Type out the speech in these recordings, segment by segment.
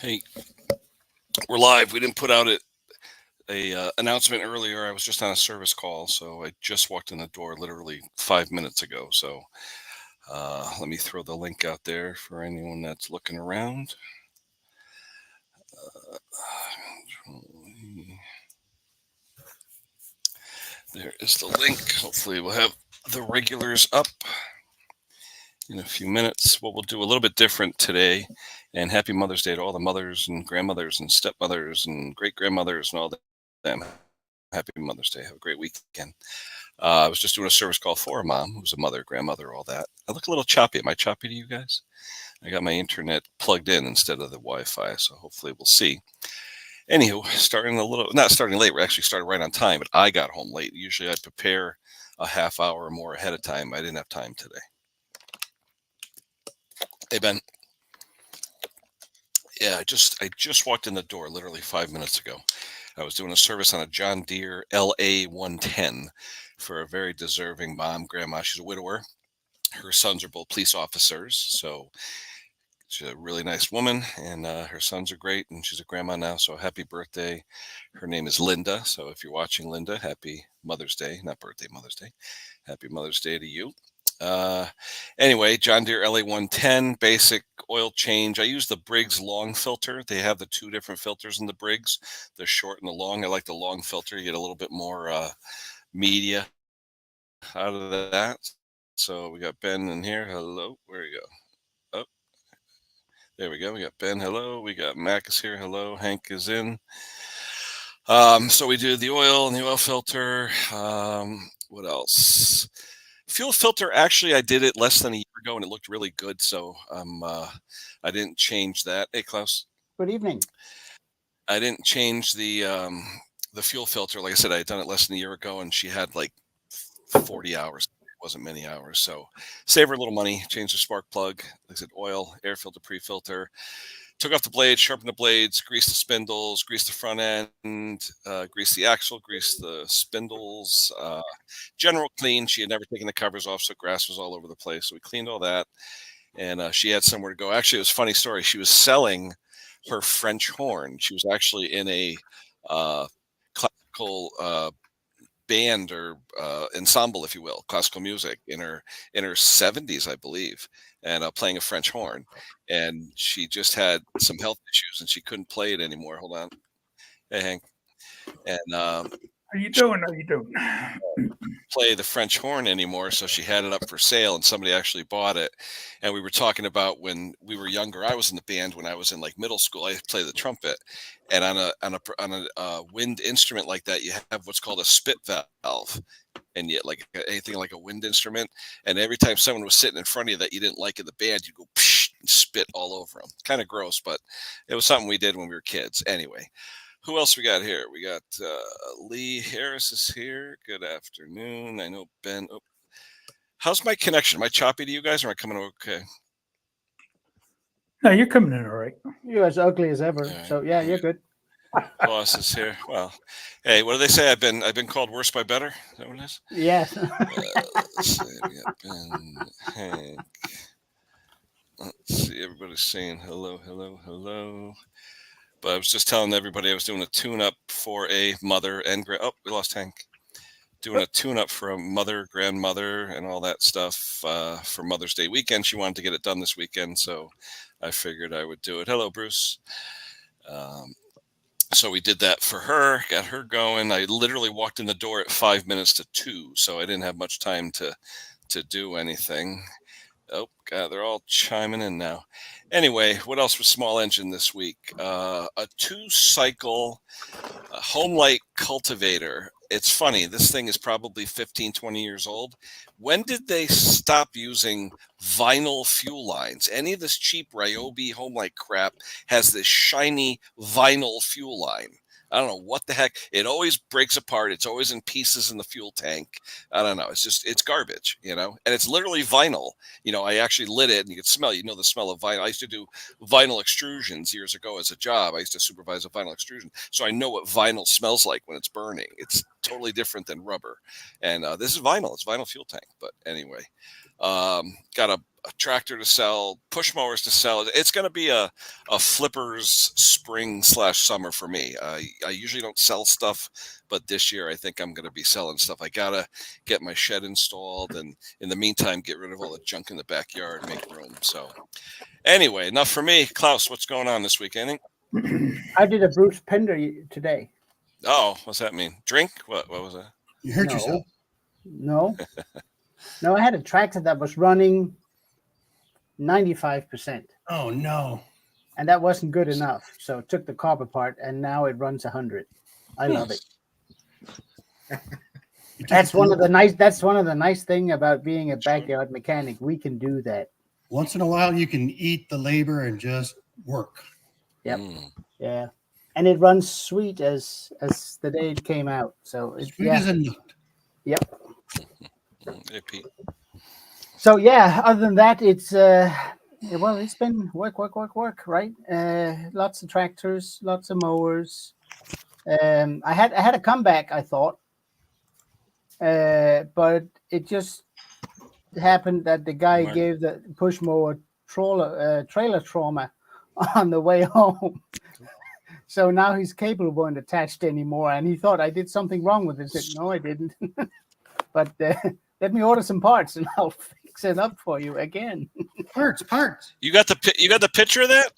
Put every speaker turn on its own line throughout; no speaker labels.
Hey, we're live. We didn't put out a announcement earlier. I was just on a service call, so I just walked in the door literally 5 minutes ago. So let me throw the link out there for anyone that's looking around. There is the link. Hopefully, we'll have the regulars up in a few minutes. What we'll do a little bit different today. And happy Mother's Day to all the mothers and grandmothers and stepmothers and great grandmothers and all them. Happy Mother's Day. Have a great weekend. I was just doing a service call for a mom who's a mother, grandmother, all that. I look a little choppy. Am I choppy to you guys? I got my internet plugged in instead of the Wi-Fi, so hopefully we'll see. Anywho, not starting late. We actually started right on time, but I got home late. Usually I prepare a half hour or more ahead of time. I didn't have time today. Hey, Ben. Yeah, I just walked in the door literally 5 minutes ago. I was doing a service on a John Deere LA 110 for a very deserving mom, grandma. She's a widower. Her sons are both police officers, so she's a really nice woman, and her sons are great, and she's a grandma now, so happy birthday. Her name is Linda, so if you're watching, Linda, happy Mother's Day. Not birthday, Mother's Day. Happy Mother's Day to you. Anyway, John Deere LA 110, basic oil change. I use the Briggs long filter. They have the two different filters in the Briggs, the short and the long. I like the long filter. You get a little bit more media out of that. So we got Ben in here. Hello. Where you go? Oh, there we go. We got Ben. Hello. We got Mac is here. Hello. Hank is in. So we do the oil and the oil filter. What else? Fuel filter, actually, I did it less than a year ago, and it looked really good, so I didn't change that. Hey, Klaus.
Good evening.
I didn't change the fuel filter. Like I said, I had done it less than a year ago, and she had like 40 hours. It wasn't many hours, so save her a little money. Change the spark plug. Like I said, oil, air filter, pre-filter. Took off the blades, sharpened the blades, greased the spindles, greased the front end, greased the axle, greased the spindles. General clean. She had never taken the covers off, so grass was all over the place. So we cleaned all that, and she had somewhere to go. Actually, it was a funny story. She was selling her French horn. She was actually in a classical band or ensemble, if you will, classical music in her 70s, I believe, and playing a French horn. And she just had some health issues and she couldn't play it anymore. Hold on. Hey, Hank. And
How you doing? How you doing?
play the French horn anymore, so she had it up for sale and somebody actually bought it. And we were talking about when we were younger. I was in the band when I was in like middle school. I played the trumpet, and on a wind instrument like that, you have what's called a spit valve, and yet like anything like a wind instrument. And every time someone was sitting in front of you that you didn't like in the band, you'd go psh, and spit all over them. Kind of gross, but it was something we did when we were kids. Anyway. Who else we got here? We got Lee Harris is here. Good afternoon. I know Ben. Oh. How's my connection? Am I choppy to you guys, or am I coming okay?
No, you're coming in all right.
You're as ugly as ever.
Right.
So yeah, you're good.
Boss is here. Well, hey, what do they say? I've been called worse by better. Is that what it is?
Yes.
Let's see. We got Ben, Hank. Let's see. Everybody's saying hello, hello, hello. But I was just telling everybody I was doing a tune-up for a mother and oh, we lost Hank. Doing a tune-up for a mother, grandmother, and all that stuff for Mother's Day weekend. She wanted to get it done this weekend, so I figured I would do it. Hello, Bruce. So we did that for her, got her going. I literally walked in the door at 5 minutes to 2, so I didn't have much time to do anything. Oh, God, they're all chiming in now. Anyway, what else was small engine this week? A 2-cycle home light cultivator. It's funny. This thing is probably 15, 20 years old. When did they stop using vinyl fuel lines? Any of this cheap Ryobi home light crap has this shiny vinyl fuel line. I don't know what the heck. It always breaks apart. It's always in pieces in the fuel tank. I don't know. It's garbage, and it's literally vinyl. I actually lit it and you could smell, the smell of vinyl. I used to do vinyl extrusions years ago as a job. I used to supervise a vinyl extrusion. So I know what vinyl smells like when it's burning. It's totally different than rubber. And this is vinyl. It's vinyl fuel tank. But anyway, got a tractor to sell, push mowers to sell. It's going to be a flippers spring/summer for me. I usually don't sell stuff, but this year I think I'm going to be selling stuff. I got to get my shed installed, and in the meantime, get rid of all the junk in the backyard and make room. So anyway, enough for me. Klaus, what's going on this week? Anything?
I did a Bruce Pender today.
Oh, what's that mean? Drink? What was that?
You hurt
No.
yourself.
No. No, I had a tractor that was running 95%,
Oh no.
and that wasn't good enough. So I took the carb apart, and now it runs 100. I love it. That's one of the nice thing about being a backyard mechanic. We can do that.
Once in a while, you can eat the labor and just work.
Yep.
Mm.
Yeah. And it runs sweet as the day it came out. So it's
Sweet as a nut.
Hey, Pete.
So yeah, other than that, it's it's been work, right? Lots of tractors, lots of mowers. I had a comeback, I thought, but it just happened that the guy
Right.
gave the push mower trailer trauma on the way home. So now his cable wasn't attached anymore, and he thought I did something wrong with it. I said, no, I didn't. But let me order some parts, and I'll fix it up for you again.
Parts.
You got the picture of that?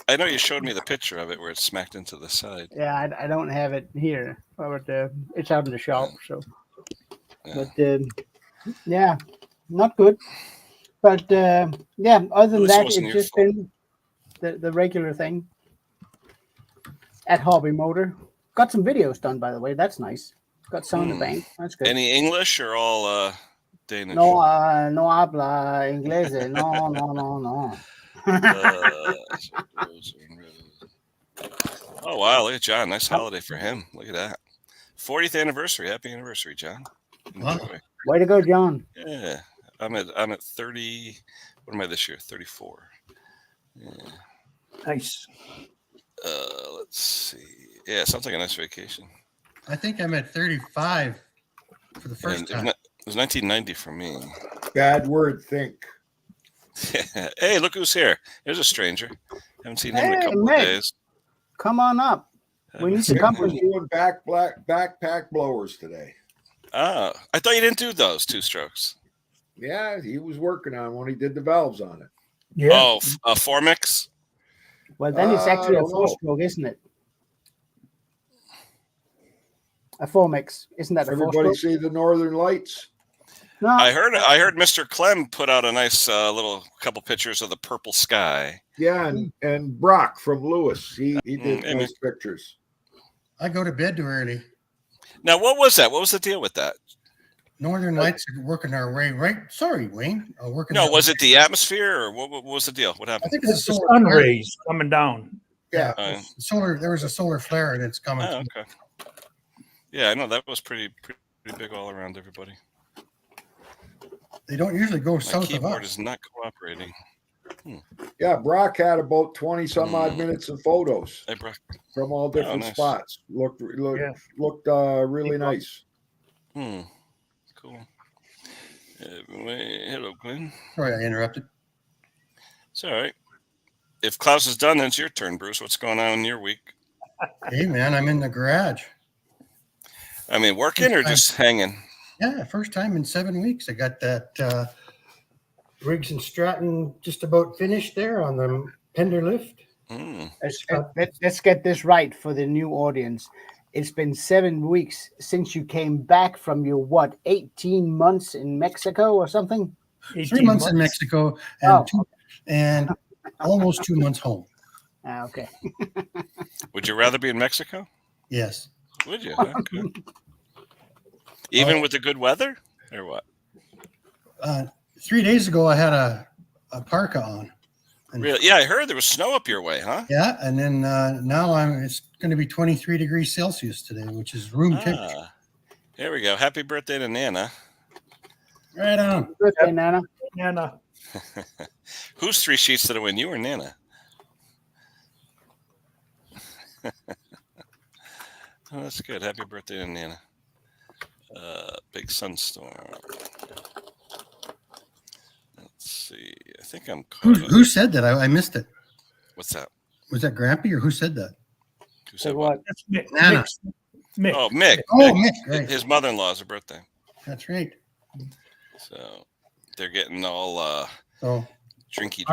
I know you showed me the picture of it where it's smacked into the side.
Yeah, I don't have it here, but it's out in the shop. So,
Yeah.
but yeah, not good. But yeah, other than
This
that,
wasn't
it's
your
just
fault.
been the regular thing at Hobby Motor. Got some videos done, by the way. That's nice. Got some in the bank. That's good.
Any English or all Danish?
No, no habla inglés. No.
Oh wow! Look at John. Nice holiday for him. Look at that. 40th anniversary. Happy anniversary, John.
Wow.
Enjoy.
Way to go, John.
Yeah, I'm at 30. What am I this year? 34. Yeah.
Nice.
Let's see. Yeah, sounds like a nice vacation.
I think I'm at 35 for the
And
first time.
it was 1990 for me.
Bad word, think.
Hey, look who's here. There's a stranger. Haven't seen him in a
Hey,
couple
Mick.
of days.
Come on up. We need to
Haven't
come
seen
with
him.
you.
Doing backpack blowers today.
Ah, I thought you didn't do those 2 strokes.
Yeah, he was working on when he did the valves on it.
Yeah.
Oh, Formix.
Well, then it's actually a
I don't know.
4-stroke, isn't it? A 4-mix. Isn't that a
Everybody
4-stroke?
see the Northern Lights?
No.
I heard Mr. Clem put out a nice little couple pictures of the purple sky.
Yeah, and Brock from Lewis. He did
Mm,
nice pictures.
I go to bed too early.
Now, what was that? What was the deal with that?
Northern Lights are working our way, right? Sorry, Wayne. Working.
No,
our
was
way.
it the atmosphere or what was the deal? What
I
happened?
think it's a
It's the
solar
sun
flare.
rays coming down.
Yeah,
Oh,
solar. There was a solar flare, and it's coming.
Oh,
through.
okay. Yeah, I know that was pretty big all around everybody.
They don't usually go
My
south of
keyboard
us.
is not cooperating.
Yeah, Brock had about 20 some odd minutes of photos
Hey, Brock.
from all different
nice.
spots. Looked
Yeah.
really nice.
Cool. Hello, Glenn.
Sorry, I interrupted.
It's all right. If Klaus is done, then it's your turn, Bruce. What's going on in your week?
Hey, man, I'm in the garage.
I mean, working or just hanging?
Yeah, first time in 7 weeks. I got that Riggs and Stratton just about finished there on the Pender lift.
Hmm.
Let's get this right for the new audience. It's been 7 weeks since you came back from your 18 months in Mexico or something?
3 months in Mexico and
Oh.
and almost 2 months home.
Okay.
Would you rather be in Mexico?
Yes.
Would you? Okay. Even with the good weather, or what?
3 days ago, I had a parka on. And
Really? Yeah, I heard there was snow up your way, huh?
Yeah, and then now it's going to be 23 degrees Celsius today, which is room temperature.
Ah, here we go. Happy birthday to Nana.
Right on.
Birthday, Nana.
Nana.
Whose 3 sheets did it win? You or Nana? Oh, that's good. Happy birthday to Nana. Big sunstorm. Let's see. I think I'm
Who,
caught up.
who said that? I missed it.
What's that?
Was that Grampy or who said that?
Who
So
said what?
what?
That's Mick.
Nana.
Mick.
Oh, Mick.
Oh,
Mick.
Mick, right.
His mother-in-law's her birthday.
That's right.
So they're getting all
So
drinky.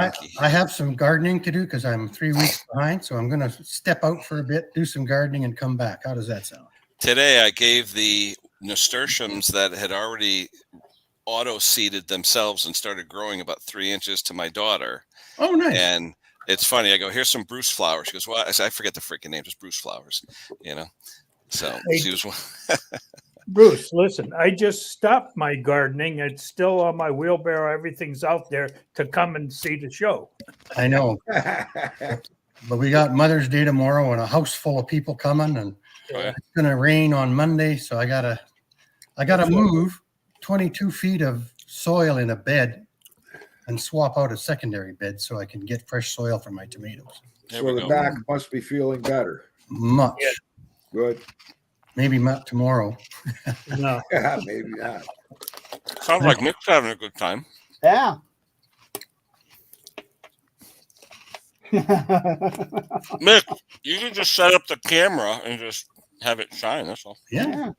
I have some gardening to do because I'm 3 weeks behind. So I'm going to step out for a bit, do some gardening, and come back. How does that sound?
Today I gave the nasturtiums that had already auto-seeded themselves and started growing about 3 inches to my daughter.
Oh, nice.
And it's funny. I go, here's some Bruce flowers. She goes, well, I said, I forget the freaking name. Just Bruce flowers, you know? So
Hey.
she was,
Bruce, listen, I just stopped my gardening. It's still on my wheelbarrow. Everything's out there to come and see the show.
I know. But we got Mother's Day tomorrow and a house full of people coming, and
oh, yeah.
it's gonna rain on Monday, so I gotta move 22 feet of soil in a bed and swap out a secondary bed so I can get fresh soil for my tomatoes.
There
So
we
the
go.
back must be feeling better.
Much,
Yeah.
Good.
maybe not tomorrow.
No.
Yeah, maybe not.
Sounds like Mick's having a good time.
Yeah.
Mick, you can just set up the camera and just have it shine. That's all.
Yeah,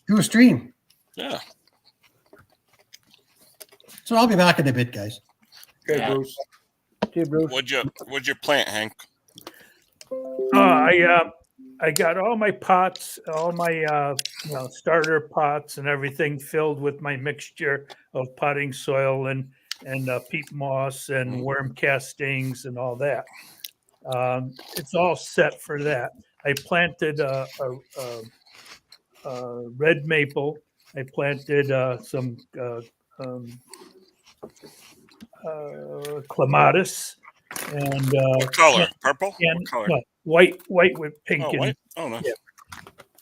do a stream.
Yeah.
So I'll be back in a bit, guys.
Okay,
Yeah.
Bruce.
Okay, Bruce.
What'd you plant, Hank?
I got all my pots, all my starter pots and everything filled with my mixture of potting soil and peat moss and worm castings and all that. It's all set for that. I planted a red maple. I planted some clematis and
What color? Purple?
and
What color?
no, white with pink
Oh,
and
white. Oh, nice.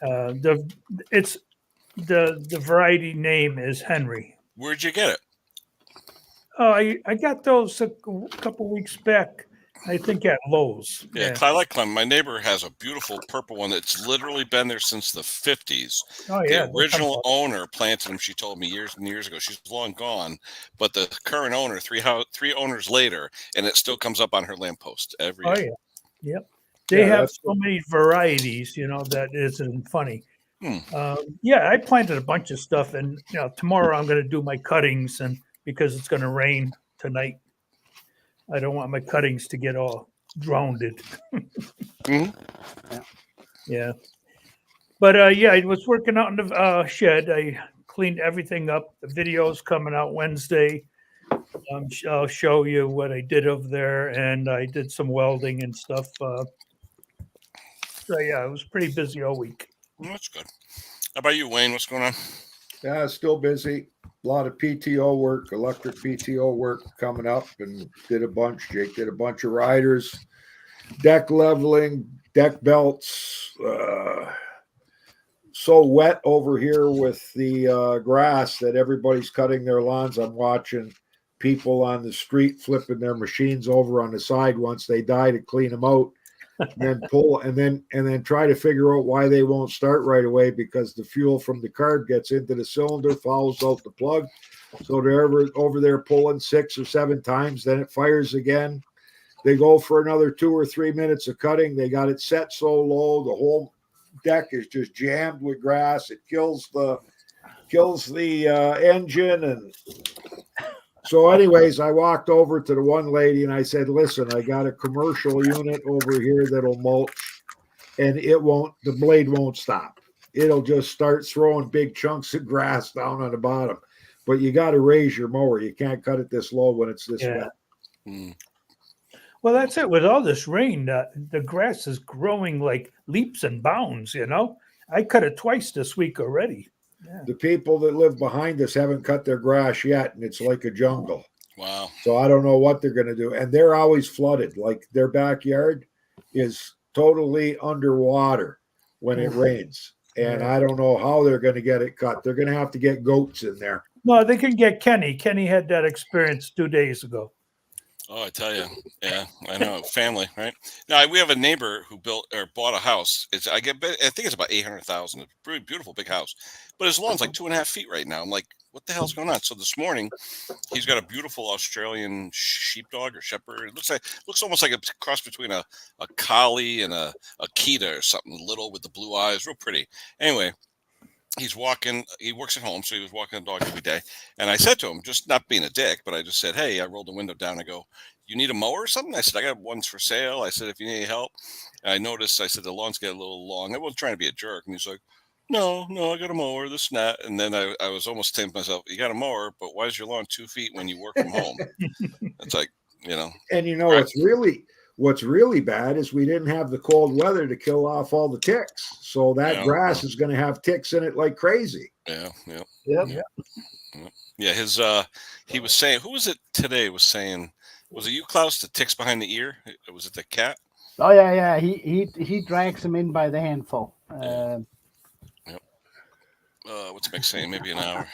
yeah. The variety name is Henry.
Where'd you get it?
Oh, I got those a couple weeks back. I think at Lowe's.
Yeah, I like Clem. My neighbor has a beautiful purple one that's literally been there since the 50s.
Oh yeah.
The original owner planted them, she told me years and years ago. She's long gone, but the current owner, three owners later, and it still comes up on her lamppost every
Oh
year.
yeah. Yep. They
Yeah,
have
that's
so many varieties, that isn't funny.
Hmm.
Yeah, I planted a bunch of stuff, and tomorrow I'm going to do my cuttings, and because it's going to rain tonight, I don't want my cuttings to get all drowned.
Mhm.
Yeah. But yeah, I was working out in the shed. I cleaned everything up. The video's coming out Wednesday. I'll show you what I did over there, and I did some welding and stuff. So yeah, I was pretty busy all week.
Well, that's good. How about you, Wayne? What's going on?
Yeah, still busy. A lot of PTO work, electric PTO work coming up, and did a bunch. Jake did a bunch of riders, deck leveling, deck belts. So wet over here with the grass that everybody's cutting their lawns. I'm watching people on the street flipping their machines over on the side once they die to clean them out. And then pull and then try to figure out why they won't start right away because the fuel from the carb gets into the cylinder, fouls out the plug. So they're over there pulling 6 or 7 times, then it fires again. They go for another 2 or 3 minutes of cutting. They got it set so low, the whole deck is just jammed with grass. It kills the engine. And so anyways, I walked over to the one lady and I said, listen, I got a commercial unit over here that'll mulch and the blade won't stop. It'll just start throwing big chunks of grass down on the bottom. But you got to raise your mower. You can't cut it this low when it's this wet.
Mm.
Well, that's it. With all this rain, the grass is growing like leaps and bounds. I cut it twice this week already. Yeah.
The people that live behind us haven't cut their grass yet, and it's like a jungle.
Wow.
So I don't know what they're going to do. And they're always flooded. Like their backyard is totally underwater when it rains. And I don't know how they're going to get it cut. They're going to have to get goats in there.
No, they can get Kenny. Kenny had that experience 2 days ago.
Oh, I tell you, yeah, I know. Family, right? Now we have a neighbor who built or bought a house. I think it's about 800,000. It's a really beautiful big house, but his lawn's like 2.5 feet right now. I'm like, what the hell's going on? So this morning, he's got a beautiful Australian sheepdog or shepherd. It looks almost like a cross between a collie and a Akita or something, little with the blue eyes, real pretty. Anyway, he's walking. He works at home, so he was walking the dog every day. And I said to him, just not being a dick, but I just said, "Hey," I rolled the window down. I go, "You need a mower or something?" I said, "I got ones for sale." I said, "If you need any help." And I noticed. I said, "The lawn's getting a little long." I wasn't trying to be a jerk, and he's like, "No, no, I got a mower. This and that." And then I was almost saying to myself, "You got a mower, but why is your lawn 2 feet when you work from home?" It's like, you know.
And you know
Right.
what's really bad is we didn't have the cold weather to kill off all the ticks. So that
Yeah.
grass is going to have ticks in it like crazy.
Yeah, yeah.
Yep.
Yeah, his he was saying, who was it today was saying, was it you, Klaus, the ticks behind the ear? Was it the cat?
Oh yeah. He drags them in by the handful.
Yeah. What's Mick saying? Maybe an hour.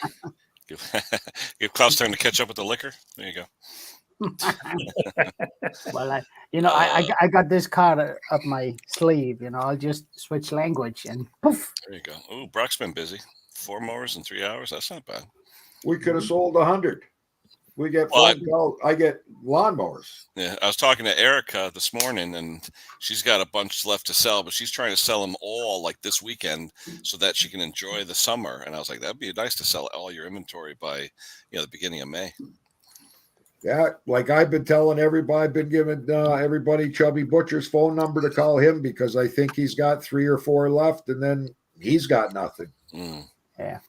Give Klaus time to catch up with the liquor. There you go.
Well, I got this card up my sleeve. I'll just switch language and poof.
There you go. Oh, Brock's been busy. 4 mowers in 3 hours. That's not bad.
We could have sold 100. We get
Well,
phone calls. I get lawnmowers.
Yeah, I was talking to Erica this morning, and she's got a bunch left to sell, but she's trying to sell them all like this weekend so that she can enjoy the summer. And I was like, that'd be nice to sell all your inventory by, the beginning of May.
Yeah, like I've been telling everybody, I've been giving everybody Chubby Butcher's phone number to call him because I think he's got 3 or 4 left, and then he's got nothing.
Mm.
Yeah.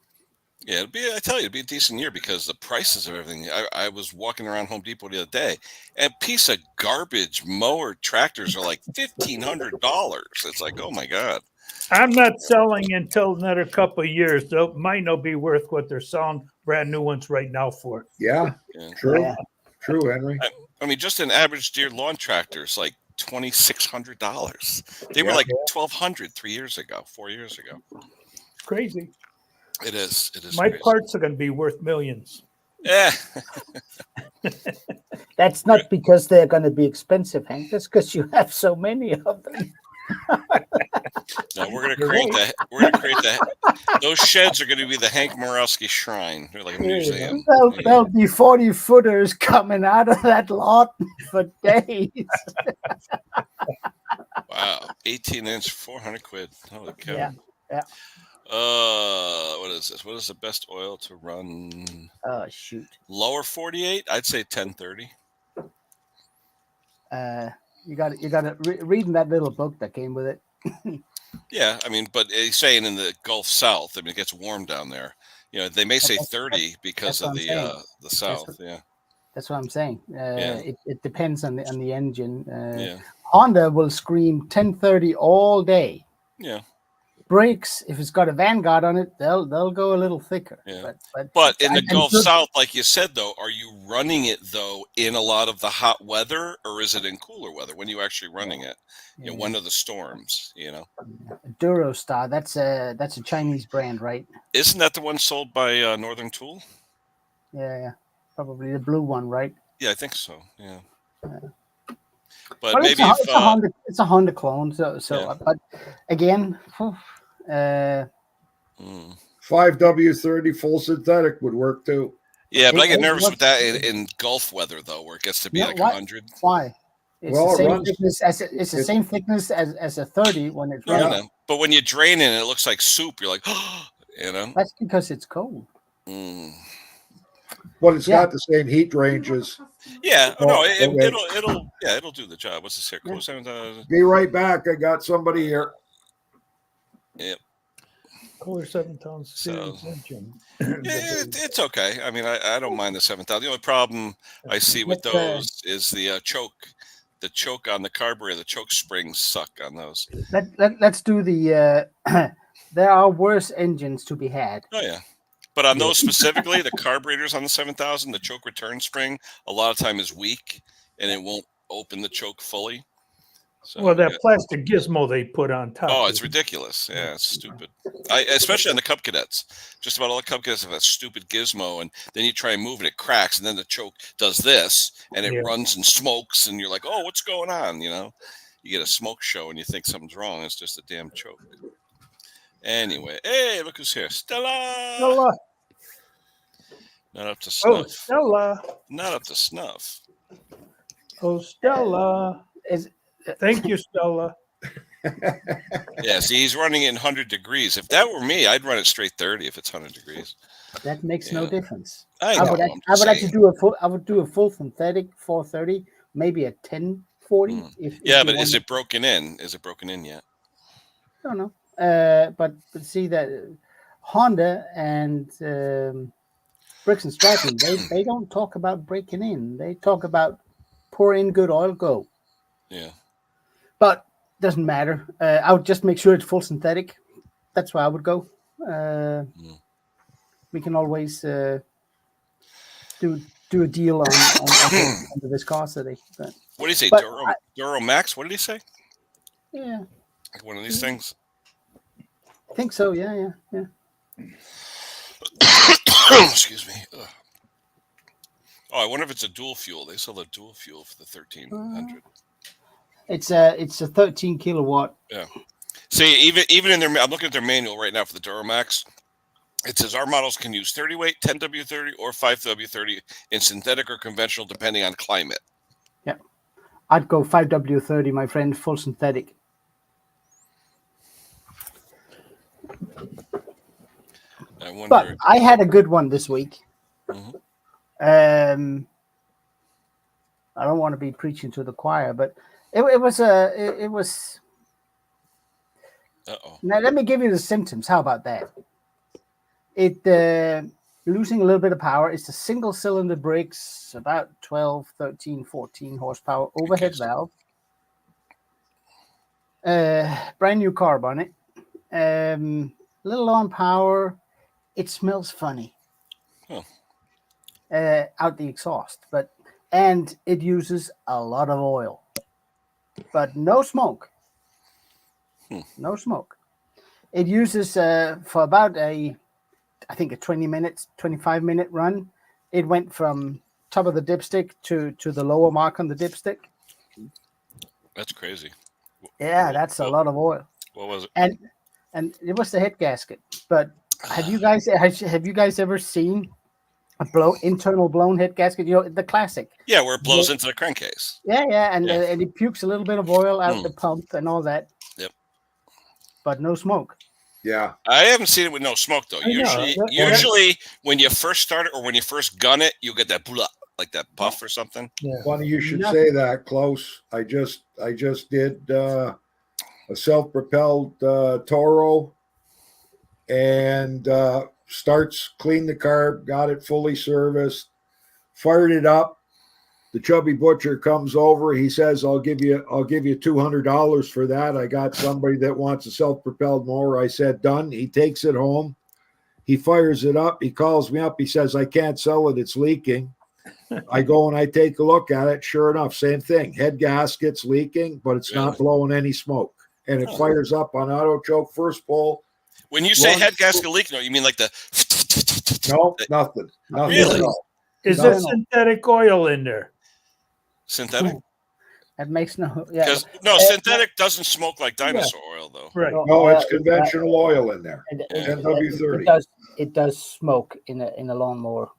Yeah, I tell you, it'd be a decent year because the prices of everything. I was walking around Home Depot the other day, and a piece of garbage mower tractors are like $1,500. It's like, oh my God.
I'm not selling until another couple of years. So it might not be worth what they're selling brand new ones right now for.
Yeah,
Yeah.
true.
Yeah.
True, Henry.
I mean, just an average Deere lawn tractor is like $2,600. They were
Yeah.
like $1,200 4 years ago.
Crazy.
It is.
My
crazy.
parts are going to be worth millions.
Yeah.
That's not because they're going to be expensive, Hank. That's because you have so many of them.
No, we're gonna
You're
create
right.
that. We're gonna create that. Those sheds are gonna be the Hank Morowski Shrine. They're like a museum.
There'll be 40-footers coming out of that lot for days.
Wow, 18-inch, 400 quid. Holy cow.
Yeah, yeah.
What is this? What is the best oil to run?
Oh shoot.
Lower 48? I'd say 1030.
You got reading that little book that came with it.
Yeah, I mean, but he's saying in the Gulf South. I mean, it gets warm down there. They may say 30 because
that's
of
what I'm
the South. Yeah,
That's what I'm saying. It depends on the engine.
yeah,
Honda will scream 1030 all day.
yeah.
Brakes, if it's got a Vanguard on it, they'll go a little thicker.
Yeah.
But
But in the
and
Gulf
good-
South, like you said, though, are you running it though in a lot of the hot weather, or is it in cooler weather? When are you actually running it? When are the storms?
Durostar, that's a Chinese brand, right?
Isn't that the one sold by Northern Tool?
Yeah, probably the blue one, right?
Yeah, I think so. Yeah. But
Well,
maybe
it's a Honda clone. So
Yeah.
But again,
5W30 full synthetic would work too.
yeah, but I get
it
nervous
works-
with that in Gulf weather though, where it gets to be
Yeah,
like
why?
100.
why? It's
Well,
the
it
same
runs-
thickness it's the same thickness as a 30 when it's
No,
running.
no. But when you drain it, and it looks like soup. You're like,
That's because it's cold.
Mm.
But it's
Yeah.
got the same heat ranges.
Yeah,
Oh,
no,
okay.
it'll do the job. What's this here?
Yeah.
Close 7,000.
Be right back. I got somebody here.
Cooler 7,000
So-
series engine.
It's okay. I mean, I don't mind the 7,000. The only problem I see with
But,
those is the choke. The choke on the carburetor, the choke springs suck on those.
Let's do the. There are worse engines to be had.
Oh yeah, but on those specifically, the carburetors on the 7,000, the choke return spring a lot of time is weak, and it won't open the choke fully. So,
Well, that
yeah.
plastic gizmo they put on top.
Oh, it's ridiculous. Yeah, it's stupid. Especially on the Cub Cadets. Just about all the Cub Cadets have that stupid gizmo, and then you try and move and it cracks, and then the choke does this, and it
Yeah.
runs and smokes, and you're like, oh, what's going on? You know, you get a smoke show, and you think something's wrong. It's just a damn choke. Anyway, hey, look who's here. Stella!
Stella.
Not up to
Oh,
snuff.
Stella.
Not up to snuff.
Oh, Stella.
Is
Thank you, Stella.
Yeah, see, he's running it in 100 degrees. If that were me, I'd run it straight 30 if it's 100 degrees.
that makes no
Yeah.
difference.
I
I
know.
would,
I'm
I would
just
actually
saying.
do a full. I would do a full synthetic 430, maybe a 1040. If
Yeah,
you
but is
wanted-
it broken in? Is it broken in yet?
I don't know. But see that Honda and Briggs and Stratton, they don't talk about breaking in. They talk about pour in good oil, go.
Yeah.
But doesn't matter. I would just make sure it's full synthetic. That's where I would go. We can always do a deal on the viscosity. But
What did he say?
But
Duro Max? What did he say?
yeah,
Like one of these things?
I think so. Yeah.
Excuse me. Ugh. Oh, I wonder if it's a dual fuel. They sell the dual fuel for the 1300.
It's a 13 kilowatt.
See, even in their, I'm looking at their manual right now for the Duramax. It says our models can use 30 weight, 10W30, or 5W30 in synthetic or conventional, depending on climate.
I'd go 5W30, my friend, full synthetic.
I wonder.
But I had a good one this week.
Mhm.
I don't want to be preaching to the choir, but it was.
Uh-oh.
Now let me give you the symptoms. How about that? It losing a little bit of power. It's a single cylinder brakes, about 12, 13, 14 horsepower, overhead
Okay.
valve. Brand new carb on it. Little low on power. It smells funny.
Huh.
Out the exhaust, and it uses a lot of oil, but no smoke. No smoke. It uses for about I think a 20 minutes, 25-minute run. It went from top of the dipstick to the lower mark on the dipstick.
That's crazy.
Yeah, that's a lot of oil.
What was it?
And it was the head gasket. But have you guys ever seen a internal blown head gasket? You know, the classic.
Yeah, where it blows into the crankcase.
Yeah, and
Yeah.
and it pukes a little bit of oil out the pump and all that.
Yep.
But no smoke.
Yeah.
I haven't seen it with no smoke though.
I know.
Usually when you first start it or when you first gun it, you get that blah, like that puff or something.
Yeah.
Funny you should
Nothing.
say that, Close. I just did a self-propelled Toro, and starts clean the carb, got it fully serviced, fired it up. The chubby butcher comes over. He says, "I'll give you $200 for that. I got somebody that wants a self-propelled mower." I said, "Done." He takes it home. He fires it up. He calls me up. He says, "I can't sell it. It's leaking." I go and I take a look at it. Sure enough, same thing. Head gasket's leaking, but it's not blowing any smoke. And it fires up on auto choke, first pull.
When you say
One-
head gasket leak, no, you mean like the
No, nothing. Nothing
Really?
at all.
Is
No.
there synthetic oil in there?
synthetic?
That makes no. Yeah.
Because no, synthetic doesn't smoke like dinosaur oil though.
Right.
No, it's conventional oil in there.
It
NW30.
it does smoke in a lawnmower,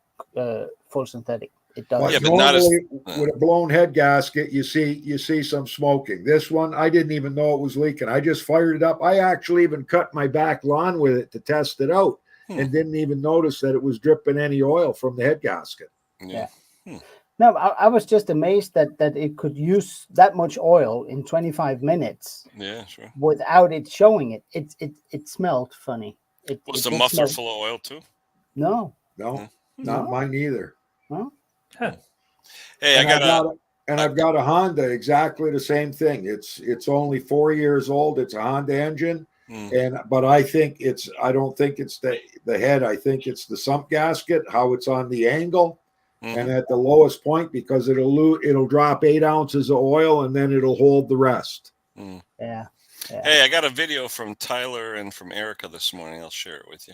full synthetic. It does.
But
Yeah, but not as-
normally with a blown head gasket, you see some smoking. This one, I didn't even know it was leaking. I just fired it up. I actually even cut my back lawn with it to test it out, and didn't even notice that it was dripping any oil from the head gasket.
Yeah.
No, I was just amazed that it could use that much oil in 25 minutes
Yeah, sure.
without it showing it. It smelled funny.
Was
it
the
just
muffler
smelled-
full of oil too?
No.
No, not
No.
mine either.
Hey,
And I've got a Honda, exactly the same thing. It's only 4 years old. It's a Honda engine, but I don't think it's the head. I think it's the sump gasket, how it's on the angle and at the lowest point, because it'll drop 8 ounces of oil and then it'll hold the rest.
Mm.
Yeah.
Hey, I got a video from Tyler and from Erica this morning. I'll share it with you.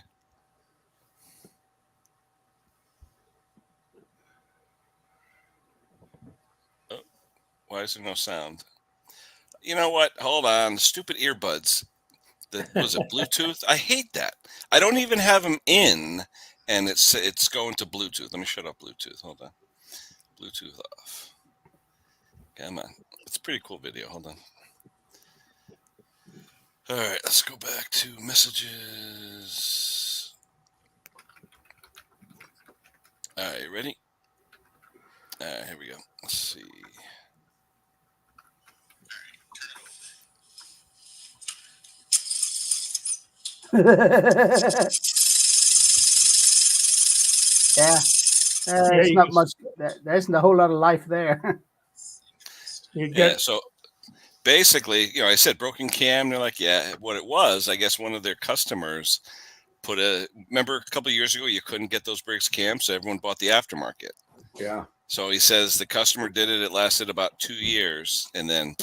Oh, why is there no sound? You know what? Hold on. Stupid earbuds. Was it Bluetooth? I hate that. I don't even have them in, and it's going to Bluetooth. Let me shut up Bluetooth. Hold on. Bluetooth off. Come on. It's a pretty cool video. Hold on. All right, let's go back to messages. All right, ready? All right, here we go. Let's see.
Yeah.
Yeah,
It's
you
not
can-
much. There isn't a whole lot of life there.
You
Yeah,
get
so basically, I said broken cam. They're like, yeah, what it was, I guess one of their customers remember a couple of years ago, you couldn't get those Briggs cams, so everyone bought the aftermarket.
Yeah.
So he says the customer did it. It lasted about 2 years. And then,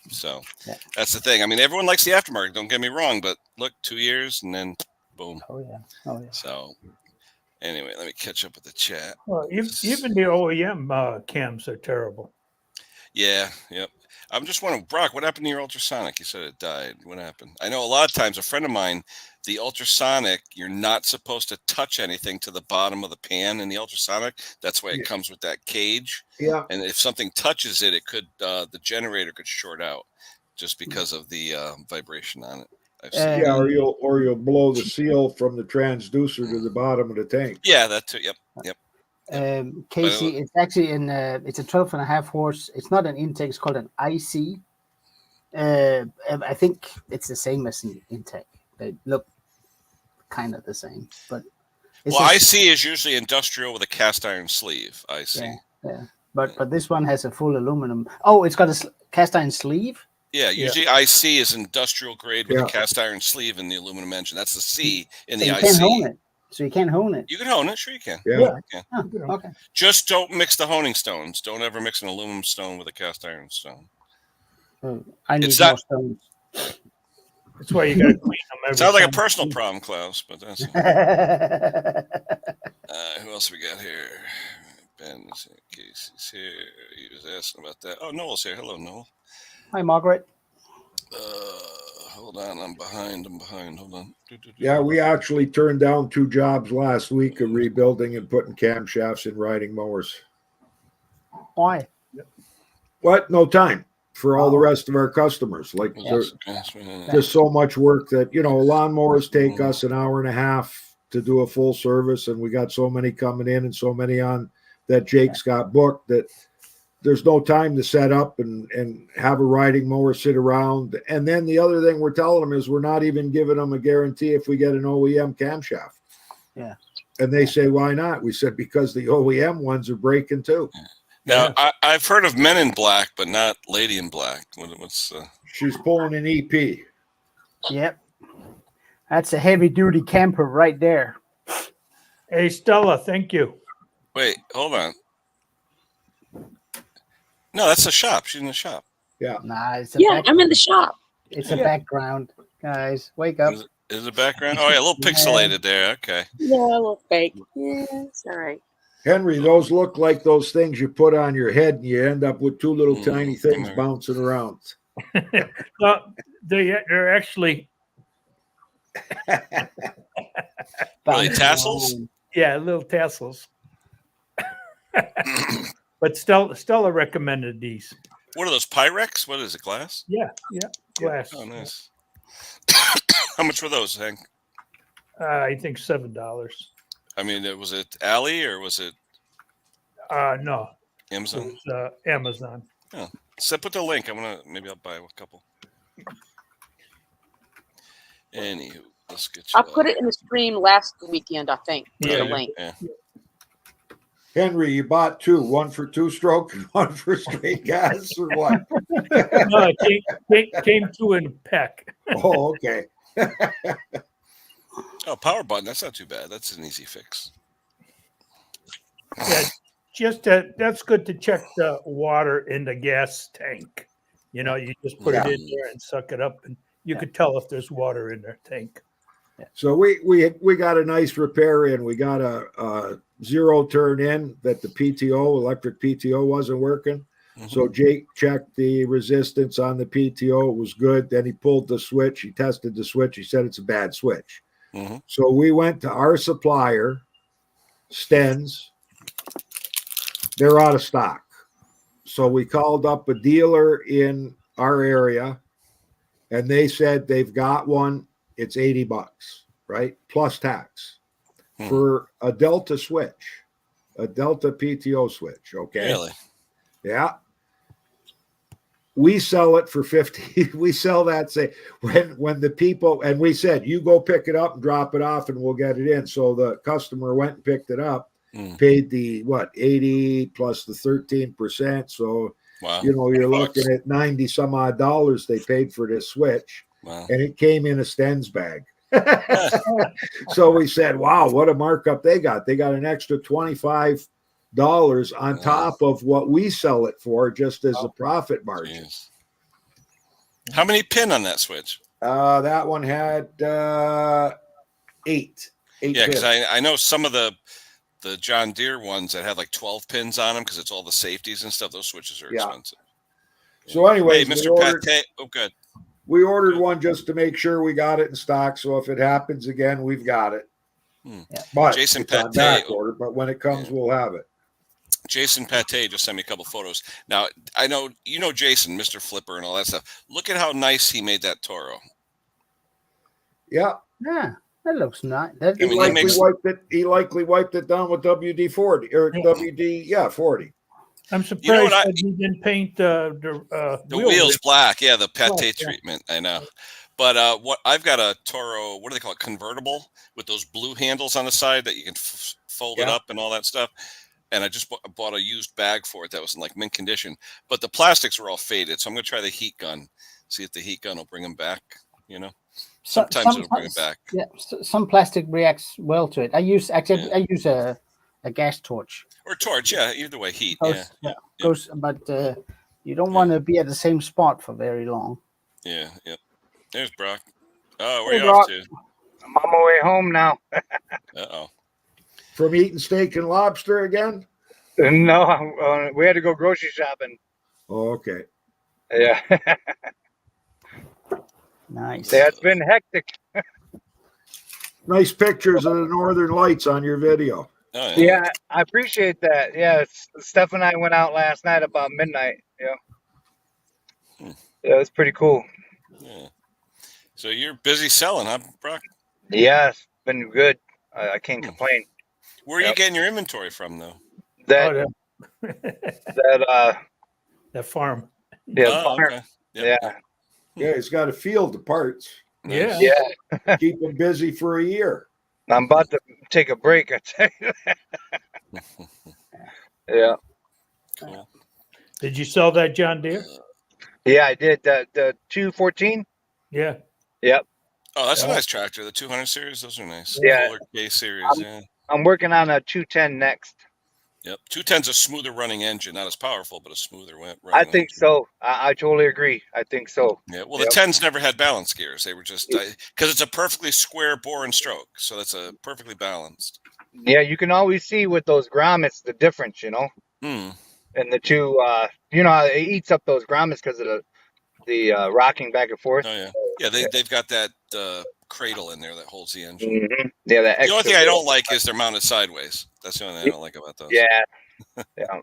so
Yeah.
that's the thing. I mean, everyone likes the aftermarket. Don't get me wrong, but look, 2 years and then boom.
Oh yeah.
So anyway, let me catch up with the chat.
well, even the OEM cams are terrible.
Yeah. Yep. I'm just wondering, Brock, what happened to your ultrasonic? You said it died. What happened? I know a lot of times, a friend of mine, the ultrasonic, you're not supposed to touch anything to the bottom of the pan in the ultrasonic. That's why it
Yeah.
comes with that cage.
Yeah.
And if something touches it, it could the generator could short out just because of the vibration on it. I've seen.
Yeah, or you'll blow the seal from the transducer to the bottom of the tank.
Yeah, that too. Yep.
Casey, it's actually it's a 12.5 horse. It's not an intake. It's called an IC. I think it's the same as an intake. They look kind of the same, but it's
Well,
a-
IC is usually industrial with a cast iron sleeve. IC.
Yeah. But this one has a full aluminum. Oh, it's got a cast iron sleeve.
Yeah, usually IC is industrial grade with
Yeah.
a cast iron sleeve in the aluminum engine. That's the C in
So
the
you
IC.
can't hone it. So you can't hone it.
You can hone it, sure you can.
Yeah.
You can.
Oh,
You know.
okay.
Just don't mix the honing stones. Don't ever mix an aluminum stone with a cast iron stone.
I need
It's
more
not-
stones.
That's why you got to clean them every
Sounds like a
time.
personal problem, Klaus, but that's who else we got here? Ben's here, Casey's here. He was asking about that. Oh, Noel's here. Hello, Noel.
Hi, Margaret.
Hold on, I'm behind. Hold on.
Yeah, we actually turned down 2 jobs last week of rebuilding and putting camshafts in riding mowers.
Why?
What? No time for all the rest of our customers. Like there's just so much work that, lawnmowers take us an hour and a half to do a full service, and we got so many coming in and so many on that Jake's got booked that there's no time to set up and have a riding mower sit around. And then the other thing we're telling them is we're not even giving them a guarantee if we get an OEM camshaft.
Yeah.
And they say, why not? We said, because the OEM ones are breaking too.
Now, I've heard of Men in Black, but not Lady in Black. What's
She's pulling an EP.
Yep. That's a heavy duty camper right there.
Hey, Stella, thank you.
Wait, hold on. No, that's the shop. She's in the shop.
Nah, it's a
Yeah, I'm in the shop.
It's a background, guys. Wake up.
Is it background? Oh, yeah, a little pixelated there. Okay.
Yeah, a little fake. Yeah, it's all right.
Henry, those look like those things you put on your head and you end up with 2 little tiny things
Mm.
bouncing around.
Well, they're actually
Really, tassels?
little tassels. But Stella recommended these.
What are those, Pyrex? What is it, glass?
Yeah, glass.
Oh, nice. How much were those, Hank?
I think $7.
I mean, was it Alley or was it
No, it
Amazon?
was Amazon.
So put the link. Maybe I'll buy a couple. Anywho, let's get you.
I put it in the stream last weekend, I think.
Yeah,
The link.
Yeah.
Henry, you bought 2, one for 2-stroke and one for straight gas or what?
No, it came to in a pack.
Oh, okay.
Oh, power button. That's not too bad. That's an easy fix.
Yeah, just that's good to check the water in the gas tank. You know, you just put it in there and suck it up, and you could tell if there's water in their tank.
So we got a nice repair in. We got a zero turn in that the PTO, electric PTO, wasn't working. So Jake checked the resistance on the PTO. It was good. Then he pulled the switch. He tested the switch. He said it's a bad switch. So we went to our supplier, Stens. They're out of stock. So we called up a dealer in our area, and they said they've got one. It's $80, right? Plus tax for a Delta switch, a Delta PTO switch. Okay.
Really?
Yeah. We sell it for 50. We sell that, say, when the people, and we said, you go pick it up and drop it off and we'll get it in. So the customer went and picked it up, paid the 80 plus the 13%. So,
wow.
you know, you're looking at 90 some odd dollars they paid for this switch.
Wow.
And it came in a Stens bag. So we said, wow, what a markup they got. They got an extra $25 on top of what we sell it for, just as a profit margin.
Jeez. How many pin on that switch?
That one had 8.
Yeah, because
pins.
I know some of the John Deere ones that had like 12 pins on them because it's all the safeties and stuff. Those switches are expensive.
So anyway,
hey, Mr. Pate. Oh, good.
We ordered one just to make sure we got it in stock. So if it happens again, we've got it. But
Jason
it's on
Pate.
back order. But when it comes, we'll have it.
Jason Pate just sent me a couple photos. Now, I know, you know Jason, Mr. Flipper and all that stuff. Look at how nice he made that Toro.
Yeah.
Yeah, that looks nice.
He likely wiped it down with WD-40 or WD, 40.
I'm surprised
You know what
that he didn't paint
the wheels black. Yeah, the Pate treatment. I know. But what I've got a Toro, what do they call it? Convertible with those blue handles on the side that you can fold it up and all that stuff. And I just bought a used bag for it that was in like mint condition. But the plastics were all faded. So I'm going to try the heat gun, see if the heat gun will bring them back, you know? Sometimes it'll bring it back.
Yeah, some plastic reacts well to it. I use a gas torch.
Or torch, yeah. Either way, heat.
Goes, but you don't want to be at the same spot for very long.
Yeah. There's Brock. Oh, where
Hey,
you
Brock.
off to?
I'm on my way home now.
Uh-oh.
From eating steak and lobster again?
No, we had to go grocery shopping.
Oh, okay.
Yeah.
Nice.
Yeah, it's been hectic.
Nice pictures of the Northern Lights on your video.
Oh,
Yeah, I appreciate that. Yeah, Steph and I went out last night about midnight. Yeah. Yeah, it was pretty cool.
Yeah. So you're busy selling, huh, Brock?
Yeah, it's been good. I can't complain.
Where are you getting your inventory from, though?
That
that farm.
yeah,
Oh,
farm.
okay. Yep.
Yeah, he's got a field of parts.
Nice.
Yeah.
Keep him busy for a year.
I'm about to take a break. I tell you that. Yeah.
Cool.
Did you sell that John Deere?
Yeah, I did. The 214.
Yeah.
Yep.
Oh, that's a nice tractor. The 200 series, those are nice.
Yeah.
Fuller K series, yeah.
I'm working on a 210 next.
Yep. 210's a smoother running engine, not as powerful, but a smoother running
I think
engine.
so. I totally agree. I think so.
Yeah. Well, the 10s never had balance gears. They were just because it's a perfectly square bore and stroke, so that's a perfectly balanced.
Yeah, you can always see with those grommets the difference, you know.
Hmm.
And the two, you know, it eats up those grommets because of the rocking back and forth.
Oh yeah. Yeah. They've got that cradle in there that holds the engine.
Mhm. Yeah, that
The only
extra
thing I
little-
don't like is they're mounted sideways. That's the only thing I don't like about those.
Yeah. Yeah.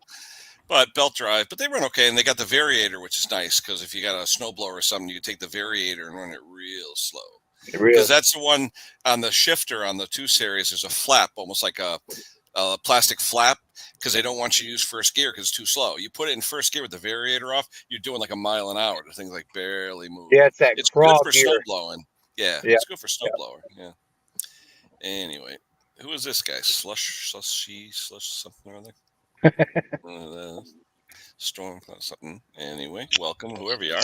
But belt drive, but they run okay, and they got the variator, which is nice because if you got a snowblower or something, you can take the variator and run it real slow.
Real.
Because that's the one on the shifter on the 2 series. There's a flap, almost like a plastic flap, because they don't want you to use first gear because it's too slow. You put it in first gear with the variator off, you're doing like a mile an hour. The thing's like barely moving.
Yeah, it's that
It's good
crawl
for
gear.
snow blowing. Yeah,
Yeah.
it's good for snow blower. Yeah. Anyway, who is this guy? Slush something or other. Storm something. Anyway, welcome whoever you are.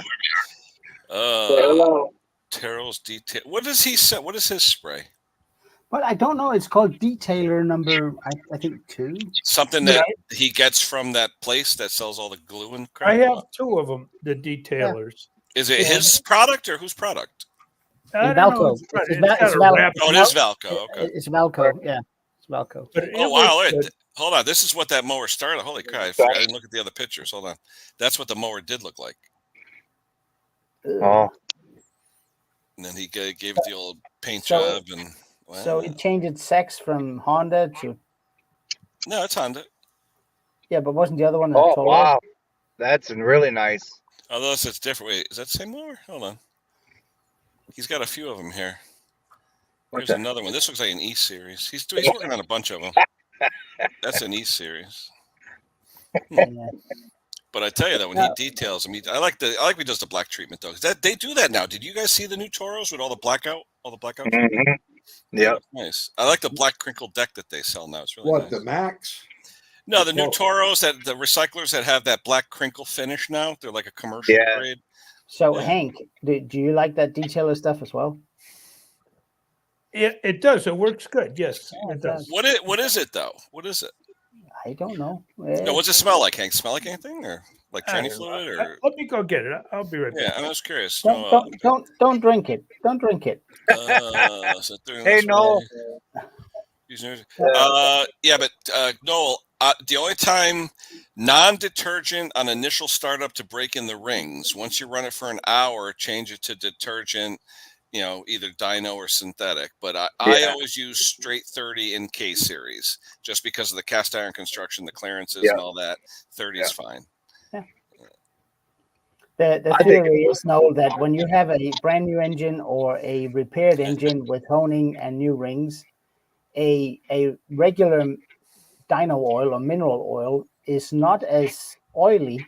Hello.
Terrell's detail. What does he say? What is his spray?
Well, I don't know. It's called Detailer number, I think 2.
Something
Yeah,
that he gets from that place that sells all the glue and crap.
I have 2 of them, the detailers.
Is it his product or whose product?
I don't know.
Valco.
It's
It's
got
Val-
a
Val-
wrap,
Oh, it is Valco. Okay.
It's Valco. Yeah, it's Valco.
but it
Oh wow!
was
Wait,
good.
hold on. This is what that mower started. Holy crap! I forgot- I didn't look at the other pictures. Hold on. That's what the mower did look like.
Oh,
And then he gave it the old paint
So-
job and. Wow.
So it changed its sex from Honda to
No, it's Honda.
yeah, but wasn't the other one a
oh
Toro?
wow. That's really nice.
Although it's different. Wait, is that the same mower? Hold on. He's got a few of them here. Here's
Okay.
another one. This looks like an E series. He's working on a bunch of them. That's an E series.
Yeah.
But I tell you that when he details them, I like when he does the black treatment though. 'Cause that they do that now. Did you guys see the new Toros with all the blackout?
Mhm. Yep.
Nice. I like the black crinkle deck that they sell now. It's really
What
nice.
the Max?
No, the new
Well-
Toros that the recyclers that have that black crinkle finish now. They're like a commercial
Yeah.
grade.
So
Yeah.
Hank, do you like that detailer stuff as well?
It does. It works good. Yes,
Yeah,
it does.
What is it though? What is it?
I don't know.
No, what's it smell like, Hank? Smell like anything or like
I
tranny
don't
fluid
know.
or?
Let me go get it. I'll be right
Yeah,
back.
I was curious.
Don't drink it. Don't drink it.
So
Hey, Noel.
Yeah, but Noel, the only time non-detergent on initial startup to break in the rings. Once you run it for an hour, change it to detergent. Either dyno or synthetic. But I always use straight 30 in K series just because of the cast iron construction, the clearances, and all that. 30 is fine.
The
I think-
theory is now that when you have a brand new engine or a repaired engine with honing and new rings, a regular dyno oil or mineral oil is not as oily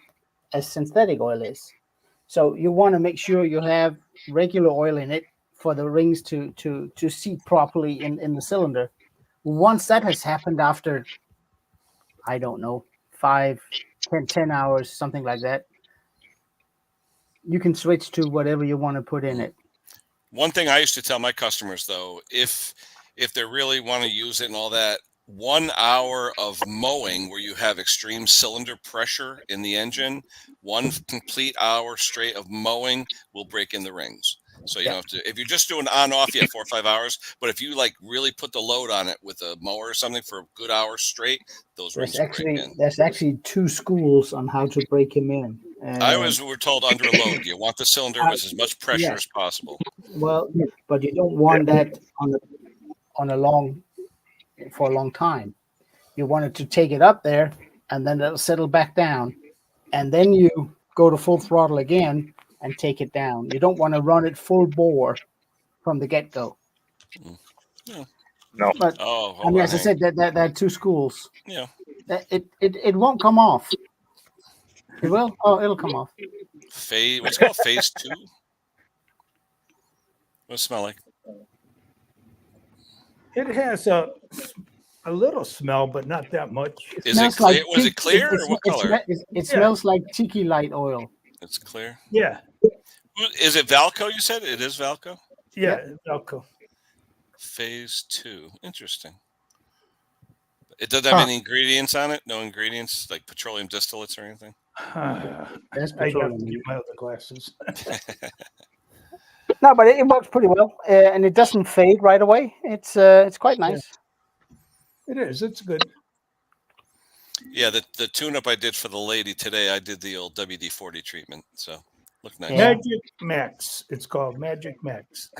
as synthetic oil is. So you want to make sure you have regular oil in it for the rings to seat properly in the cylinder. Once that has happened after, I don't know, 10 hours, something like that, you can switch to whatever you want to put in it.
One thing I used to tell my customers, though, if they really want to use it and all that, 1 hour of mowing where you have extreme cylinder pressure in the engine, 1 complete hour straight of mowing will break in the rings. So you don't have to, if you're just doing on off, 4 or 5 hours. But if you really put the load on it with a mower or something for a good hour straight, those rings will break in.
There's actually 2 schools on how to break him in.
I always were told under a load, you want the cylinder with as much pressure
yes.
as possible.
Well, but you don't want that for a long time. You want it to take it up there and then it'll settle back down. And then you go to full throttle again and take it down. You don't want to run it full bore from the get-go.
No.
But
Oh,
I mean, as I said, there are 2 schools.
Yeah.
It won't come off. It will? Oh, it'll come off.
What's it called? Phase 2? What's it smell like?
It has a little smell, but not that much.
Is it
Smells
clear?
like
Was it clear or what color?
It smells like tiki light oil.
It's clear.
Yeah,
Is it Valco? You said it is Valco.
yeah, Velcro.
Phase 2. Interesting. It doesn't have any ingredients on it. No ingredients like petroleum distillates or anything.
That's
I have
petroleum.
to get my other glasses.
No, but it works pretty well, and it doesn't fade right away. It's quite nice.
It is. It's good.
Yeah, the tune-up I did for the lady today, I did the old WD-40 treatment. So look nice.
Yeah.
Magic Max. It's called Magic Max.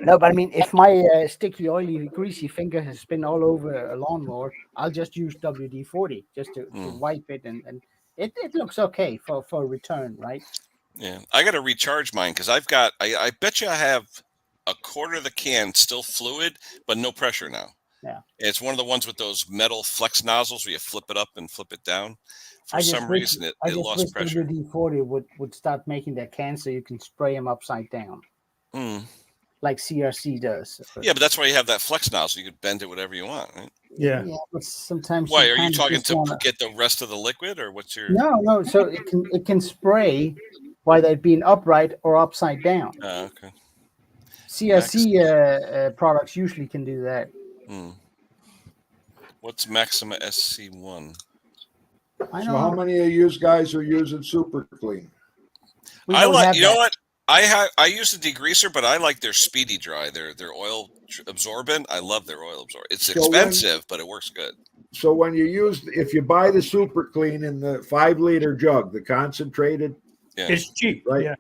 No, but I mean, if my sticky, oily, greasy finger has been all over a lawnmower, I'll just use WD-40 just to wipe it, and it looks okay for a return, right?
Yeah, I got to recharge mine because I bet you I have a quarter of the can still fluid, but no pressure now.
Yeah.
It's one of the ones with those metal flex nozzles where you flip it up and flip it down. For
I just
some
wish-
reason, it
I just
lost
wish
pressure.
WD-40 would start making their cans so you can spray them upside down,
Mm.
like CRC does.
Yeah, but that's why you have that flex nozzle. You could bend it whatever you want, right?
Yeah.
Yeah, but sometimes.
Why are you
kinda
talking
just
to
wanna-
get the rest of the liquid, or what's your?
No. So it can spray whether it being upright or upside down.
Okay.
CSC products usually can do that.
Hmm. What's Maxima SC1?
I
So
know.
how many of you guys are using Super Clean?
We
I
don't
like.
have
You know
that.
what? I use the degreaser, but I like their Speedy Dry. Their oil absorbent. I love their oil absorbent. It's
So when-
expensive, but it works good.
So when you use, if you buy the Super Clean in the 5-liter jug, the concentrated,
Yeah.
It's cheap.
Right.
Yeah.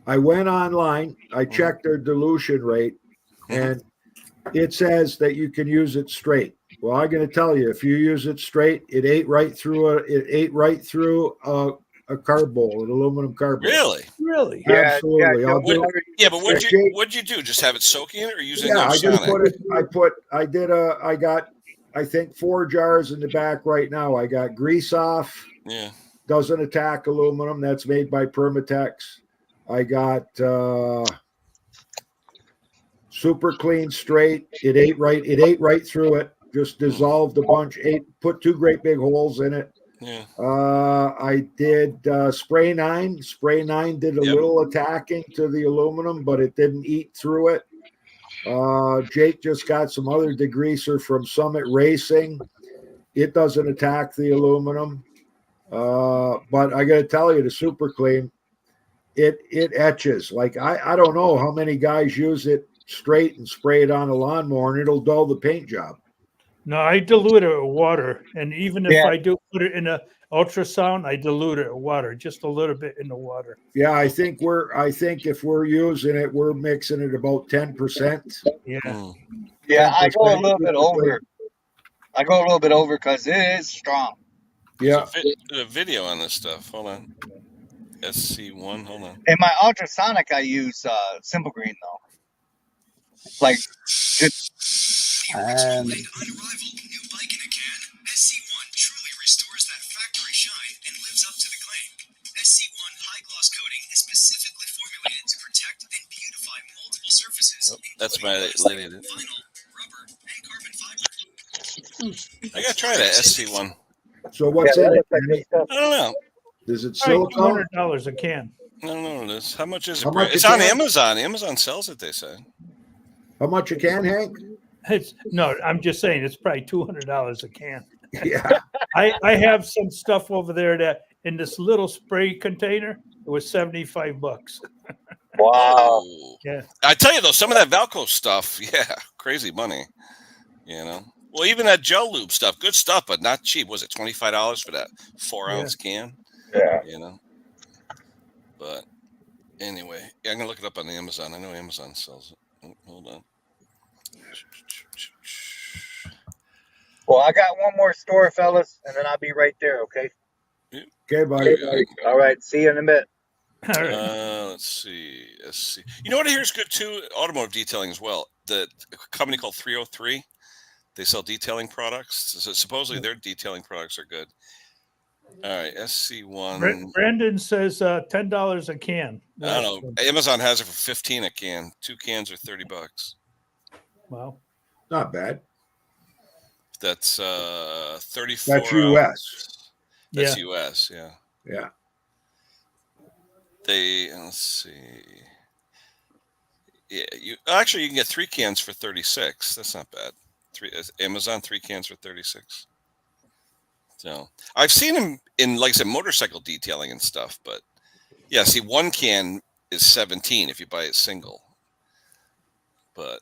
I went online, I checked their dilution rate, and it says that you can use it straight. Well, I'm going to tell you, if you use it straight, it ate right through a carb bowl, an aluminum carb bowl.
Really?
Really?
Yeah,
Absolutely. I'll do.
Yeah, but
Yeah, Jake-
what'd you do? Just have it soaking it, or using
Yeah, I just
Sonic?
put it. I got, I think 4 jars in the back right now. I got Grease Off.
Yeah.
Doesn't attack aluminum. That's made by Permatex. I got Super Clean Straight. It ate right through it. Just dissolved a bunch. Put 2 great big holes in it.
Yeah.
I did Spray 9. Spray 9 did a
Yep.
little attacking to the aluminum, but it didn't eat through it. Jake just got some other degreaser from Summit Racing. It doesn't attack the aluminum. But I got to tell you, the Super Clean, it etches. Like I don't know how many guys use it straight and spray it on a lawnmower, and it'll dull the paint job.
No, I dilute it with water, and even if
Yeah.
I do put it in a ultrasound, I dilute it with water, just a little bit in the water.
Yeah, I think if we're using it, we're mixing it about 10%.
Yeah.
Mm.
Yeah, I go a
10%.
little bit over. I go a little bit over because it is strong.
Yeah.
A video on this stuff. Hold on. SC1. Hold on.
In my ultrasonic, I use Simple Green though. Like, just
Unrivaled new bike in a can. SC1 truly restores that factory shine and lives up to the claim. SC1 high gloss coating is specifically formulated to protect and beautify multiple surfaces.
That's my
including
lady.
plastic, vinyl, rubber, and carbon fiber.
I gotta try that SC1.
So what's
yeah,
in
that
it?
looks like
Kenny?
good stuff.
I don't know.
Is it
Probably
silicone?
$200 a can.
I don't know what it is. How much is it?
How much
It's
a
on
can?
Amazon. Amazon sells it, they say.
How much a can, Hank?
No, I'm just saying it's probably $200 a can.
Yeah.
I have some stuff over there that in this little spray container, it was $75.
Wow.
Oh.
Yeah.
I tell you though, some of that Valco stuff, yeah, crazy money. You know. Well, even that gel lube stuff, good stuff, but not cheap. Was it $25 for that 4-ounce can?
Yeah.
You know. But anyway, yeah, I'm gonna look it up on Amazon. I know Amazon sells it. Oh, hold on.
Well, I got one more store, fellas, and then I'll be right there. Okay.
Okay, buddy.
All right. See you in a bit.
All right.
Let's see. You know what I hear is good too? Automotive detailing as well. The company called 303. They sell detailing products. So supposedly their detailing products are good. All right, SC1.
Brandon says $10 a can.
I don't know. Amazon has it for 15 a can. 2 cans are $30.
Wow.
Not bad.
That's 34.
That's US.
That's
Yeah.
US. Yeah.
Yeah.
Let's see. Yeah, you can get 3 cans for 36. That's not bad. Amazon 3 cans for 36. So I've seen them in, like I said, motorcycle detailing and stuff. But yeah, see, 1 can is 17 if you buy it single. But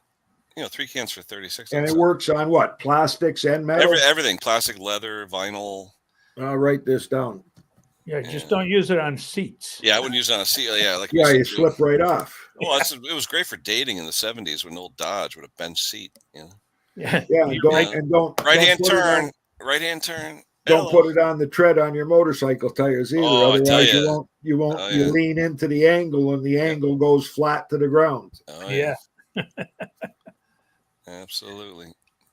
3 cans for 36.
And it works on what? Plastics and metal?
Everything: plastic, leather, vinyl.
I'll write this down.
Yeah, just don't use it on seats.
Yeah, I wouldn't use it on a seat. Yeah, like
Yeah, you
said,
slip right off.
Well, it was great for dating in the 70s when old Dodge with a bench seat.
Yeah.
Yeah, and don't
Right hand
put it on-
turn. Right hand turn.
Don't put it on the tread on your motorcycle tires either.
Oh, I tell
Otherwise,
ya.
you won't.
Oh,
You
yeah.
lean into the angle, and the angle goes flat to the ground.
Oh,
Yeah.
Absolutely.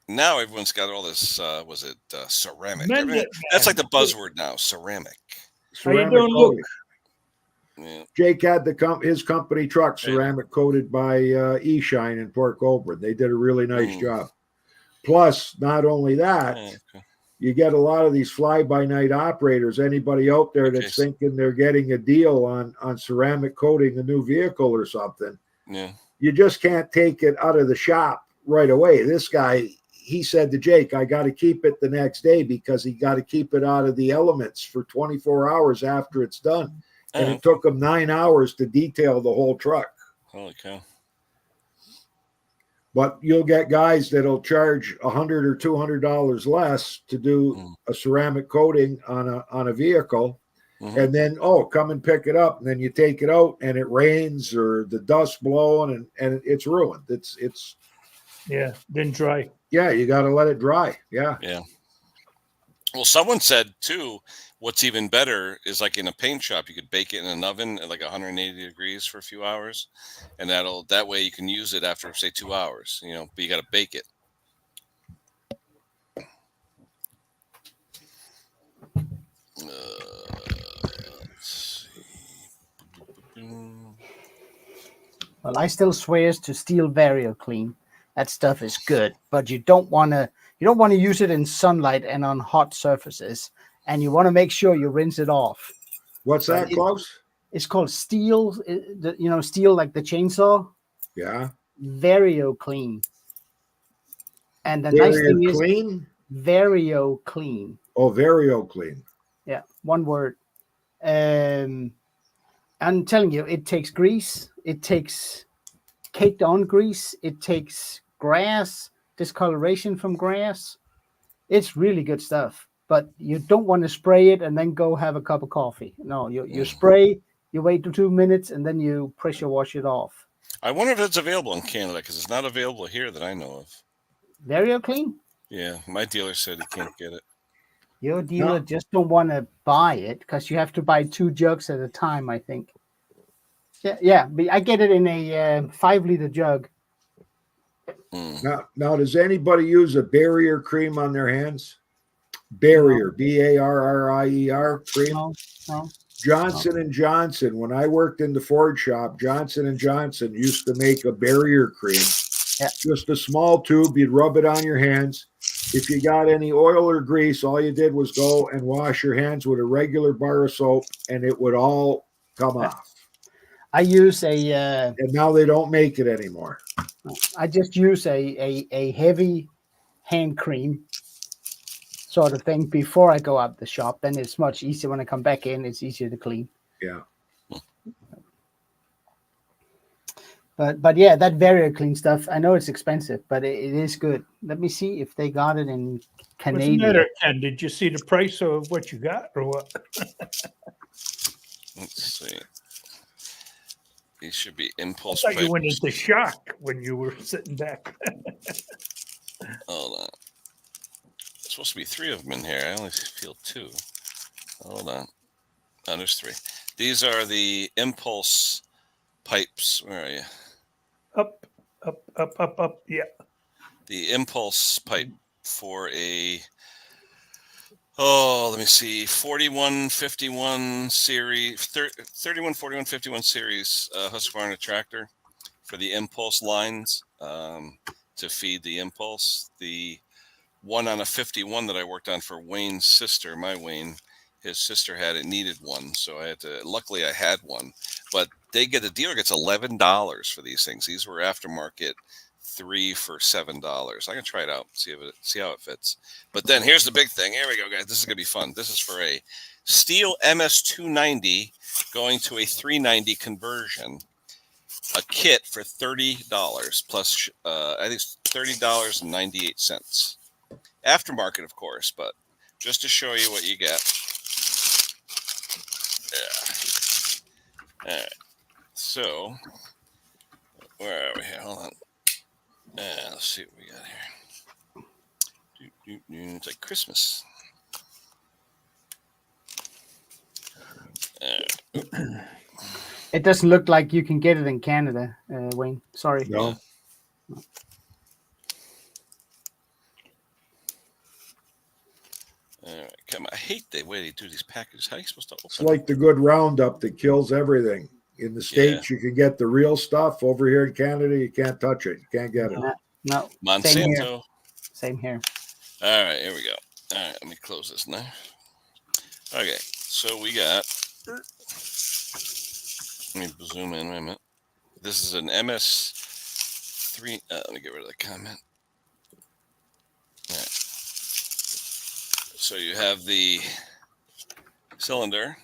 Now everyone's got all this. Was it ceramic?
Men
Everything-
get
That's like the
mad.
buzzword now. Ceramic.
How you
Ceramic
doing, Luke?
coating.
Yeah.
Jake had his company truck ceramic coated by eShine in Port Colborne. They did a really nice
Mm.
job. Plus, not only that,
Oh, okay.
you get a lot of these fly-by-night operators. Anybody out there that's
Okay.
thinking they're getting a deal on ceramic coating a new vehicle or something,
Yeah.
you just can't take it out of the shop right away. This guy, he said to Jake, I got to keep it the next day because he got to keep it out of the elements for 24 hours after it's done. And it took him 9 hours to detail the whole truck.
Holy cow.
But you'll get guys that'll charge $100 or $200 less to do a ceramic coating on a vehicle, and then come and pick it up, and then you take it out, and it rains or the dust blowing, and it's ruined. It's
then dry.
Yeah, you got to let it dry. Yeah.
Well, someone said too, what's even better is like in a paint shop, you could bake it in an oven at like 180 degrees for a few hours, and that way you can use it after say 2 hours, but you got to bake it. Let's see.
Well, I still swears to Steel Vario Clean. That stuff is good, but you don't want to use it in sunlight and on hot surfaces, and you want to make sure you rinse it off.
What's that, Klaus?
It's called Steel. Steel like the chainsaw.
Yeah.
Vario Clean. And the nice thing is Vario Clean.
Oh, Vario Clean.
Yeah, one word. I'm telling you, it takes grease. It takes caked on grease. It takes grass, discoloration from grass. It's really good stuff. But you don't want to spray it and then go have a cup of coffee. No, you spray, you wait 2 minutes, and then you pressure wash it off.
I wonder if it's available in Canada because it's not available here that I know of.
Vario Clean?
Yeah, my dealer said he can't get it.
Your dealer just don't want to buy it because you have to buy 2 jugs at a time, I think. Yeah, but I get it in a 5-liter jug.
Now, does anybody use a barrier cream on their hands? Barrier, Barrier cream.
No.
Johnson & Johnson. When I worked in the Ford shop, Johnson & Johnson used to make a barrier cream.
Yeah.
Just a small tube. You'd rub it on your hands. If you got any oil or grease, all you did was go and wash your hands with a regular bar of soap, and it would all come off.
I use
and now they don't make it anymore.
I just use a heavy hand cream sort of thing before I go out the shop. Then it's much easier when I come back in. It's easier to clean.
Yeah.
But yeah, that Vario Clean stuff. I know it's expensive, but it is good. Let me see if they got it in Canadian.
What's the matter, Ken? Did you see the price of what you got, or what?
Let's see. These should be impulse.
I thought you went into shock when you were sitting back.
Hold on. There's supposed to be 3 of them in here. I only feel 2. Hold on. Oh, there's 3. These are the impulse pipes. Where are you?
Up. Yeah.
The impulse pipe for a, let me see, 4151 series, 4151 series Husqvarna tractor for the impulse lines to feed the impulse. The one on a 51 that I worked on for Wayne's sister, my Wayne, his sister had it, needed one, so I had to. Luckily, I had one, but the dealer gets $11 for these things. These were aftermarket 3 for $7. I can try it out, see how it fits. But then here's the big thing. Here we go, guys. This is gonna be fun. This is for a Steel MS290 going to a 390 conversion. A kit for $30 plus. I think it's $30.98. Aftermarket, of course, but just to show you what you get. Yeah. All right. So, where are we here? Hold on. Let's see what we got here. It's like Christmas.
It doesn't look like you can get it in Canada, Wayne. Sorry.
No.
All right, come on. I hate the way they do these packages. How are you supposed to open
It's like the good Roundup that kills everything. In the States, you can get the real stuff. Over here in Canada, you can't touch it. You can't get it.
No.
Monsanto.
Same here.
All right, here we go. All right, let me close this now. Okay, so we got. Let me zoom in. Wait a minute. This is an MS3. Let me get rid of the comment. All right. So you have the cylinder,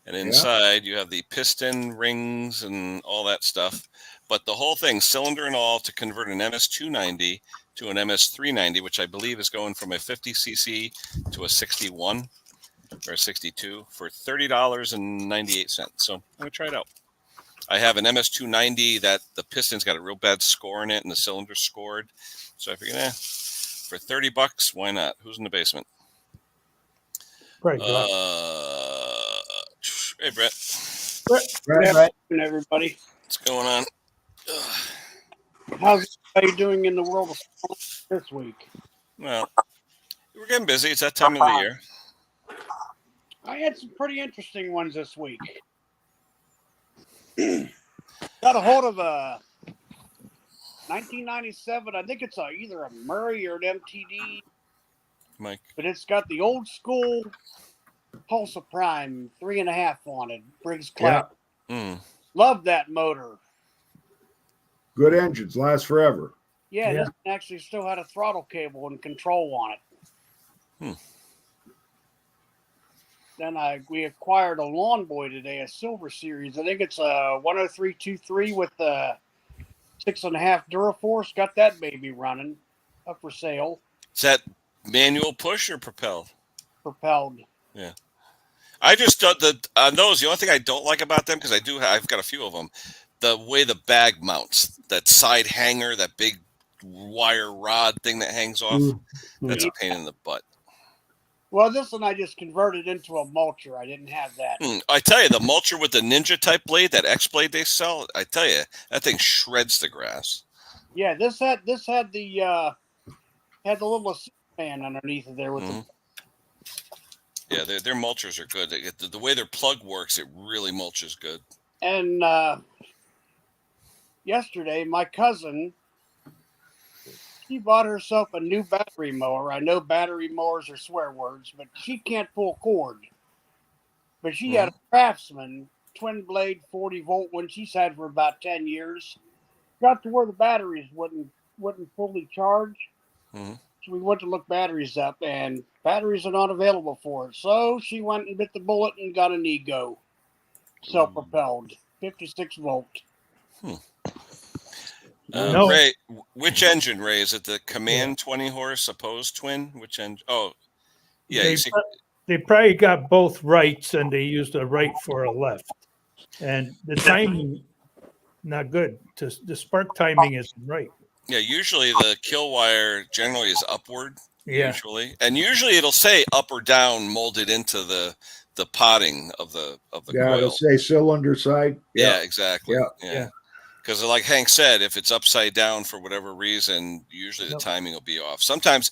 and inside you have the piston rings and all that stuff. But the whole thing, cylinder and all, to convert an MS290 to an MS390, which I believe is going from a 50cc to a 61 or a 62 for $30.98. So I'm gonna try it out. I have an MS290 that the piston's got a real bad score in it, and the cylinder's scored. So I figured, for $30, why not? Who's in the basement?
Right.
Hey, Brett.
Brett,
And everybody,
What's going on?
how's everybody doing in the world of sports this week?
Well, we're getting busy. It's that time of the year.
I had some pretty interesting ones this week. Got a hold of a 1997. I think it's either a Murray or an MTD,
Mike.
but it's got the old school Pulsar Prime 3.5 on it. Briggs Clap.
Mm.
Love that motor.
good engines last forever.
Yeah,
Yeah.
this one actually still had a throttle cable and control on it. Then we acquired a Lawn Boy today, a Silver Series. I think it's a 10323 with the 6.5 Duraforce. Got that baby running, up for sale,
Is that manual push or propelled?
propelled.
I just on those. The only thing I don't like about them, because I've got a few of them, the way the bag mounts, that side hanger, that big wire rod thing that hangs off. That's a pain in the butt.
Well, this one I just converted into a mulcher. I didn't have that.
I tell you, the mulcher with the Ninja type blade, that X blade they sell, I tell you, that thing shreds the grass.
Yeah, this had the little assist fan underneath it there with the.
Yeah, their mulchers are good. The way their plug works, it really mulches good.
And yesterday, my cousin, she bought herself a new battery mower. I know battery mowers are swear words, but she can't pull cord. But she had a Craftsman twin blade 40-volt one she's had for about 10 years. Got to where the batteries wouldn't fully charge. So we went to look batteries up, and batteries are not available for it. So she went and bit the bullet and got an Ego, self-propelled, 56 volt.
No.
Ray, which engine, Ray? Is it the Command 20 horse opposed twin? Which engine? Oh, yeah.
They, they probably got both rights, and they used a right for a left. And the timing, not good. The spark timing isn't right.
Yeah, usually the kill wire generally is upward.
Yeah.
Usually, and usually it'll say up or down molded into the potting of the
Yeah,
coil.
it'll say cylinder side.
Yeah, exactly.
Yeah.
Yeah. Because like Hank said, if it's upside down for whatever reason, usually the timing will be off. Sometimes,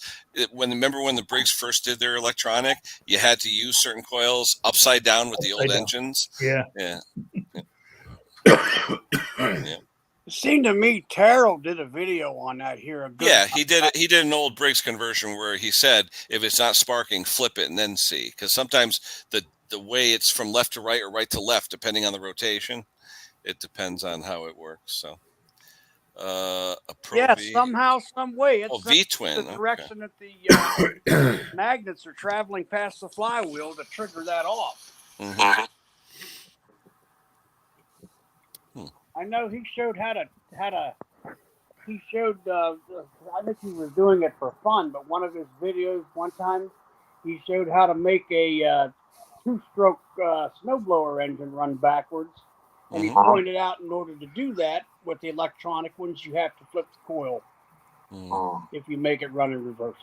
remember when the Briggs first did their electronic, you had to use certain coils upside down with the old engines.
Yeah.
Yeah.
It seemed to me Terrell did a video on that here.
Yeah, he did it. He did an old Briggs conversion where he said, if it's not sparking, flip it and then see. Because sometimes the way it's from left to right or right to left, depending on the rotation, it depends on how it works. So, a Pro
Yeah,
V.
somehow, some way. It's
V-twin.
the direction that the magnets are traveling past the flywheel to trigger that off. I know he showed he showed, I think he was doing it for fun, but one of his videos one time, he showed how to make a two-stroke snowblower engine run backwards. And he pointed out in order to do that with the electronic ones, you have to flip the coil if you make it run in reverse.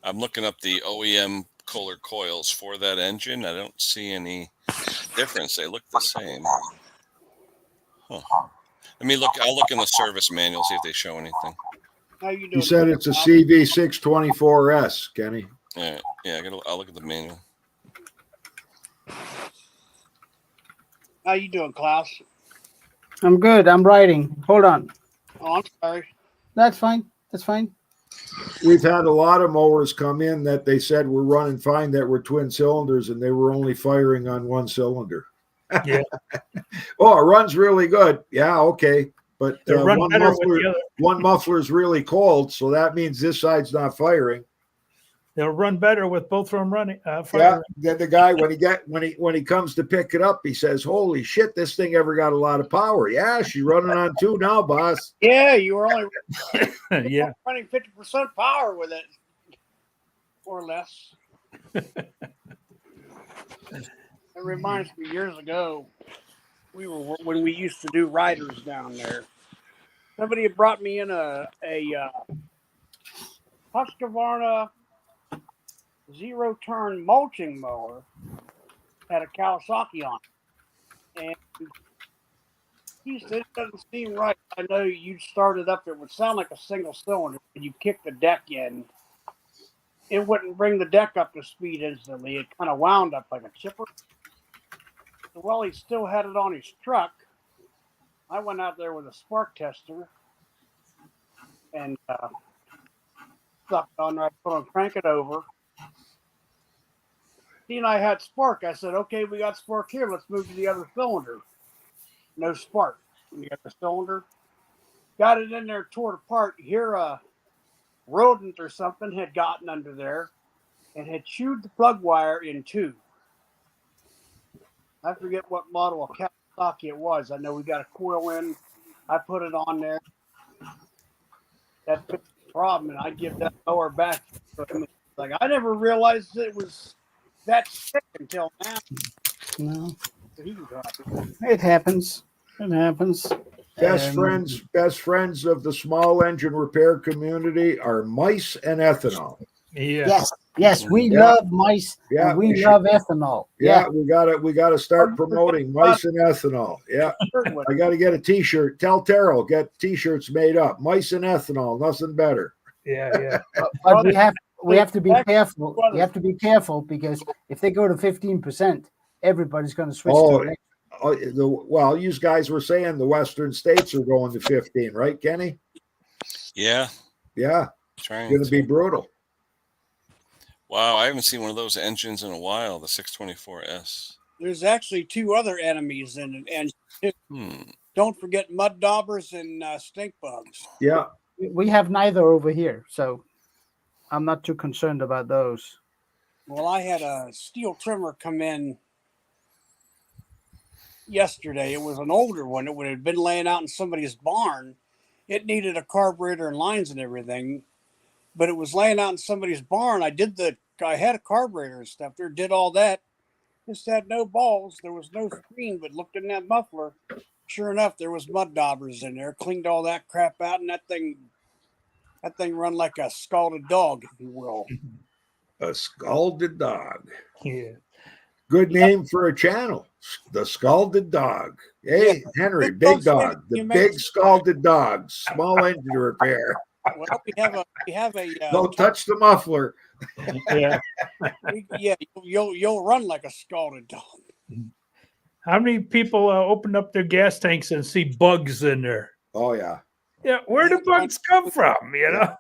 I'm looking up the OEM Kohler coils for that engine. I don't see any difference. They look the same. Huh. Let me look. I'll look in the service manual, see if they show anything.
How you doing?
He said it's a CV624S, Kenny.
Yeah, I'll look at the manual.
How you doing, Klaus?
I'm good. I'm writing. Hold on.
Oh, I'm sorry.
That's fine. That's fine.
We've had a lot of mowers come in that they said were running fine that were twin cylinders and they were only firing on one cylinder.
Yeah.
Oh, it runs really good. Yeah, okay. But
They run
one
better with the other.
one muffler is really cold, so that means this side's not firing.
They'll run better with both of them running.
Yeah.
Firing.
Then the guy when he comes to pick it up, he says, "Holy shit, this thing ever got a lot of power." Yeah, she's running on 2 now, boss.
Yeah, you were only
Yeah.
running 50% power with it, or less. It reminds me years ago, when we used to do riders down there. Somebody had brought me in a Husqvarna zero-turn mulching mower, had a Kawasaki on it, and he said it doesn't seem right. I know you'd start it up; it would sound like a single cylinder. When you kick the deck in, it wouldn't bring the deck up to speed instantly. It kind of wound up like a chipper. Well, he still had it on his truck. I went out there with a spark tester and stuck it on there. I put on, crank it over. He and I had spark. I said, "Okay, we got spark here. Let's move to the other cylinder." No spark in the other cylinder. Got it in there, tore it apart. Here, a rodent or something had gotten under there and had chewed the plug wire in 2. I forget what model of Kawasaki it was. I know we got a coil in. I put it on there. That fixed the problem, and I give that mower back. Like, I never realized it was that thick until now.
No,
He was happy.
it happens. It happens.
Best friends of the small engine repair community are mice and ethanol.
Yeah.
Yes, we
Yeah.
love mice.
Yeah,
and we
we should-
love ethanol.
Yeah, we gotta start promoting mice and ethanol. Yeah, I gotta get a T-shirt. Tell Terrell get T-shirts made up. Mice and ethanol, nothing better.
Yeah.
But we have to be careful. We have to be careful because if they go to 15%, everybody's going to switch
Oh,
to it.
Well, you guys were saying the western states are going to 15, right, Kenny?
Yeah.
Yeah,
Trying.
it's gonna be brutal.
Wow, I haven't seen one of those engines in a while. The 624S.
There's actually 2 other enemies in it, and don't forget mud daubers and stink bugs.
Yeah,
We have neither over here, so I'm not too concerned about those.
Well, I had a steel trimmer come in yesterday. It was an older one. It would have been laying out in somebody's barn. It needed a carburetor and lines and everything, but it was laying out in somebody's barn. I had a carburetor and stuff there, did all that. Just had no balls. There was no screen, but looked in that muffler. Sure enough, there was mud daubers in there. Cleaned all that crap out, and that thing run like a scalded dog, if you will.
a scalded dog.
Yeah.
Good name for a channel. The Scalded Dog. Hey, Henry, big dog. The big scalded dog. Small engine repair.
Well, we have a
Don't touch the muffler.
Yeah.
yeah, you'll run like a scalded dog.
How many people open up their gas tanks and see bugs in there?
Oh yeah.
Yeah, where do bugs come from? You know.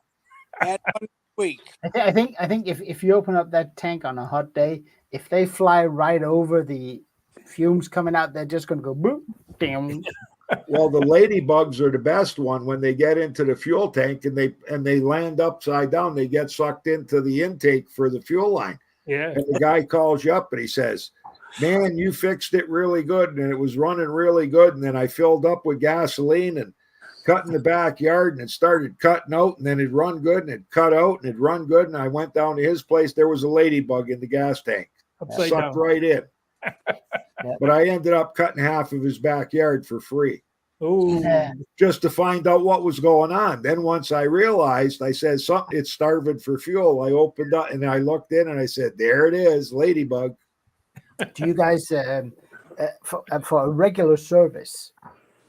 Had 1 week.
I think if you open up that tank on a hot day, if they fly right over the fumes coming out, they're just going to go boop, damn.
Well, the ladybugs are the best one. When they get into the fuel tank and they land upside down, they get sucked into the intake for the fuel line.
Yeah.
And the guy calls you up and he says, "Man, you fixed it really good, and it was running really good." And then I filled up with gasoline and cut in the backyard, and it started cutting out, and then it'd run good, and it'd cut out, and it'd run good. And I went down to his place. There was a ladybug in the gas tank.
Upside
Sucked
down.
right in. But I ended up cutting half of his backyard for free
Oh.
just to find out what was going on. Then once I realized, I said, something, it's starving for fuel. I opened up and I looked in and I said, there it is, ladybug.
Do you guys, for a regular service,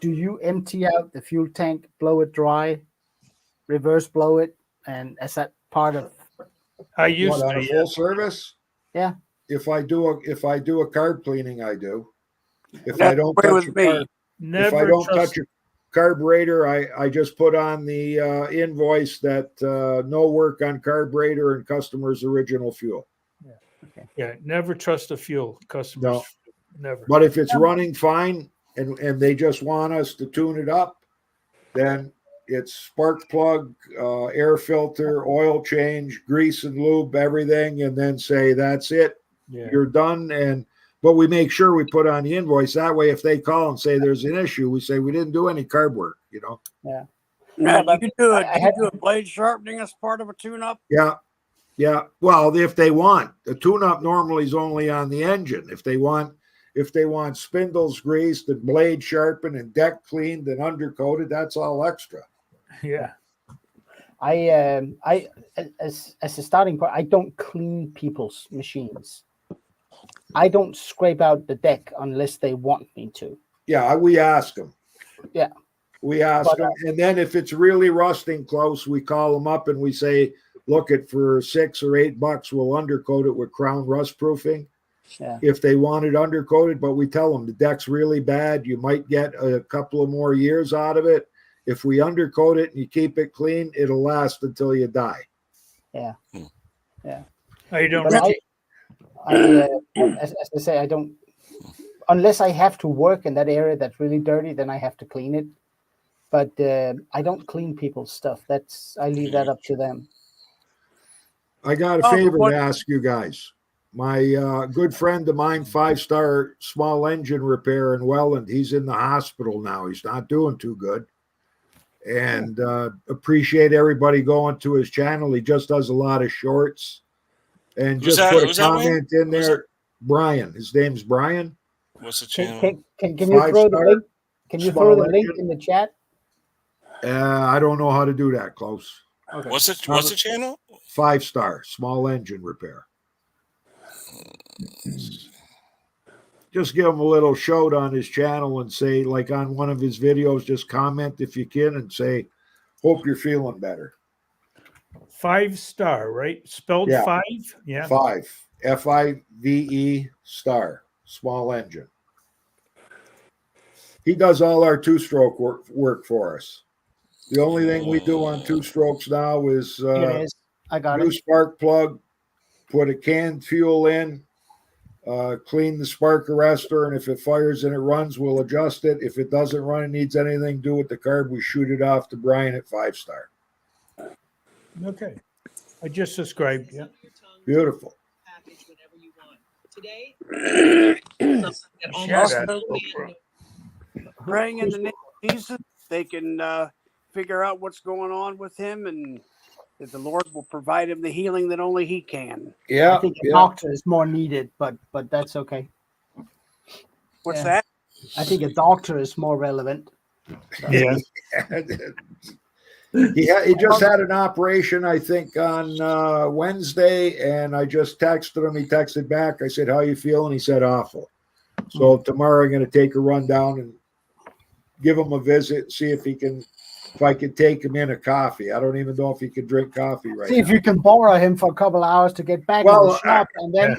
do you empty out the fuel tank, blow it dry, reverse blow it, and is that part of?
I used
On
to.
a
Yeah.
full service?
Yeah.
If I do a carb cleaning, I do. If
That's
I don't
the way
touch a
with me.
carb, if I
Never
don't
trust.
touch a carburetor, I just put on the invoice that no work on carburetor and customer's original fuel.
Yeah, never trust the fuel customers.
No.
Never.
But if it's running fine and they just want us to tune it up, then it's spark plug, air filter, oil change, grease and lube, everything, and then say that's it.
Yeah.
You're done. But we make sure we put on the invoice. That way, if they call and say there's an issue, we say we didn't do any carb work, you know?
Yeah.
Now,
but
you do it.
I
You
had-
do a blade sharpening as part of a tune-up.
Yeah. Yeah. Well, if they want, the tune-up normally is only on the engine. If they want spindles greased and blade sharpened and deck cleaned and undercoated, that's all extra.
Yeah.
I as a starting point, I don't clean people's machines. I don't scrape out the deck unless they want me to.
Yeah, we ask them.
Yeah.
We ask
But,
them. And then if it's really rusting close, we call them up and we say, look, it for $6 or $8, we'll undercoat it with Crown rust proofing.
Yeah.
If they want it undercoated, but we tell them the deck's really bad, you might get a couple of more years out of it. If we undercoat it and you keep it clean, it'll last until you die.
Yeah.
I don't.
But as I say, I don't, unless I have to work in that area that's really dirty, then I have to clean it. But I don't clean people's stuff. I leave that up to them.
I got a favor to ask you guys. My good friend of mine, 5-star small engine repair in Welland, he's in the hospital now. He's not doing too good. And appreciate everybody going to his channel. He just does a lot of shorts. And
Who's
just
that?
put a
Who's that, Wayne?
comment in
Who's
there. Brian. His name's Brian.
What's the channel?
Can you throw the
5-star
link? Can you throw the
small
link
engine.
in the chat?
I don't know how to do that close.
Okay.
What's the channel?
5-star small engine repair. Just give him a little shout on his channel and say, like on one of his videos, just comment if you can and say, hope you're feeling better.
5-star, right? Spelled
Yeah.
5? Yeah.
5, FIVE star, small engine. He does all our two-stroke work for us. The only thing we do on 2 strokes now is
Here it is. I got
new
it.
spark plug, put a canned fuel in, clean the spark arrestor, and if it fires and it runs, we'll adjust it. If it doesn't run and needs anything to do with the carb, we shoot it off to Brian at 5-star.
Okay. I just subscribed. Yeah.
Beautiful.
Share that.
Also, praying in the name of Jesus, they can figure out what's going on with him, and that the Lord will provide him the healing that only He can.
Yeah.
I think a
yeah.
doctor is more needed, but that's okay.
What's
Yeah.
that?
I think a doctor is more relevant.
Yeah.
He just had an operation, I think, on Wednesday, and I just texted him. He texted back. I said, how you feeling? He said, awful. So tomorrow I'm going to take a run down and give him a visit, see if I can take him in a coffee. I don't even know if he can drink coffee right
See if
now.
you can borrow him for a couple hours to get back in
Well,
the shop, and then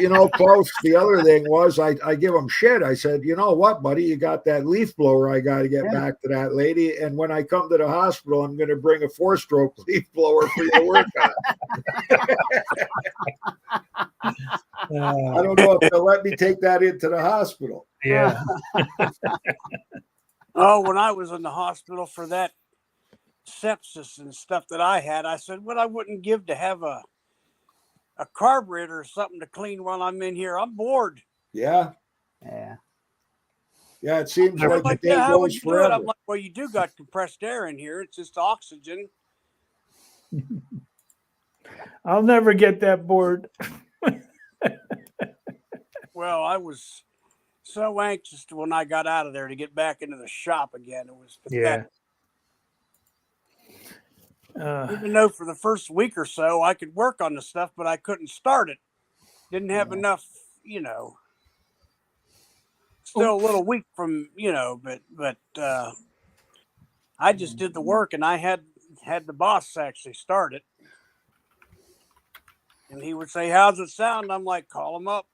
You know, close. The other thing was I give him shit. I said, you know what, buddy, you got that leaf blower. I got to get
Yeah.
back to that lady. And when I come to the hospital, I'm going to bring a 4-stroke leaf blower for you to work on. I don't know if they'll let me take that into the hospital.
Yeah.
Oh, when I was in the hospital for that sepsis and stuff that I had, I said, what I wouldn't give to have a carburetor or something to clean while I'm in here. I'm bored.
Yeah.
yeah.
Yeah. It seems
They're
like the
like,
day
yeah, how would
goes
you do it?
forever.
I'm like, well, you do got compressed air in here. It's just oxygen.
I'll never get that bored.
Well, I was so anxious when I got out of there to get back into the shop again. It was
Yeah.
pathetic. Even though for the first week or so I could work on the stuff, but I couldn't start it. Didn't have enough, Still a little weak from, but I just did the work, and I had the boss actually start it. And he would say, how's it sound? I'm like, call him up.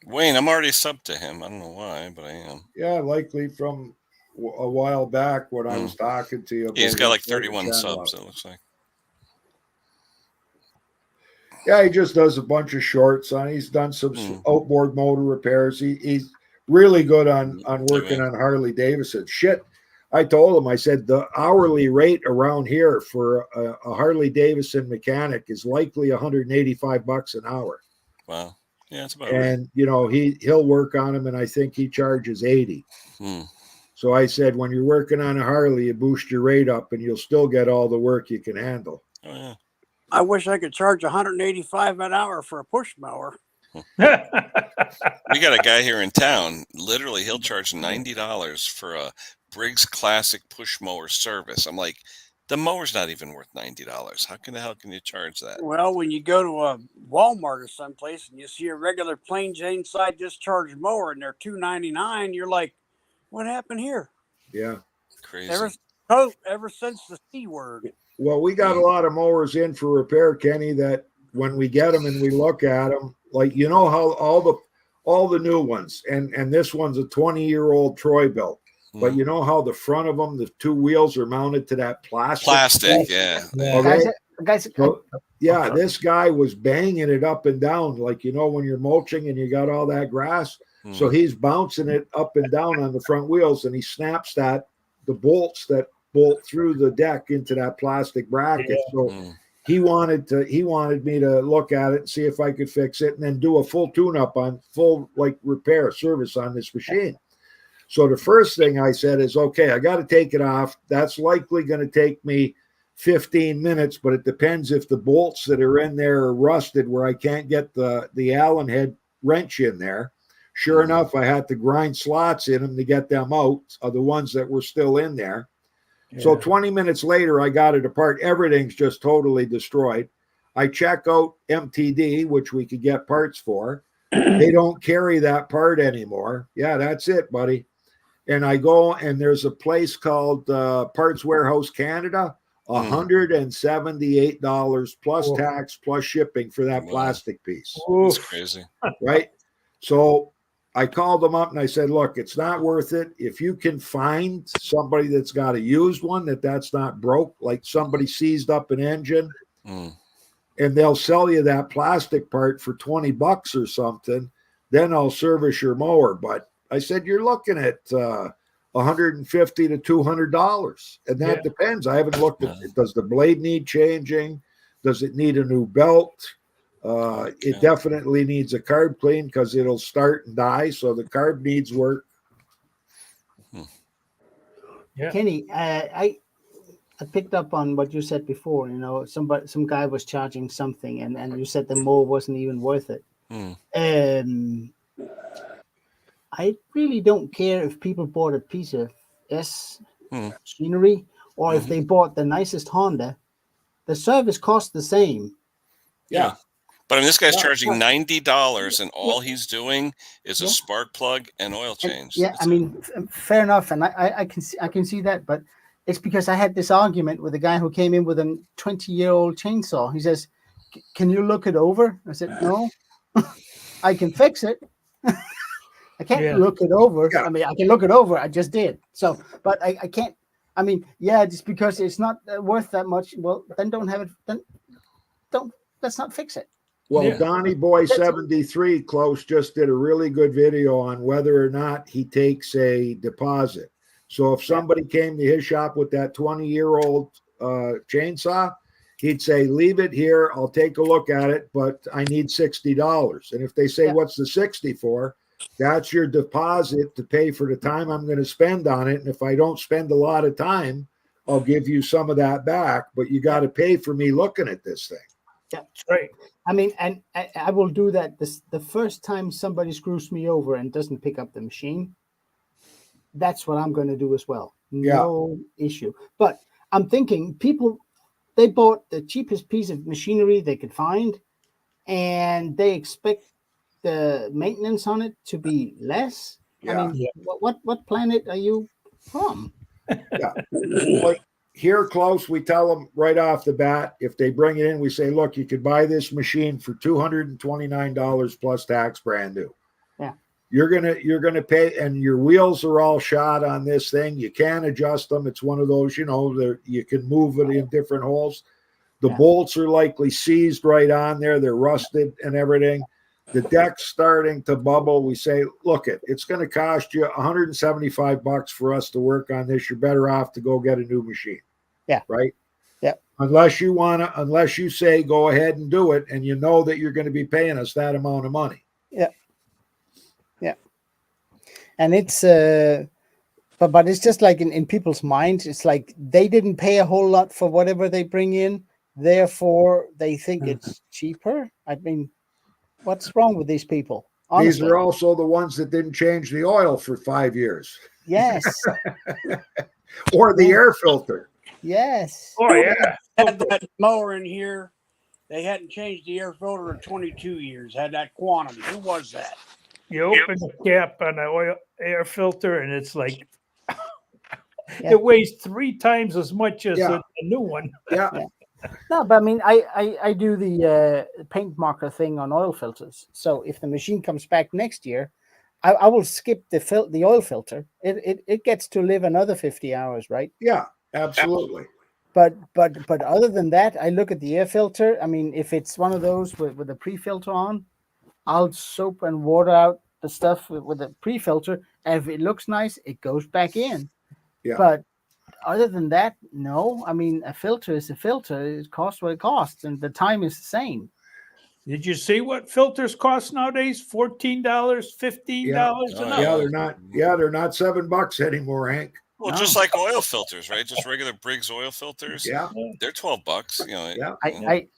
Wayne, I'm already subbed to him. I don't know why, but I am.
Yeah. Likely from a while back when I was talking to you.
He's
about
got like
starting
31
channel
subs,
up.
it looks like.
Yeah, he just does a bunch of shorts on. He's done some outboard motor repairs. He's really good on working on Harley Davidson. Shit, I told him, I said the hourly rate around here for a Harley Davidson mechanic is likely $185 an hour.
Wow. Yeah, that's about right.
And you know, he'll work on them, and I think he charges 80. So I said, when you're working on a Harley, you boost your rate up, and you'll still get all the work you can handle.
Oh yeah.
I wish I could charge $185 an hour for a push mower.
We got a guy here in town. Literally, he'll charge $90 for a Briggs Classic push mower service. I'm like, the mower's not even worth $90. How can the hell can you charge that?
Well, when you go to a Walmart or someplace and you see a regular plain Jane side discharge mower and they're $299, you're like, what happened here?
Yeah.
Crazy.
Ever since the C word.
Well, we got a lot of mowers in for repair, Kenny, that when we get them and we look at them, like, you know how all the new ones, and this one's a 20-year-old Troy built, but you know how the front of them, the two wheels are mounted to that plastic?
Yeah.
Okay?
So,
yeah, this guy was banging it up and down, like, you know, when you're mulching and you got all that grass. So he's bouncing it up and down on the front wheels, and he snaps the bolts that bolt through the deck into that plastic bracket. So he wanted me to look at it and see if I could fix it, and then do a full tune-up on full repair service on this machine. So the first thing I said is, okay, I got to take it off. That's likely going to take me 15 minutes, but it depends if the bolts that are in there are rusted where I can't get the Allen head wrench in there. Sure enough, I had to grind slots in them to get them out, the ones that were still in there. Yeah. So 20 minutes later, I got it apart. Everything's just totally destroyed. I check out MTD, which we could get parts for. They don't carry that part anymore. Yeah, that's it, buddy. And I go, and there's a place called Parts Warehouse Canada, $178 plus tax plus shipping for that plastic piece.
That's crazy.
Right? So I called them up and I said, look, it's not worth it. If you can find somebody that's got a used one that's not broke, like somebody seized up an engine, and they'll sell you that plastic part for $20 or something, then I'll service your mower. But I said, you're looking at $150 to $200. And that depends. I haven't looked at it. Does the blade need changing? Does it need a new belt? It definitely needs a carb clean because it'll start and die. So the carb needs work.
Kenny, I picked up on what you said before. You know, some guy was charging something, and you said the mower wasn't even worth it. I really don't care if people bought a piece of machinery or if they bought the nicest Honda. The service costs the same.
Yeah.
But I mean, this guy's charging $90, and all he's doing is a spark plug and oil change.
I mean, fair enough, and I can see that, but it's because I had this argument with a guy who came in with a 20-year-old chainsaw. He says, "Can you look it over?" I said, "No, I can fix it. I can't look it over. I mean, I can look it over. I just did. So, but I can't. I mean, just because it's not worth that much. Well, then don't have it. Then don't. Let's not fix it."
Well, Donnie Boy 73 Close just did a really good video on whether or not he takes a deposit. So if somebody came to his shop with that 20-year-old chainsaw, he'd say, leave it here. I'll take a look at it, but I need $60. And if they say, what's the 60 for? That's your deposit to pay for the time I'm going to spend on it. And if I don't spend a lot of time, I'll give you some of that back, but you got to pay for me looking at this thing.
Yeah, that's right. I mean, and I will do that the first time somebody screws me over and doesn't pick up the machine. That's what I'm going to do as well. No issue. But I'm thinking they bought the cheapest piece of machinery they could find, and they expect the maintenance on it to be less. I mean, what planet are you from?
Like here close, we tell them right off the bat, if they bring it in, we say, look, you could buy this machine for $229 plus tax, brand new.
Yeah.
you're gonna pay, and your wheels are all shot on this thing. You can't adjust them. It's one of those, you can move it in different holes. The
Yeah.
bolts are likely seized right on there. They're rusted and everything. The deck's starting to bubble. We say, look, it's going to cost you $175 for us to work on this. You're better off to go get a new machine.
Yeah.
Right.
Yeah.
Unless you say go ahead and do it, and you know that you're going to be paying us that amount of money.
And it's but it's just like in people's minds, it's like they didn't pay a whole lot for whatever they bring in, therefore they think it's cheaper. I mean, what's wrong with these people?
These
Honestly.
are also the ones that didn't change the oil for 5 years,
Yes.
or the air filter.
Yes.
Oh yeah.
Had that mower in here. They hadn't changed the air filter in 22 years. Had that quantity. Who was that?
You open the cap on the oil air filter, and it's like
Yeah.
it weighs 3 times as much as
Yeah.
a new one.
Yeah.
No, but I mean, I do the paint marker thing on oil filters. So if the machine comes back next year, I will skip the oil filter. It gets to live another 50 hours, right?
Yeah. Absolutely.
But other than that, I look at the air filter. I mean, if it's one of those with a pre-filter on, I'll soap and water out the stuff with a pre-filter. And if it looks nice, it goes back in.
Yeah.
But other than that, no. I mean, a filter is a filter. It costs what it costs, and the time is the same.
Did you see what filters cost nowadays? $14, $15 an hour.
Yeah, they're not $7 anymore, Hank.
Well,
No.
just like oil filters, right? Just regular Briggs oil filters.
Yeah.
They're $12.
Yeah.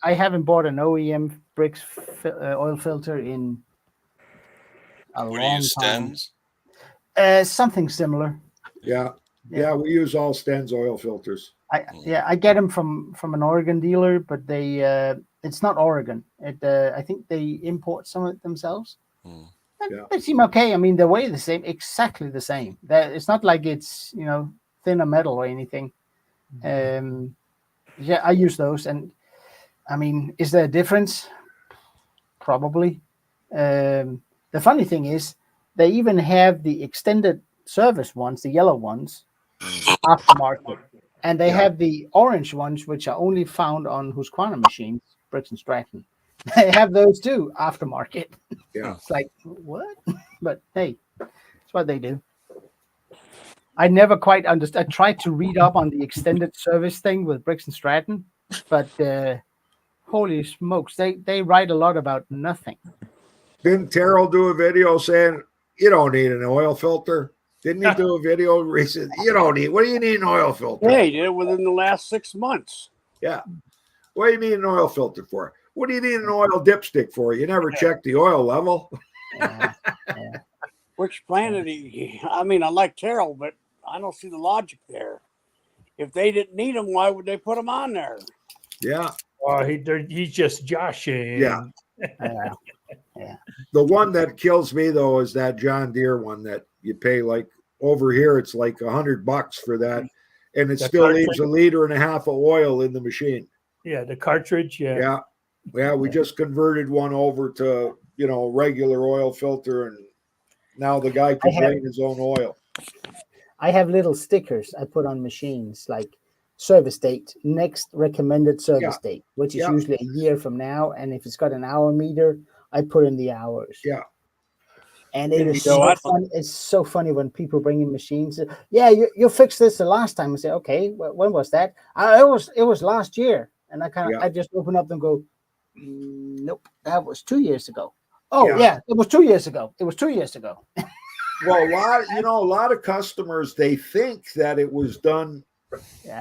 I haven't bought an OEM Briggs oil filter in a
What do you
long
use,
time.
Stens?
Something similar.
Yeah. Yeah. We use all Stens oil filters.
I get them from an Oregon dealer, but they it's not Oregon. I think they import some of it themselves.
Hmm.
Yeah.
They seem okay. I mean, they weigh the same, exactly the same. It's not like it's thinner metal or anything. Yeah, I use those, and I mean, is there a difference? Probably. The funny thing is, they even have the extended service ones, the yellow ones, aftermarket, and they have the orange ones, which are only found on Husqvarna machines, Briggs and Stratton. They have those too, aftermarket.
Yeah.
It's like, what? But hey, it's what they do. I never quite understood. I tried to read up on the extended service thing with Briggs and Stratton, but holy smokes, they write a lot about nothing.
Didn't Terrell do a video saying you don't need an oil filter? Didn't he do a video recently? What do you need an oil filter?
Yeah, he did it within the last 6 months.
Yeah. What do you need an oil filter for? What do you need an oil dipstick for? You never check the oil level.
Yeah.
Which planet I mean, I like Terrell, but I don't see the logic there. If they didn't need them, why would they put them on there?
Yeah.
Oh, he's just joshing.
Yeah. The one that kills me though is that John Deere one that you pay like over here. It's like $100 for that, and it
The
still
cartridge?
leaves 1.5 liters of oil in the machine.
Yeah, the cartridge. Yeah.
Yeah. We just converted one over to regular oil filter, and now the guy can drain his own oil.
I have little stickers I put on machines like service date, next recommended service date, which is usually a year from now. And if it's got an hour meter, I put in the hours.
Yeah.
And it is so funny. It's so funny when people bring in machines. Yeah, you fixed this the last time. I say, okay, when was that? It was last year. And I just open up and go, nope, that was 2 years ago. Oh yeah, it was 2 years ago. It was 2 years ago.
Well, a lot of customers, they think that it was done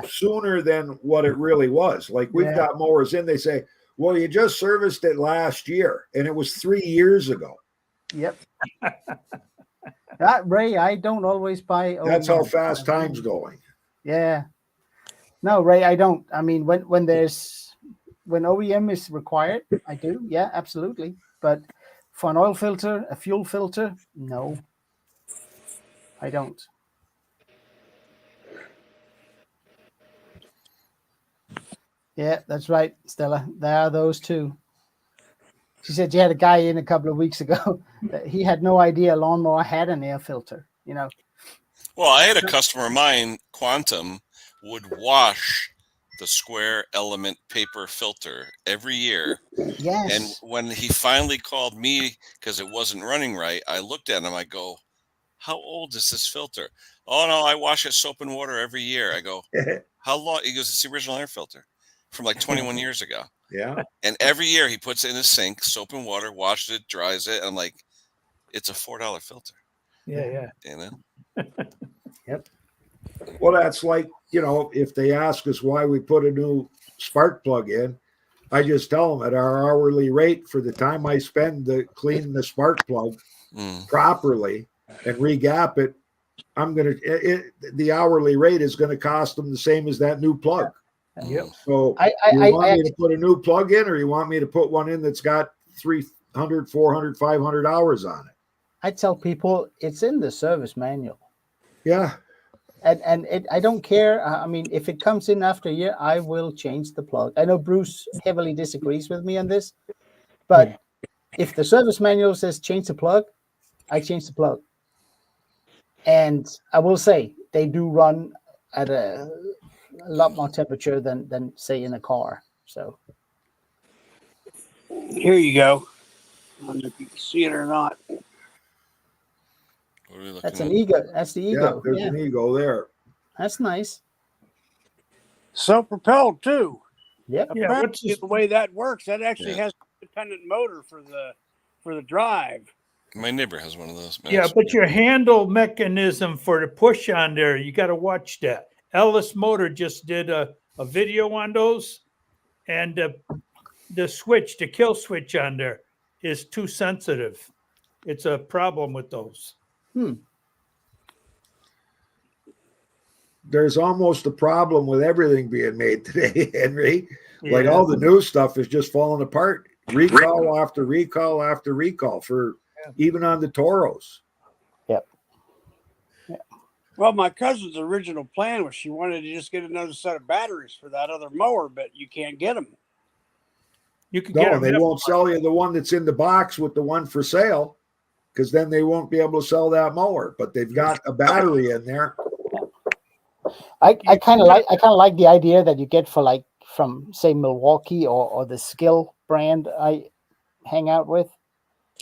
sooner than what it really was. Like we've got mowers in, they say, well, you just serviced it last year, and it was 3 years ago.
Yep. Ray, I don't always buy.
That's how fast time's going.
Yeah. No, Ray, I don't. I mean, when OEM is required, I do. Yeah, absolutely. But for an oil filter, a fuel filter, no, I don't. Yeah, that's right, Stella. There are those two. She said she had a guy in a couple of weeks ago that he had no idea a lawnmower had an air filter. You know,
Well, I had a customer of mine, Quantum, would wash the square element paper filter every year. And
yes,
when he finally called me because it wasn't running right, I looked at him. I go, "How old is this filter?" "Oh no, I wash it soap and water every year." I go, "How long?" He goes, "It's the original air filter from like 21 years ago."
Yeah.
And every year he puts it in his sink, soap and water, washes it, dries it. I'm like, it's a $4 filter,
Yeah.
you know?
Well, that's like, if they ask us why we put a new spark plug in, I just tell them at our hourly rate for the time I spend to clean the spark plug
Mm.
properly and regap it, the hourly rate is going to cost them the same as that new plug.
Yep.
So
I
you want me to put a new plug in, or you want me to put one in that's got 300, 400, 500 hours on it?
I tell people it's in the service manual.
Yeah.
And I don't care. I mean, if it comes in after a year, I will change the plug. I know Bruce heavily disagrees with me on this, but if the service manual says change the plug, I change the plug. And I will say they do run at a lot more temperature than say in a car. So
Here you go. I don't know if you can see it or not.
What are we looking
that's
at?
an ego. That's the
Yeah.
ego.
There's
Yeah,
an ego there.
that's nice.
Self-propelled too.
Yep.
Yeah,
Apparently,
what's this-
the way that works, that actually
Yeah.
has an independent motor for the drive.
My neighbor has one of those.
Yeah, but your handle mechanism for the push on there, you got to watch that. Ellis Motor just did a video on those, and the switch, the kill switch on there is too sensitive. It's a problem with those.
There's almost a problem with everything being made today, Henry. Like
Yeah.
all the new stuff is just falling apart. Recall after recall after recall for even on the Toros.
Well, my cousin's original plan was she wanted to just get another set of batteries for that other mower, but you can't get them.
You could
No,
get
and they
them.
won't sell you the one that's in the box with the one for sale, because then they won't be able to sell that mower. But they've got a battery in there.
I kind of like the idea that you get from say Milwaukee or the Skill brand I hang out with.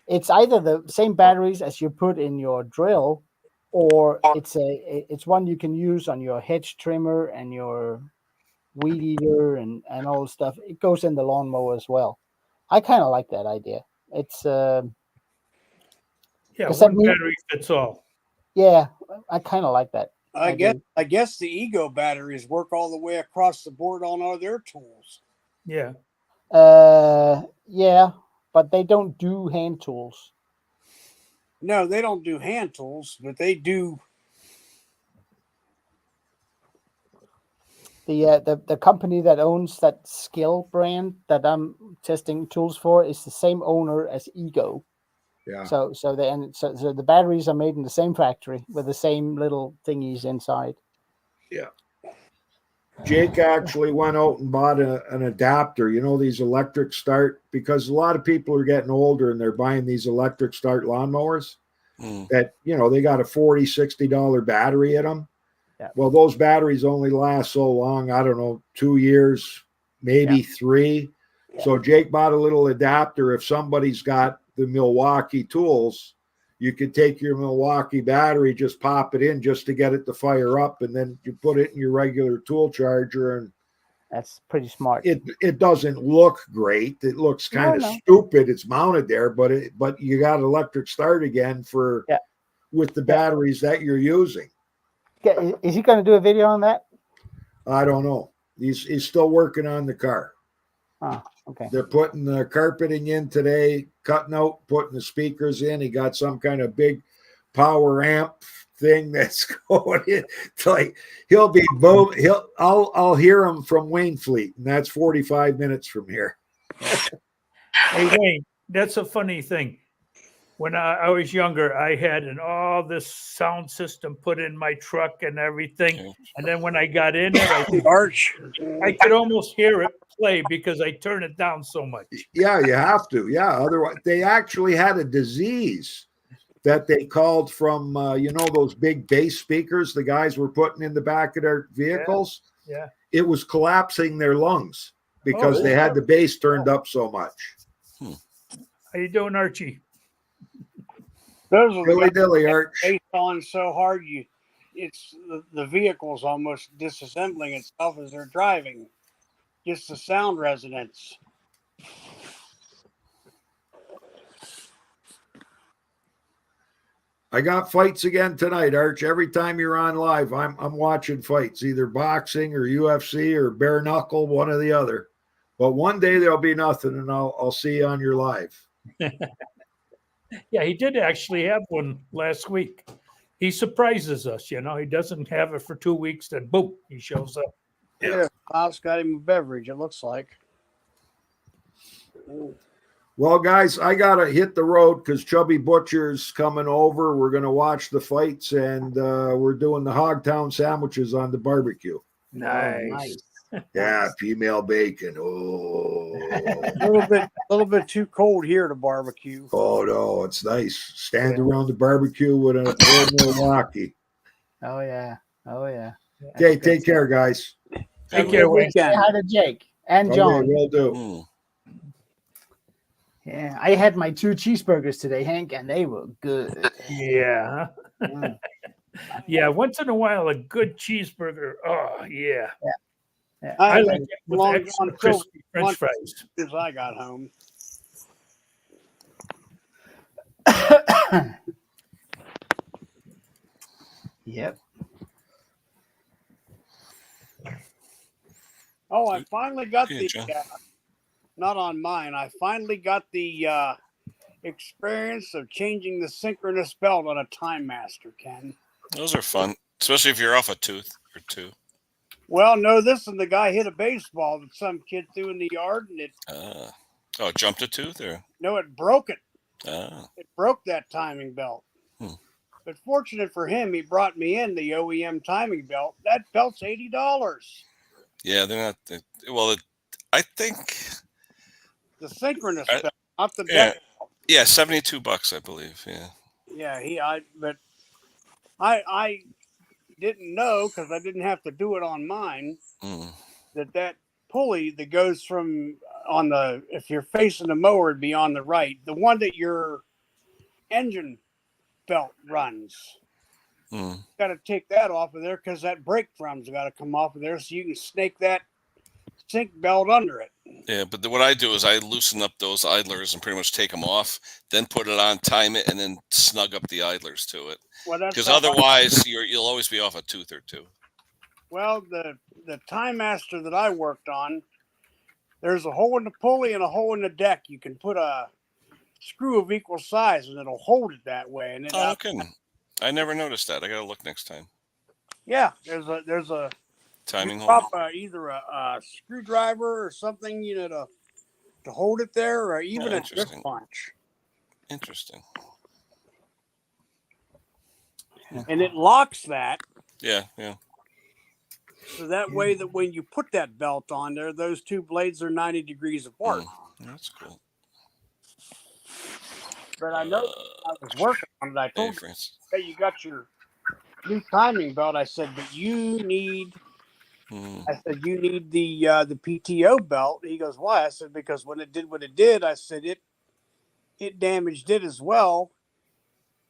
It's either the same batteries as you put in your drill, or it's one you can use on your hedge trimmer and your weed eater and all stuff. It goes in the lawnmower as well. I kind of like that idea. It's
Yeah,
does
one
that mean-
battery fits all.
yeah, I kind of like that.
I
do.
guess the Ego batteries work all the way across the board on all their tools.
Yeah.
Yeah, but they don't do hand tools.
No, they don't do hand tools, but they do.
The company that owns that Skill brand that I'm testing tools for is the same owner as Ego.
Yeah.
So the batteries are made in the same factory with the same little thingies inside.
Jake actually went out and bought an adapter, these electric start, because a lot of people are getting older and they're buying these electric start lawnmowers
Mm.
that, they got a $40, $60 battery in them.
Yeah.
Well, those batteries only last so long. I don't know, 2 years, maybe 3. So Jake bought a little adapter. If somebody's got the Milwaukee tools, you could take your Milwaukee battery, just pop it in just to get it to fire up, and then you put it in your regular tool charger, and
That's pretty smart.
it doesn't look great. It looks kind of
No.
stupid. It's mounted there, but you got electric start again with the batteries that you're using.
Is he going to do a video on that?
I don't know. He's still working on the car.
Oh, okay.
They're putting the carpeting in today, cutting out, putting the speakers in. He got some kind of big power amp thing that's going in. It's like he'll be boom. I'll hear him from Waynefleet, and that's 45 minutes from here.
Hey, Wayne, that's a funny thing. When I was younger, I had all this sound system put in my truck and everything.
Okay.
And then when I got in it,
Arch.
I could almost hear it. play because I turn it down so much.
Yeah, you have to. Yeah, otherwise they actually had a disease that they called from those big bass speakers the guys were putting in the back of their vehicles.
Yeah.
It was collapsing their lungs because they had the bass turned up so much.
How you doing, Archie?
Those are
Dilly
the
dilly, Arch.
based on so hard it's the vehicle's almost disassembling itself as they're driving. Just the sound resonance.
I got fights again tonight, Arch. Every time you're on live, I'm watching fights, either boxing or UFC or bare knuckle, one or the other. But one day there'll be nothing, and I'll see you on your live.
Yeah, he did actually have one last week. He surprises us, you know. He doesn't have it for 2 weeks, then boom, he shows up.
Yeah, Bob's got him a beverage, it looks like.
Well, guys, I gotta hit the road because Chubby Butcher's coming over. We're gonna watch the fights, and we're doing the Hogtown sandwiches on the barbecue.
Nice.
Yeah, female bacon. Oh,
A little bit too cold here to barbecue.
oh no, it's nice. Stand around the barbecue with a little Milwaukee.
Oh yeah. Oh yeah.
Okay, take care, guys.
Take care, Wayne.
Say hi to Jake and John.
Okay, will do.
Mm.
Yeah, I had my 2 cheeseburgers today, Hank, and they were good.
Yeah.
Mm.
Yeah, once in a while, a good cheeseburger. Oh, yeah.
Yeah.
I like it with
Long
extra
John Silver
crispy French fries.
As I got home.
Yep.
Oh, I finally got
Yeah,
the
John.
not on mine. I finally got the experience of changing the synchronous belt on a Time Master, Ken.
Those are fun, especially if you're off a tooth or two.
Well, no, this one, the guy hit a baseball that some kid threw in the yard, and it
Jumped a tooth or
it broke it.
ah.
It broke that timing belt.
Hmm.
But fortunate for him, he brought me in the OEM timing belt. That belt's $80.
Yeah, they're not. I think.
The synchronous
I-
belt, not the
Yeah,
deck.
yeah, $72, I believe. Yeah.
Yeah, I didn't know because I didn't have to do it on mine.
Mm.
That pulley that goes from if you're facing the mower, it'd be on the right. The one that your engine belt runs.
Mm.
Got to take that off of there because that brake drum's got to come off of there so you can snake that sync belt under it.
Yeah, but what I do is I loosen up those idlers and pretty much take them off, then put it on, time it, and then snug up the idlers to it.
Well, that's
Because
how I-
otherwise, you'll always be off a tooth or two.
Well, the Time Master that I worked on, there's a hole in the pulley and a hole in the deck. You can put a screw of equal size, and it'll hold it that way. And it,
Oh, okay. I never noticed that. I gotta look next time.
yeah, there's a
Timing
you
hole.
drop either a screwdriver or something, to hold it there, or even
Oh,
a drift
interesting.
punch,
Interesting.
and it locks that.
Yeah, yeah.
So that way that when you put that belt on there, those two blades are 90 degrees apart.
That's cool.
But I know I was working on it. I
Hey,
told you,
Francis.
hey, you got your new timing belt. I said, but you need
Mm.
the PTO belt. He goes, why? I said, because when it did what it did, I said it damaged it as well.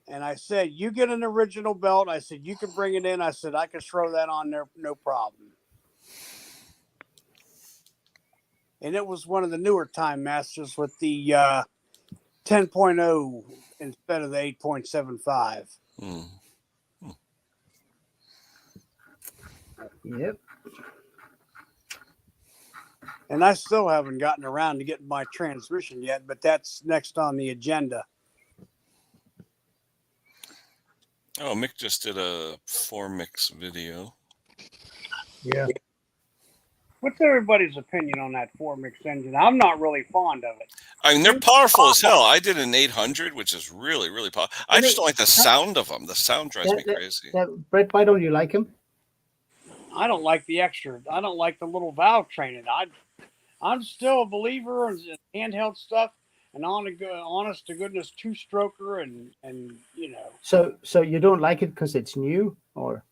And I said, you get an original belt. I said, you can bring it in. I said, I can throw that on there, no problem. And it was one of the newer Time Masters with the 10.0 instead of the 8.75.
Mm.
Yep.
And I still haven't gotten around to getting my transmission yet, but that's next on the agenda.
Oh, Mick just did a 4Mix video.
Yeah.
What's everybody's opinion on that 4Mix engine? I'm not really fond of it.
I mean, they're powerful as hell. I did an 800, which is really, really powerful. I just don't like the sound of them. The sound drives me crazy.
Brett, why don't you like him?
I don't like the extra. I don't like the little valve training. I'm still a believer in handheld stuff and honest to goodness two stroker and you know.
So you don't like it because it's new, or?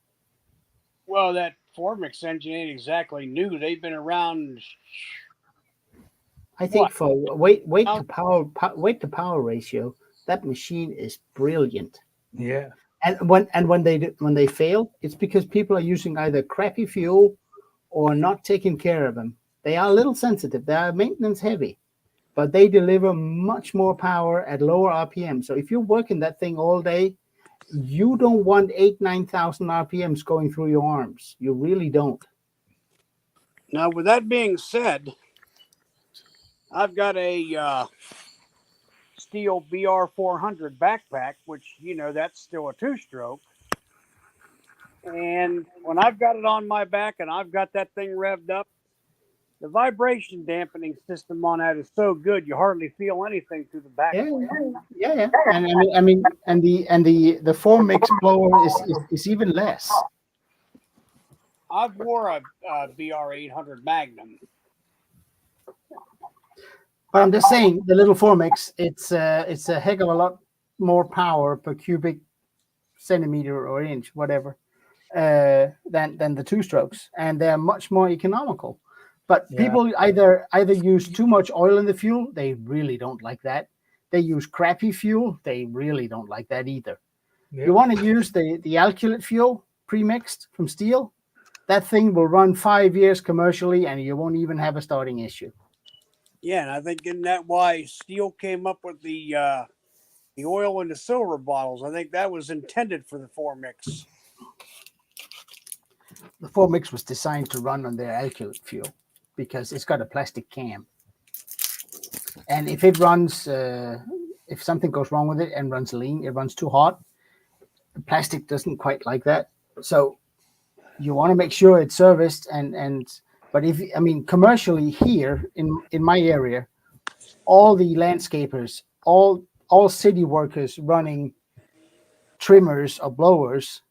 Well, that Formix engine ain't exactly new. They've been around.
I think
What?
for weight to power ratio, that machine is brilliant.
Yeah.
And when they fail, it's because people are using either crappy fuel or not taking care of them. They are a little sensitive. They are maintenance heavy, but they deliver much more power at lower RPM. So if you're working that thing all day, you don't want 9,000 RPMs going through your arms. You really don't.
Now, with that being said, I've got a Steel BR400 backpack, which, you know, that's still a two-stroke. And when I've got it on my back and I've got that thing revved up, the vibration dampening system on that is so good you hardly feel anything through the back.
Yeah. And the 4-mix blower is even less.
I've wore a BR800 Magnum.
But I'm just saying, the little 4-mix, it's a heck of a lot more power per cubic centimeter or inch, whatever, than the two strokes, and they're much more economical. But people either use too much oil in the fuel. They really don't like that. They use crappy fuel. They really don't like that either.
Yeah.
You want to use the alkylate fuel pre-mixed from Steel. That thing will run 5 years commercially, and you won't even have a starting issue.
Yeah, and I think isn't that why Steel came up with the oil in the silver bottles? I think that was intended for the 4-mix.
The 4-mix was designed to run on their alkylate fuel because it's got a plastic cam. And if it runs, if something goes wrong with it and runs lean, it runs too hot. The plastic doesn't quite like that. So you want to make sure it's serviced but commercially here in my area, all the landscapers, all city workers running trimmers or blowers,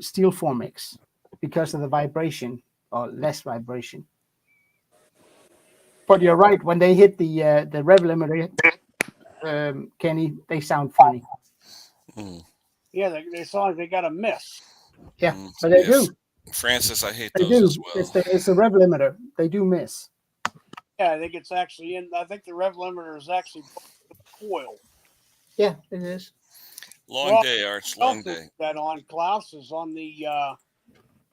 Steel 4-mix, because of the vibration or less vibration. But you're right, when they hit the rev limiter, Kenny, they sound funny.
Yeah, they saw like they got a miss.
Yeah, but they
Yes.
do.
Francis, I hate
They
those
do.
as well.
It's the rev limiter. They do miss.
Yeah, I think it's actually in. I think the rev limiter is actually the coil.
Yeah, it is.
Long day, Arch. Long
Also
day.
that on Klaus is on the.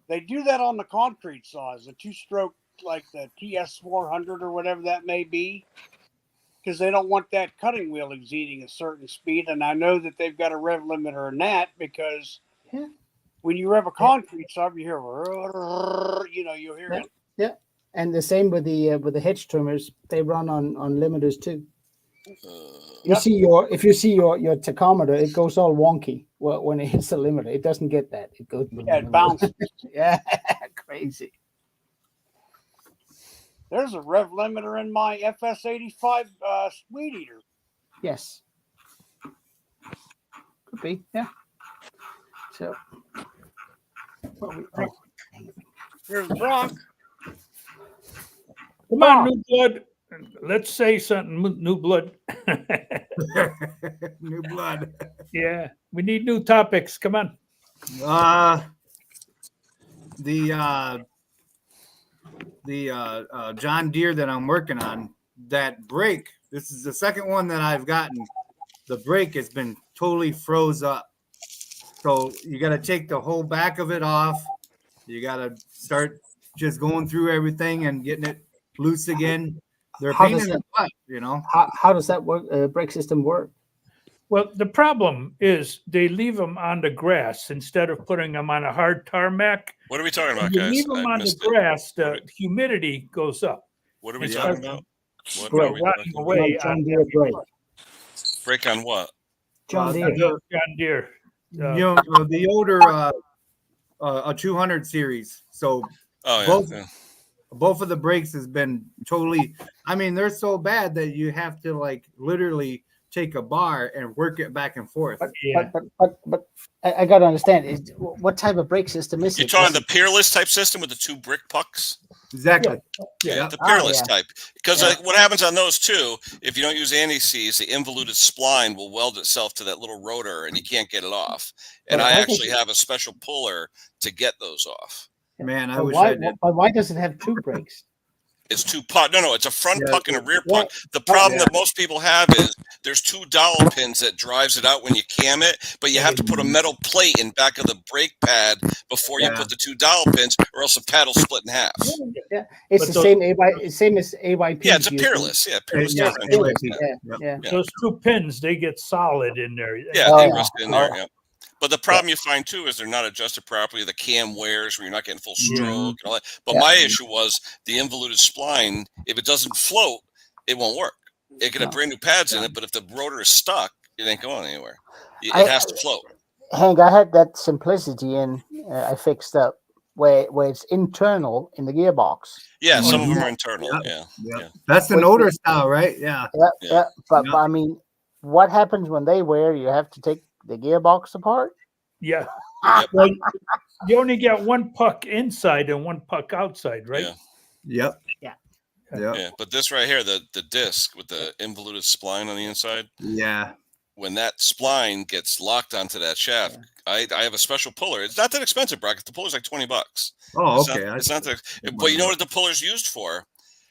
They do that on the concrete saws, the two-stroke like the TS400 or whatever that may be, because they don't want that cutting wheel exceeding a certain speed. And I know that they've got a rev limiter in that because when you rev a concrete saw, you hear, you hear it.
Yeah, and the same with the hedge trimmers. They run on limiters too. If you see your tachometer, it goes all wonky when it hits the limiter. It doesn't get that. It goes.
Yeah, it bounces.
Yeah, crazy.
There's a rev limiter in my FS85 Sweet Eater.
Yes. Could be, yeah. So.
Here's Brock.
Come on, New Blood. Let's say something, New Blood.
New blood.
Yeah, we need new topics. Come on.
The John Deere that I'm working on, that brake, this is the second one that I've gotten. The brake has been totally froze up. So you got to take the whole back of it off. You got to start just going through everything and getting it loose again. They're
How
pain
does
in the
that-
butt, you know.
How does that work? Brake system work?
Well, the problem is they leave them on the grass instead of putting them on a hard tarmac.
What are we talking about,
If you
guys?
leave them
I
on the
missed it.
grass, the humidity goes up.
What are we
It's
talking
hard-
about? What
Well,
are we
rotting
talking
away
about?
John
on
Deere brake.
Break on what?
John Deere.
John Deere.
You know, the older a 200 series. So
Oh, yeah.
both
yeah.
both of the brakes has been totally, I mean, they're so bad that you have to like literally take a bar and work it back and forth.
Yeah.
But I got to understand. What type of brake system is
You're
it?
talking the Peerless type system with the two brick pucks?
Exactly.
Yeah.
Yep.
The peerless
yeah.
type. Because
Yeah.
what happens on those too, if you don't use anti-seize, the involuted spline will weld itself to that little rotor and you can't get it off. And
But
I
why
actually
does
have a special puller to get those off.
Man, I
But
wish
why,
I did.
but why does it have two brakes?
It's two puck. No, it's a front
Yeah,
puck and a rear
yeah.
puck. The problem
yeah.
that most people have is there's two dowel pins that drives it out when you cam it, but you have to put a metal plate in back of the brake pad before you
Yeah.
put the two dowel pins, or else the pad'll split in half.
Yeah, it's
But
the same as AYP.
Yeah, it's a peerless. Yeah, peerless
Yeah,
differential.
AYP.
Yeah.
Yeah,
Yep.
yeah.
Those two pins, they get solid in there.
Yeah,
Oh,
they
yeah.
rust in there.
Oh.
Yeah. But the problem you find too is they're not adjusted properly. The cam wears where you're not getting full stroke and all that. But
Yeah.
my issue was the involuted spline. If it doesn't float, it won't work. It can have brand new pads in it, but if the rotor is stuck, it ain't going anywhere. It has to float.
Hank, I had that simplicity in. I fixed up where it's internal in the gearbox.
Yeah, some of
Mhm.
them are internal.
Yep.
Yeah.
Yep.
Yeah.
That's the
Wait,
Noder style, right? Yeah.
Yeah,
Yeah.
yeah. But,
Yeah.
but I mean, what happens when they wear? You have to take the gearbox apart.
Yeah.
Yep.
Well, you only get one puck inside and one puck outside, right?
Yeah.
Yep.
Yeah.
Yep.
Yeah. But this right here, the disc with the involuted spline on the inside,
Yeah.
when that spline gets locked onto that shaft, I have a special puller. It's not that expensive, Brock. The puller's like $20.
Oh,
It's
okay.
not, it's not that. But you know what the puller's used for?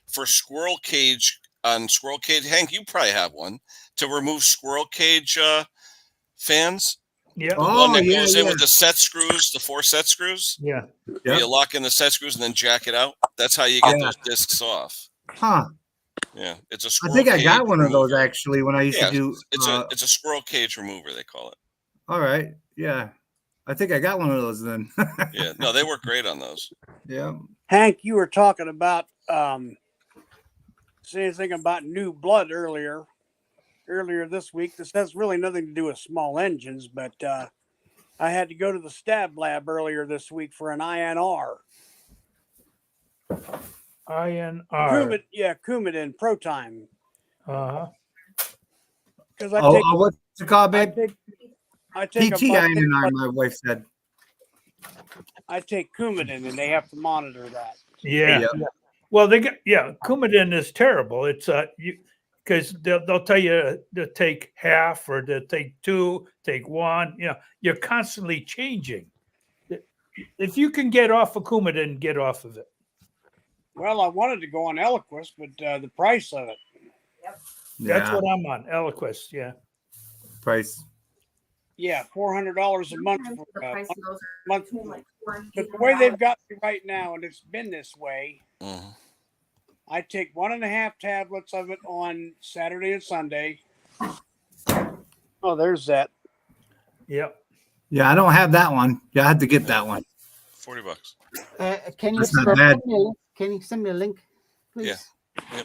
For squirrel cage on squirrel cage. Hank, you probably have one to remove squirrel cage fans.
Yeah.
The one
Oh,
that
yeah,
goes in
yeah.
with the set screws, the 4 set screws.
Yeah.
Where
Yep.
you lock in the set screws and then jack it out. That's how you get
Yeah.
those discs off.
Huh.
Yeah, it's a
I
squirrel
think I
cage
got one of those
remover.
actually when I used
Yeah,
to do.
it's a squirrel cage remover, they call it.
All right. Yeah. I think I got one of those then.
Yeah, no, they work great on those.
Yeah.
Hank, you were talking about saying something about new blood earlier this week. This has really nothing to do with small engines, but I had to go to the stab lab earlier this week for an INR.
INR.
Coumadin ProTime.
Uh-huh.
Because I
Oh,
take,
what's it called,
I
babe?
take, I take, a
PTINR,
month-
my wife said.
I take Coumadin, and they have to monitor that.
Yeah.
Yep.
Yeah. Well, Coumadin is terrible. It's because they'll tell you to take half or to take 2, take 1. You know, you're constantly changing. If you can get off of Coumadin, get off of it.
Well, I wanted to go on Eliquis, but the price of it.
That's
Yeah.
what I'm on. Eliquis. Yeah.
Price.
Yeah, $400 a month
Sometimes
for
the price of those are
month.
between like 4
But the way they've got me right now, and it's been this way,
Mhm.
I take 1.5 tablets of it on Saturday and Sunday. Oh, there's that.
Yep.
Yeah, I don't have that one. Yeah, I had to get that one.
$40.
Can you
That's not
send
bad.
me a link? Can you send me a link, please?
Yeah.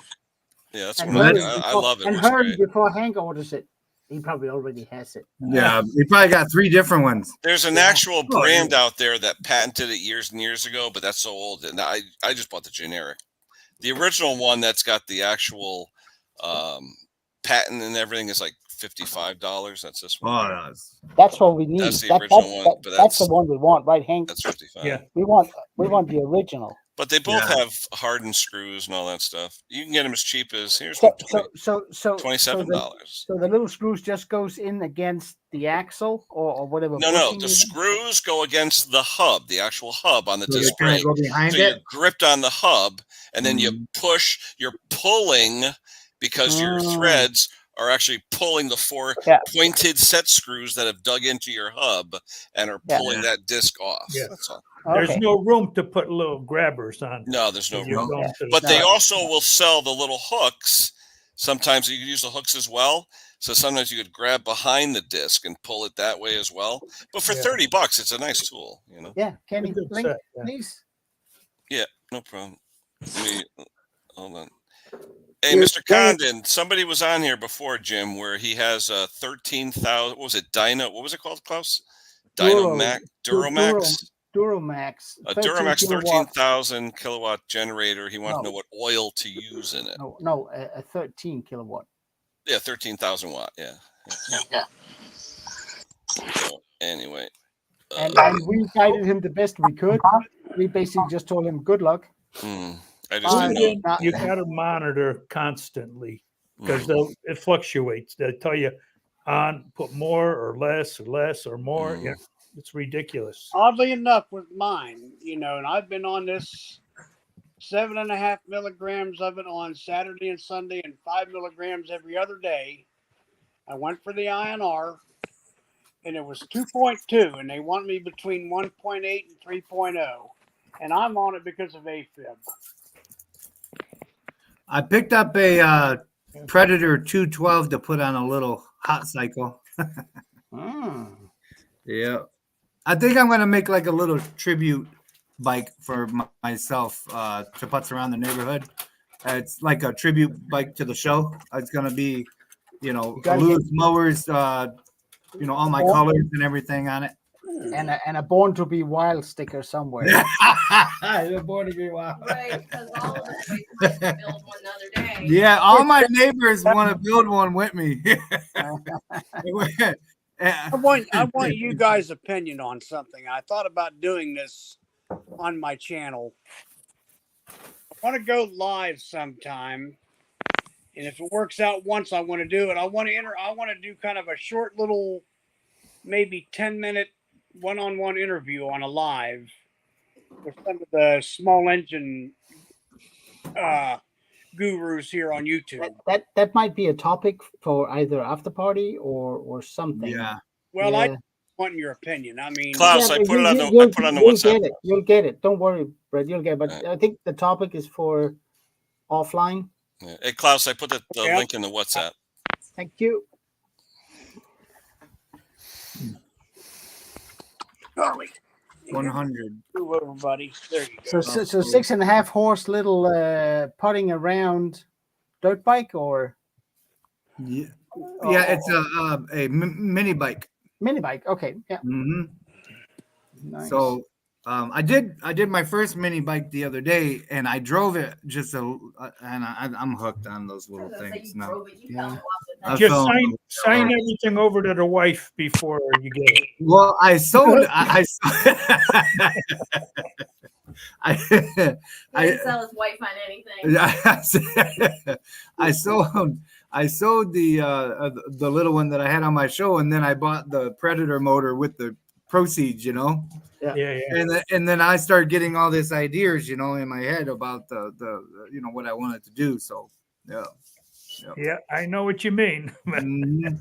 Yeah, that's
And
one.
hurry
I
before-
love it.
And
It's
hurry
great.
before Hank orders it. He probably already has it.
Yeah, we probably got 3 different ones.
There's an
Yeah.
actual
Oh,
brand out there that patented it years and years ago, but that's so old. And I just bought the generic. The original one that's got the actual patent and everything is like $55. That's this one.
Oh, no.
That's what we need.
That's the original one, but
that's the
that's-
one we want, right, Hank?
That's 55.
Yeah.
We want the original.
But they both
Yeah.
have hardened screws and all that stuff. You can get them as cheap as here's
So,
one,
so
$27.
So the little screws just goes in against the axle or whatever.
No,
bushing
the
is-
screws go against the hub, the actual hub on the
So you
disc
kind
brake.
of go behind
So you're
it.
gripped on the hub, and then you
Mhm.
push. You're pulling because your
Oh.
threads are actually pulling the 4
Yeah.
pointed set screws that have dug into your hub and are
Yeah.
pulling that disc off.
Yeah.
That's all.
There's
Okay.
no room to put little grabbers on.
No, there's no
when you're
room.
going to the
But they
top.
also will sell the little hooks. Sometimes you can use the hooks as well. So sometimes you could grab behind the disc and pull it that way as well. But for
Yeah.
$30, it's a nice tool, you know.
Yeah, Kenny,
Good
link,
set, yeah.
please.
No problem. Let me hold on. Hey,
You're
Mr. Condon, somebody was on here before, Jim, where he has a 13,000. What was it? What was it called, Klaus? Dynamax, Duramax,
Duramax.
a
13
Duramax
kilowatt.
13,000 kilowatt generator. He wants to
No.
know what oil to use in it.
No, a 13 kilowatt.
Yeah, 13,000 watt. Yeah. So, anyway,
And we guided him the best we could. We basically just told him good luck.
mm, I just
Uh,
didn't know.
not-
You got to monitor constantly because
Mhm.
it fluctuates. They tell you on put more or less or more.
Mm.
Yeah, it's ridiculous.
Oddly enough, with mine, and I've been on this 7.5 milligrams of it on Saturday and Sunday, and 5 milligrams every other day. I went for the INR, and it was 2.2, and they want me between 1.8 and 3.0, and I'm on it because of AFib.
I picked up a Predator 212 to put on a little hot cycle. Yeah. I think I'm going to make like a little tribute bike for myself to putz around the neighborhood. It's like a tribute bike to the show. It's going to be,
gotta
Lewis mowers, all my colors and everything on it.
and a Born to Be Wild sticker somewhere.
You're born to be wild.
Right, because all of us like to build one the other day.
Yeah, all my neighbors want to build one with me.
I want you guys' opinion on something. I thought about doing this on my channel. I want to go live sometime, and if it works out once, I want to do it. I want to do kind of a short little, maybe 10-minute one-on-one interview on a live with some of the small engine gurus here on YouTube.
That might be a topic for either after party or something.
Yeah.
Well,
Yeah.
I want your opinion. I mean,
Klaus,
Yeah,
I
but
put it on the
you'll
WhatsApp.
get it. You'll get it. Don't worry, Brett. You'll get it. But I think the topic is for offline.
Yeah. Hey, Klaus, I put the
Okay.
link in the WhatsApp.
Thank you.
Charlie,
100.
move over, buddy. There you go.
So 6.5 horse little putting around dirt bike or
Yeah, it's a mini bike.
mini bike. Okay, yeah.
Hmm.
Nice.
So I did my first mini bike the other day, and I drove it and I'm hooked on those little things now. I
Just
fell-
sign everything over to the wife before you get it.
Well, I sold. I
He didn't sell his wife on anything.
I sold the little one that I had on my show, and then I bought the Predator motor with the proceeds,
Yeah.
and then I started getting all these ideas, in my head about the what I wanted to do. So yeah.
Yeah, I know what you mean.
Mhm.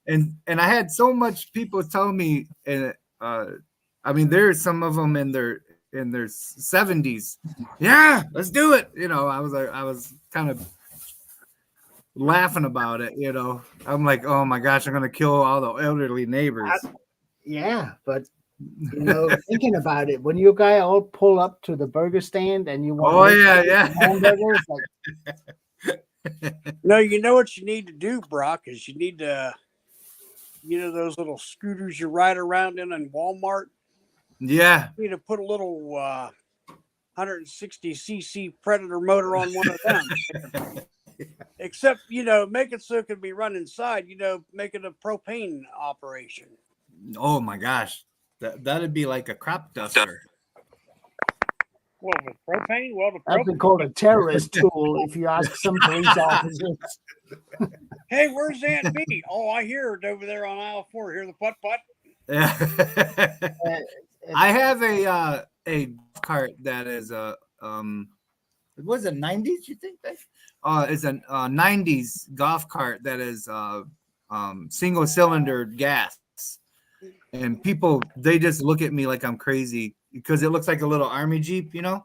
And I had so much people tell me, I mean, there's some of them in their 70s. Yeah, let's do it. I was kind of laughing about it. I'm like, oh my gosh, I'm gonna kill all the elderly neighbors.
Yeah, but thinking about it, when you guys all pull up to the burger stand and you want
Oh yeah.
hamburgers, like,
No, you know what you need to do, Brock, is you need to, those little scooters you ride around in Walmart.
Yeah.
You need to put a little 160cc Predator motor on one of them. Except, make it so it can be run inside, make it a propane operation.
Oh my gosh, that'd be like a crop duster.
Well, with propane? Well, the
that's been
propane.
called a terrorist tool if you ask some police officers.
Hey, where's Aunt B? Oh, I hear it over there on aisle 4. Hear the putt-putt?
Yeah. I have a cart that is was it 90s? You think that? It's a 90s golf cart that is single cylinder gas, and people they just look at me like I'm crazy because it looks like a little army jeep, And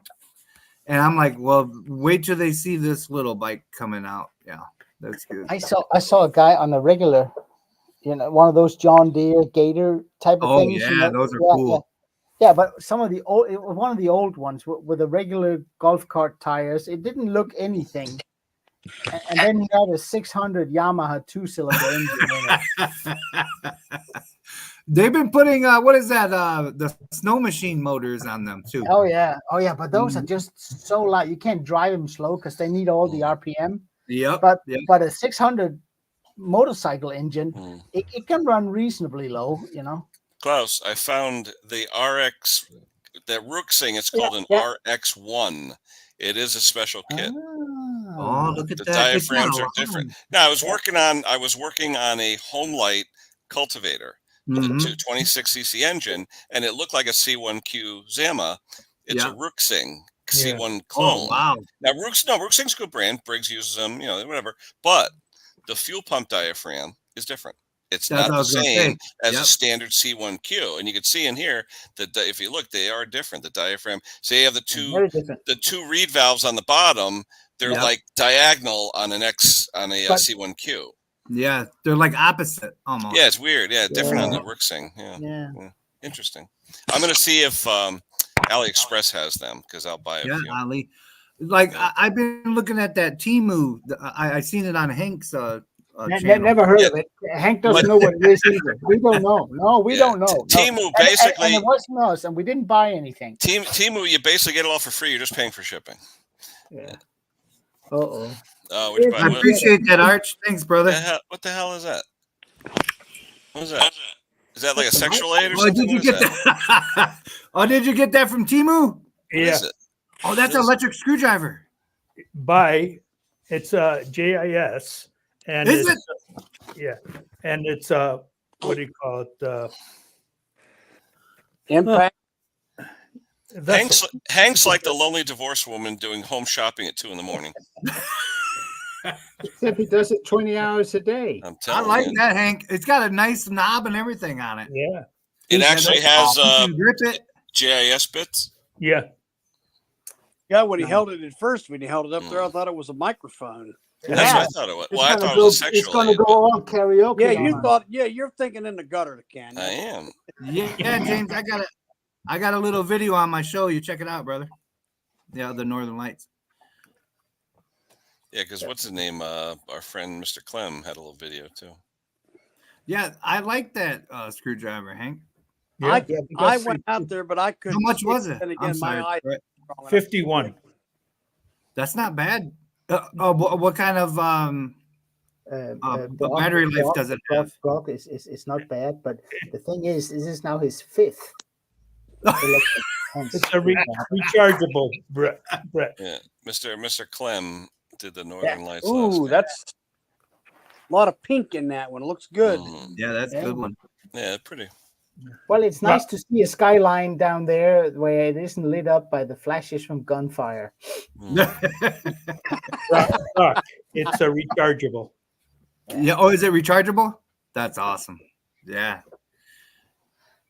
I'm like, well, wait till they see this little bike coming out. Yeah, that's good.
I saw a guy on a regular, one of those John Deere Gator type of
Oh
things.
yeah, those are cool.
Yeah, but some of the old, one of the old ones with the regular golf cart tires, it didn't look anything. And then he had a 600 Yamaha 2-cylinder engine in it.
They've been putting what is that? The snow machine motors on them too.
Oh yeah, but those are just so loud. You can't drive them slow because they need all the RPM.
Yep.
But a 600 motorcycle engine, it can run reasonably low.
Klaus, I found the RX, the Rooksing. It's called an RX1. It is a special kit.
Oh, look at
The
that. It's not
diaphragms are
a
different.
line.
Now I was working on a home light cultivator with
Mhm.
a 26 cc engine, and it looked like a C1Q Zama. It's
Yeah.
a Rooksing
Yeah.
C1
Oh,
clone.
wow.
Now Rooksing's a good brand. Briggs uses them, whatever. But the fuel pump diaphragm is different. It's
That's
not
what I
the
was gonna
same
say.
as
Yep.
a standard C1Q, and you can see in here that if you look, they are different. The diaphragm. So you have the
Very different.
two reed valves on the bottom. They're
Yep.
like diagonal on a
But-
C1Q.
Yeah, they're like opposite almost.
Yeah, it's weird. Yeah, different on the
Yeah.
Rooksing. Yeah.
Yeah.
Interesting. I'm gonna see if AliExpress has them because I'll buy a
Yeah,
few.
Ali. Like
Yeah.
I've been looking at that Temu. I seen it on Hank's channel.
Never heard
Yeah.
of it. Hank doesn't
But-
know what it is either. We don't know. No, we
Yeah,
don't know. No.
Temu
And
basically,
it wasn't us, and we didn't buy anything.
Temu, you basically get it all for free. You're just paying for shipping.
Yeah. Uh-oh.
Which
I
by
I
what,
appreciate that, Arch. Thanks, brother.
what the hell is that? What is that? Is that like a sexual aid or
Oh,
something?
did you
What is
get that? Oh, did you get that from Temu?
What
Yeah.
is it?
Oh, that's an
What is it?
electric screwdriver.
It's JIS, and
Is
it's, yeah, and it's what do you call it?
Impact.
That's
Hank's like the lonely divorced woman doing home shopping at 2 a.m.
Except he does it 20 hours a day.
I'm
I
telling
like
you.
that, Hank. It's got a nice knob and everything on it.
yeah,
It actually has
You can grip it.
GIS bits.
yeah.
Yeah, when he held it at first, when he held it up there, I thought it was a microphone.
That's
Yeah.
what I thought it was. Well, I
gonna
thought it was a
it's
sexual
going to
aid.
go all karaoke.
Yeah,
on
you
us.
thought. Yeah, you're thinking in the gutter, Ken.
I am.
Yeah, James, I got a little video on my show. You check it out, brother. Yeah, the Northern Lights.
Yeah, because what's his name? Our friend Mr. Clem had a little video too.
Yeah, I like that screwdriver, Hank.
Yeah.
I
because
went out there, but I couldn't.
How much
see
was it?
And
I'm
again,
sorry.
my eyes.
Brett.
were wrong.
51.
That's not bad. What kind of battery life does it have?
Brock is not bad, but the thing is, this is now his fifth. electric fence.
It's a rechargeable, Brett.
Yeah, Mr. Clem did the Northern Lights. last
Ooh,
night.
that's a lot of pink in that one. It looks good.
Mhm.
Yeah, that's a good one.
Yeah, pretty.
Well, it's nice to see a skyline down there where it isn't lit up by the flashes from gunfire.
Doc, it's a rechargeable.
Yeah. Oh, is it rechargeable? That's awesome. Yeah.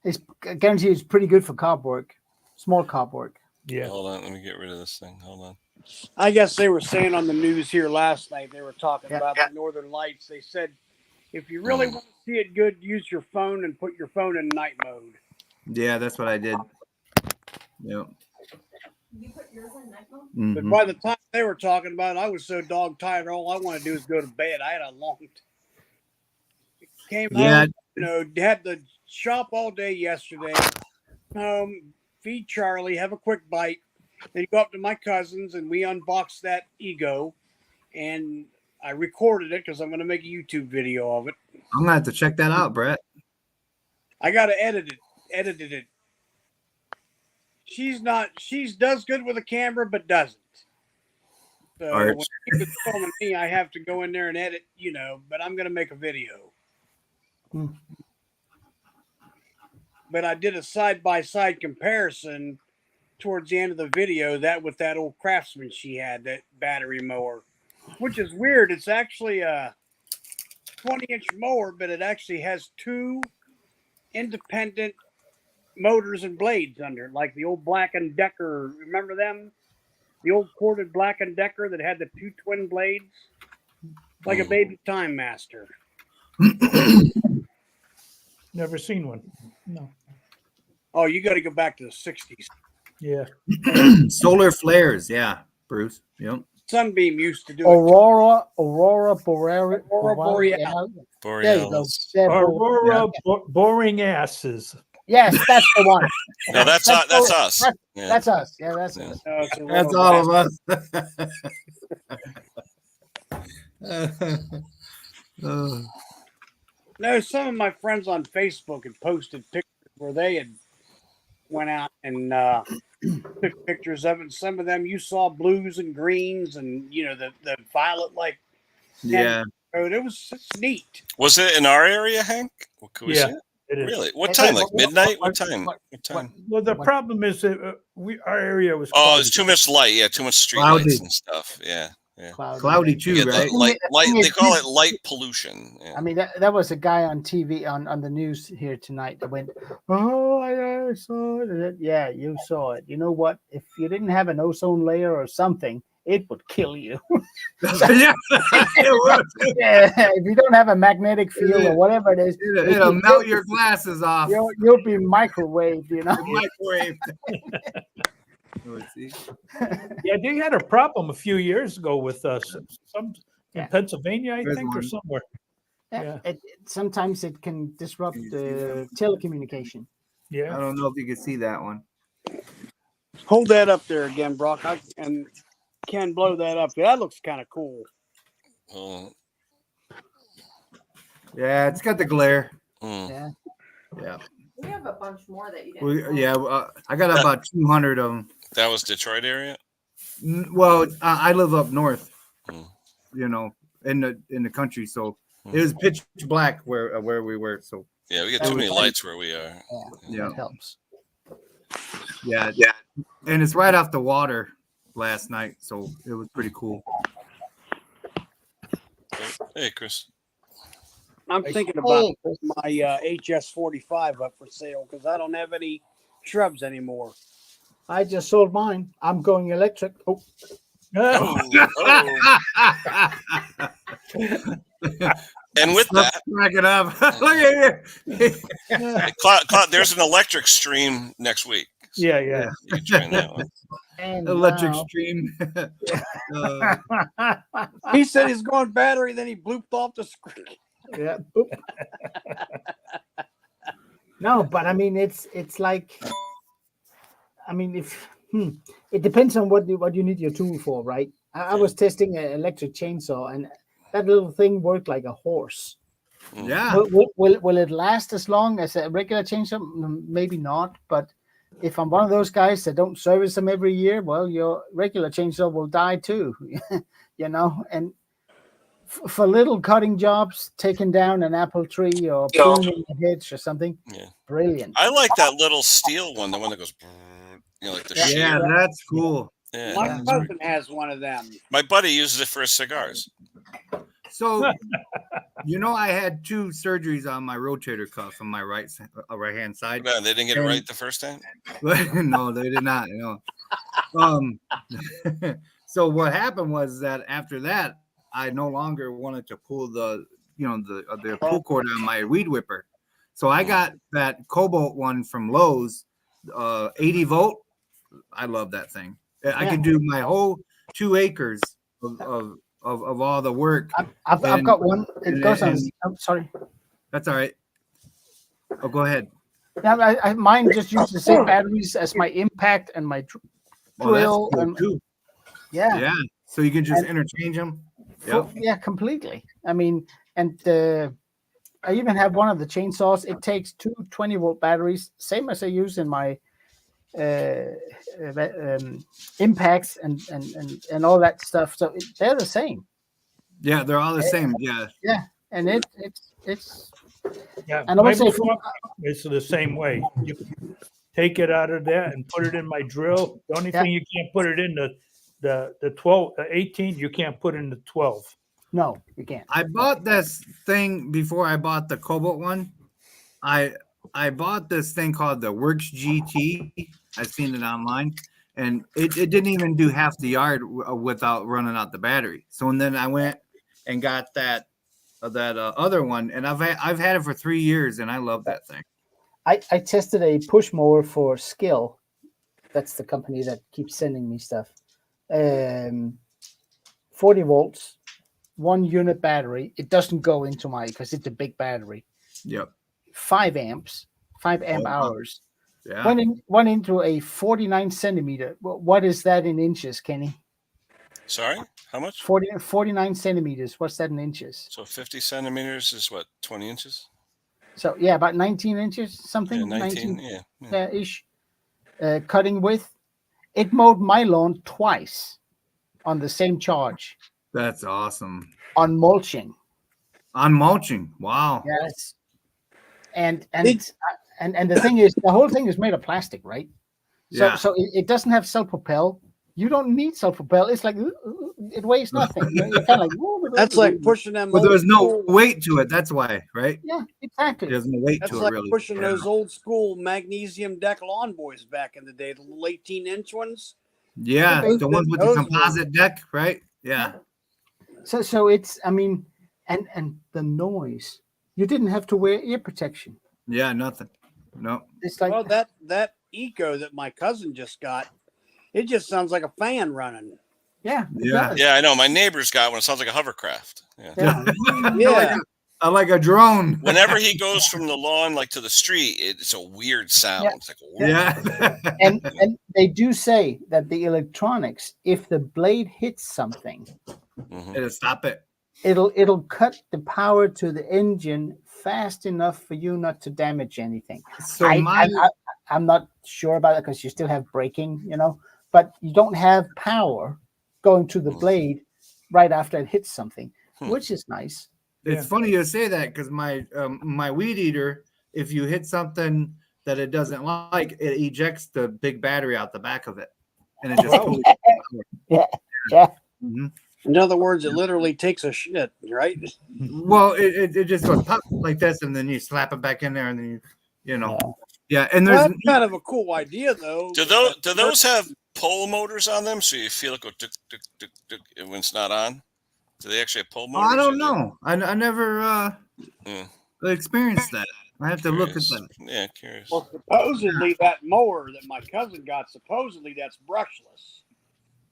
I guarantee it's pretty good for cop work, small cop work.
Yeah.
Hold on, let me get rid of this thing. Hold on.
I guess they were saying on the news here last night, they were talking
Yeah.
about the Northern Lights. They said, if you really want to see it good, use your phone and put your phone in night mode.
Yeah, that's what I did. Yep.
You put yours in night mode?
But
Mhm.
by the time they were talking about it, I was so dog tired. All I want to do is go to bed. I had a long. Came
Yeah.
home, had the shop all day yesterday. Home, feed Charlie, have a quick bite. Then go up to my cousins and we unboxed that Ego, and I recorded it because I'm going to make a YouTube video of it.
I'm gonna have to check that out, Brett.
I got to edited it. She does good with a camera, but doesn't. So
Art.
when people tell me I have to go in there and edit, but I'm going to make a video.
Hmm.
But I did a side-by-side comparison towards the end of the video, that with that old Craftsman she had, that battery mower, which is weird. It's actually a 20-inch mower, but it actually has two independent motors and blades under it, like the old Black & Decker. Remember them? The old corded Black & Decker that had the two twin blades? Like a baby Time Master.
Never seen one. No.
Oh, you got to go back to the 60s.
Yeah.
Solar flares. Yeah, Bruce. Yep.
Sunbeam used to do it.
Aurora
Aurora
Borealis.
Borealis.
There you go.
Borealis.
Yeah,
Aurora boring asses.
Yes, that's the one.
No, that's us. Yeah.
That's us. Yeah, that's
Yeah.
us.
It's
That's
Aurora
all of us.
No, some of my friends on Facebook had posted pictures where they had went out and took pictures of it. And some of them you saw blues and greens, and the violet like.
Yeah.
It was it's neat.
Was it in our area, Hank? Could we
Yeah,
see it?
it is.
Really? What time? Like midnight? What time?
what-
What time?
Well, the problem is that our area was.
Oh,
closed.
there's too much light. Yeah, too much street
Cloudy.
lights and stuff. Yeah. Yeah.
Cloudy too,
Yeah, the
right?
light,
thing
they
is-
call it light pollution. Yeah.
I mean, that was a guy on TV on the news here tonight that went, "Oh, I saw it." Yeah, you saw it. You know what? If you didn't have an ozone layer or something, it would kill you.
Yeah.
Yeah, if you don't have a magnetic field or whatever it is,
It'll melt your glasses off.
You'll be microwaved.
Microwave.
Yeah, they had a problem a few years ago with some in Pennsylvania, I
There's
think, or
one.
somewhere.
Yeah, sometimes it can disrupt telecommunication.
Yeah.
I don't know if you can see that one.
Hold that up there again, Brock. I can blow that up. That looks kind of cool.
Oh,
Yeah, it's got the glare.
Yeah.
Yeah.
We have a bunch more that you didn't.
I got about 200 of them.
that was Detroit area.
Well, I live up north,
Mm.
in the country, so it was pitch black where we were. So
Yeah, we get too many lights where we are.
yeah,
That helps.
yeah, and it's right off the water last night, so it was pretty cool.
Hey, Chris.
I'm thinking about my HS45 up for sale because I don't have any shrubs anymore.
I just sold mine. I'm going electric. Oh,
And with that,
Crack it up. Look at you.
Claude, there's an electric stream next week. So
Yeah, yeah.
you can join that one.
and
Electric
now-
stream.
He said he's going battery, then he blooped off the screen.
Yeah. boop. No, but I mean, it's like, I mean, it depends on what you need your tool for, right? I was testing an electric chainsaw, and that little thing worked like a horse.
Yeah.
Will it last as long as a regular chainsaw? Maybe not, but if I'm one of those guys that don't service them every year, well, your regular chainsaw will die too, and for little cutting jobs, taking down an apple tree or pruning a hedge or something, brilliant.
I like that little steel one, the one that goes, like the
Yeah,
shear.
that's cool.
Yeah,
My
that's great.
husband has one of them.
My buddy uses it for his cigars.
So, I had 2 surgeries on my rotator cuff on my right hand side.
Man, they didn't get it right the first time.
No, they did not. So what happened was that after that, I no longer wanted to pull the pull cord on my weed whipper. So I got that Cobalt one from Lowe's, 80 volt. I love that thing. I could do my whole 2 acres of all the work.
I've got one. It goes on. I'm sorry.
That's all right. Oh, go ahead.
Yeah, mine just uses the same batteries as my impact and my
Oh, that's
drill.
cool
And,
too.
yeah.
Yeah. So you can just interchange them. Yep.
Yeah, completely. I mean, and I even have one of the chainsaws. It takes 2 20-volt batteries, same as I use in my impacts and all that stuff. So they're the same.
Yeah, they're all the same. Yeah.
Yeah, and it's
Yeah,
and
my
also if you-
Milwaukee is the same way. You take it out of there and put it in my drill. The only
Yeah.
thing you can't put it in the 12, 18, you can't put in the 12.
no, you can't.
I bought this thing before I bought the Cobalt one. I bought this thing called the Works GT. I've seen it online, and it didn't even do half the yard without running out the battery. So and then I went and got that other one, and I've had it for 3 years, and I love that thing.
I tested a push mower for Skill. That's the company that keeps sending me stuff. 40 volts, 1 unit battery. It doesn't go into my because it's a big battery.
Yep.
5 amps, 5 amp
Oh, wow.
hours.
Yeah.
Went into a 49 centimeter. What is that in inches, Kenny?
Sorry, how much?
49 centimeters. What's that in inches?
So 50 centimeters is what, 20 inches?
So yeah, about 19 inches, something.
Yeah, 19. Yeah.
Ish. cutting with, it mowed my lawn twice on the same charge
That's awesome.
on mulching.
On mulching. Wow.
Yes. And the thing is, the whole thing is made of plastic, right? So
Yeah.
so it doesn't have self-propel. You don't need self-propel. It's like it weighs nothing. You're kind of like
That's like pushing them.
But
old
there's no
school-
weight to it. That's why, right?
yeah, exactly.
There's no weight
That's
to
like
it, really.
pushing
Yeah.
those old school magnesium deck lawn boys back in the day, the little 18-inch ones.
Yeah,
Those-
the ones with the
those were-
composite deck, right? Yeah.
So it's, I mean, and the noise. You didn't have to wear ear protection.
Yeah, nothing. No.
It's like
Well, that Eco that my cousin just got, it just sounds like a fan running.
yeah, it
Yeah.
does.
Yeah, I know. My neighbor's got one. It sounds like a hovercraft. Yeah.
Yeah.
Yeah.
Like a drone.
Whenever he goes from the lawn like to the street, it's a weird sound.
Yeah.
It's like,
Yeah.
and they do say that the electronics, if the blade hits something,
Mhm.
It'll stop it.
it'll cut the power to the engine fast enough for you not to damage anything.
So
I'm not sure about it because you still have braking, but you don't have power going to the blade right after it hits something, which is nice.
it's funny you say that because my weed eater, if you hit something that it doesn't like, it ejects the big battery out the back of it, and it just totally
Yeah.
Mhm.
In other words, it literally takes a shit, right?
Well, it just goes pop like this, and then you slap it back in there, and then yeah. And
Well,
there's
that's kind of a cool idea, though.
Do those have pole motors on them so you feel it go tick, tick, tick, tick, when it's not on? Do they actually have pole motors?
I don't
or
know. I never
Yeah.
experienced that. I have to look at
Curious.
that.
Yeah, curious.
Well, supposedly that mower that my cousin got, supposedly that's brushless.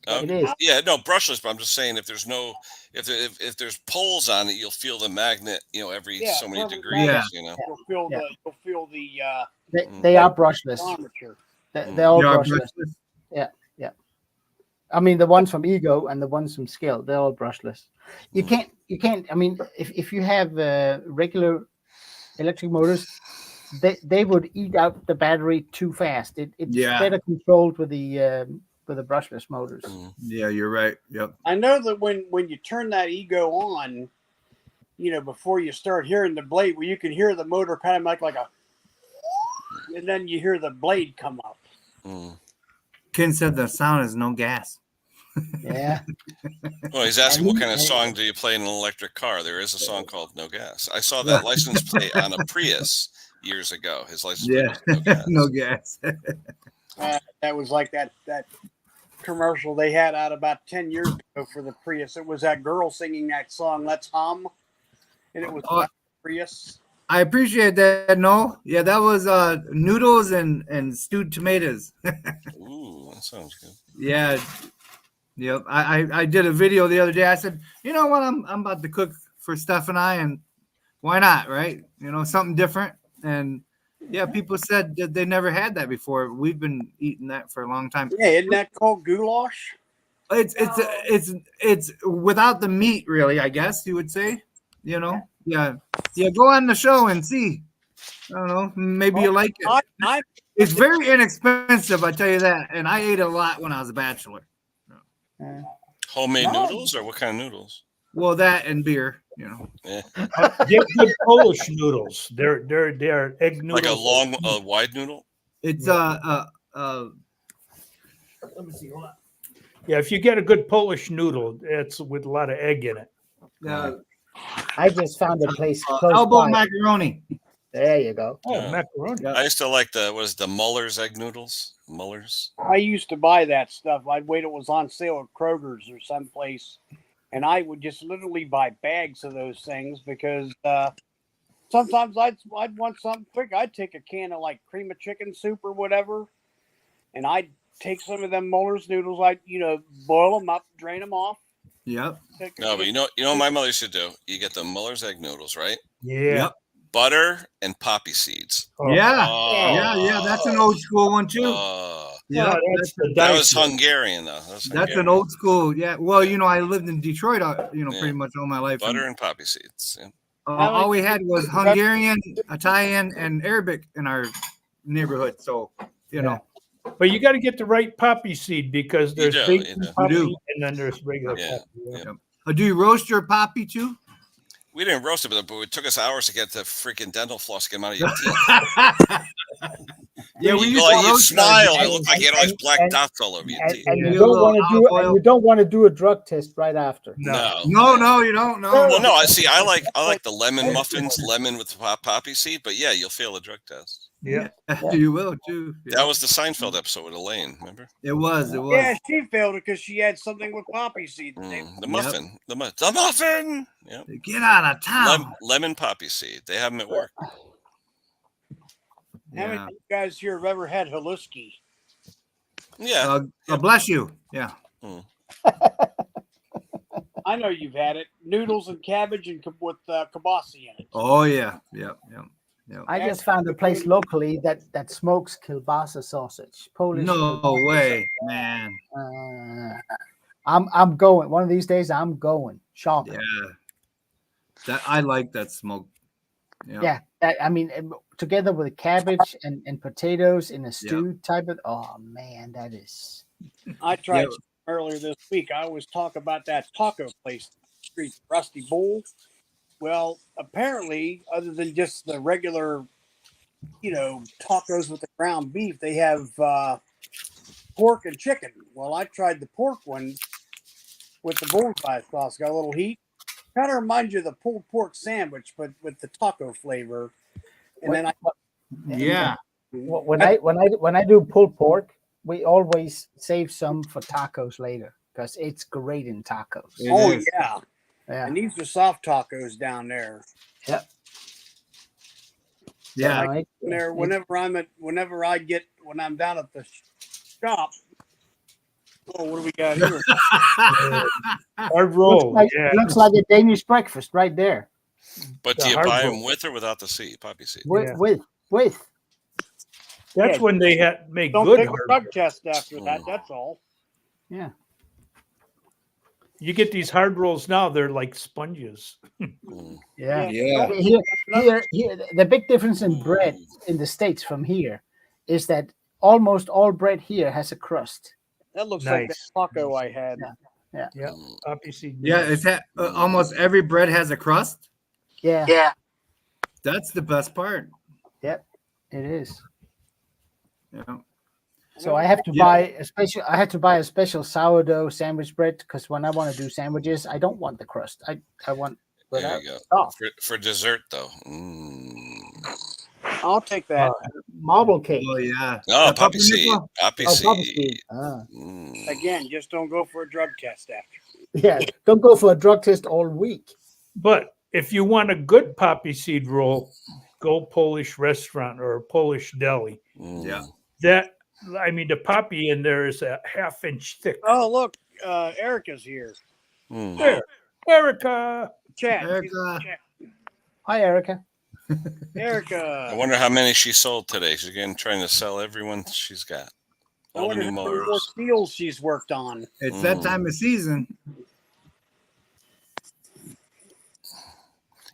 It is.
Yeah, no brushless, but I'm just saying if there's if there's poles on it, you'll feel the magnet, every
Yeah,
so many
perfect
degrees.
Yeah.
You'll feel the
They are brushless.
armature.
They're all
You are
brushless.
brushless?
I mean, the ones from Ego and the ones from Skill, they're all brushless. You can't. I mean, if you have regular electric motors, they would eat out the battery too fast. It's
Yeah.
better controlled with the brushless motors.
Yeah, you're right. Yep.
I know that when you turn that Ego on, before you start hearing the blade, where you can hear the motor kind of like a, and then you hear the blade come up.
Ken said the sound is no gas.
Yeah.
Well, he's asking what kind of song do you play in an electric car? There is a song called No Gas. I saw that license plate on a Prius years ago. His license plate was No Gas.
No gas.
That was like that commercial they had out about 10 years ago for the Prius. It was that girl singing that song, Let's Hum. And it was Prius.
I appreciate that. No, yeah, that was noodles and stewed tomatoes.
Ooh, that sounds good.
Yeah, yep. I did a video the other day. I said, you know what, I'm about to cook for Steph and I, and why not, right? Something different. And yeah, people said that they never had that before. We've been eating that for a long time.
Yeah, isn't that called goulash?
It's without the meat, really. I guess you would say. Yeah. Go on the show and see. I don't know. Maybe you like it. It's very inexpensive, I tell you that. And I ate a lot when I was a bachelor.
Homemade noodles or what kind of noodles?
Well, that and beer.
Yeah.
Get good Polish noodles. They're egg noodles.
Like a long, wide noodle.
It's
let me see. Hold on. Yeah, if you get a good Polish noodle, it's with a lot of egg in it.
I just found a place close
elbow
by.
macaroni.
There you go.
Oh, macaroni.
I used to like the Muller's egg noodles. Muller's.
I used to buy that stuff. I'd wait, it was on sale at Kroger's or someplace, and I would just literally buy bags of those things because sometimes I'd want something quick. I'd take a can of like cream of chicken soup or whatever, and I'd take some of them Muller's noodles. I'd boil them up, drain them off.
Yep.
No, but you know what my mother used to do? You get the Muller's egg noodles, right?
Yeah.
Yep.
Butter and poppy seeds.
Yeah.
Oh.
Yeah. That's an old school one too. Yeah,
that's the
That
dice
was
roll.
Hungarian though.
That's an old school. Yeah. Well, I lived in Detroit, pretty much all my life.
Butter and poppy seeds. Yeah.
All we had was Hungarian, Italian, and Arabic in our neighborhood. So,
But you got to get the right poppy seed because there's
do,
big
you do.
poppy
You do.
and then there's regular
Yeah,
poppy. Yeah.
yeah.
Do you roast your poppy too?
We didn't roast it, but it took us hours to get the freaking dental floss to get 'em out of your teeth.
Yeah, we
you,
used
like,
to
you
roast
smile,
ours.
it looked like you had all these black dots all over your
And,
teeth.
and
Yeah.
you
A
don't
little
want to
olive
do
oil.
and you don't want to do a drug test right after.
No.
No, you don't. No.
Well, no, I see. I like the lemon muffins, lemon with poppy seed. But yeah, you'll fail a drug test.
Yeah.
You will too. Yeah.
That was the Seinfeld episode with Elaine. Remember?
It was.
Yeah, she failed it because she had something with poppy seeds.
The muffin. The muffin. Yeah.
Get out of town.
Lemon poppy seed. They have them at work.
How many of you guys here have ever had haluski?
Yeah.
Bless you. Yeah.
I know you've had it. Noodles and cabbage and with kibasi in it.
Oh yeah. Yeah.
I just found a place locally that smokes kielbasa sausage. Polish.
No
kielbasa
way,
sausage.
man.
I'm going. One of these days, I'm going shopping.
Yeah. That I like that smoke.
Yeah. I mean, together with cabbage and potatoes in a stew type of. Oh man, that is.
I tried earlier this week. I always talk about that taco place, Street Rusty Bull. Well, apparently, other than just the regular, tacos with the ground beef, they have pork and chicken. Well, I tried the pork one with the bullseye sauce. Got a little heat. Kind of reminds you of the pulled pork sandwich, but with the taco flavor. And then
when I do pulled pork, we always save some for tacos later because it's great in tacos.
Yeah.
Yeah.
And these are soft tacos down there.
Yep.
Yeah.
Right.
There, whenever I'm down at the shop. Oh, what do we got here?
Hard roll.
Looks like a Danish breakfast right there.
But
The
do you
hard
buy
roll.
them with or without the seed, poppy seed?
With.
That's when they make
Don't
good
take a
hard
drug
roll.
test after that. That's all.
Yeah.
You get these hard rolls now; they're like sponges.
Yeah.
Yeah.
Here, the big difference in bread in the States from here is that almost all bread here has a crust.
That looks like that
Nice.
taco I had.
Yeah, poppy seed.
Yeah. It's almost every bread has a crust.
Yeah.
That's the best part.
Yep. It is.
Yeah.
So I have to buy a special sourdough sandwich bread because when I want to do sandwiches, I don't want the crust. I want
There you go.
soft.
For dessert, though.
I'll take that.
Marble cake.
Oh yeah.
Oh, poppy seed. Poppy
poppy
seed.
seed. Ah.
Again, just don't go for a drug test after.
Yeah. Don't go for a drug test all week.
But if you want a good poppy seed roll, go Polish restaurant or a Polish deli.
Yeah.
The poppy in there is a half-inch thick.
Oh, look, Erica's here.
There, Erica.
Chat.
Erica.
Hi, Erica.
Erica.
I wonder how many she sold today. She's again trying to sell everyone she's got.
I
All the
wonder
new
how many more
mowers.
deals she's worked on.
It's that time of season.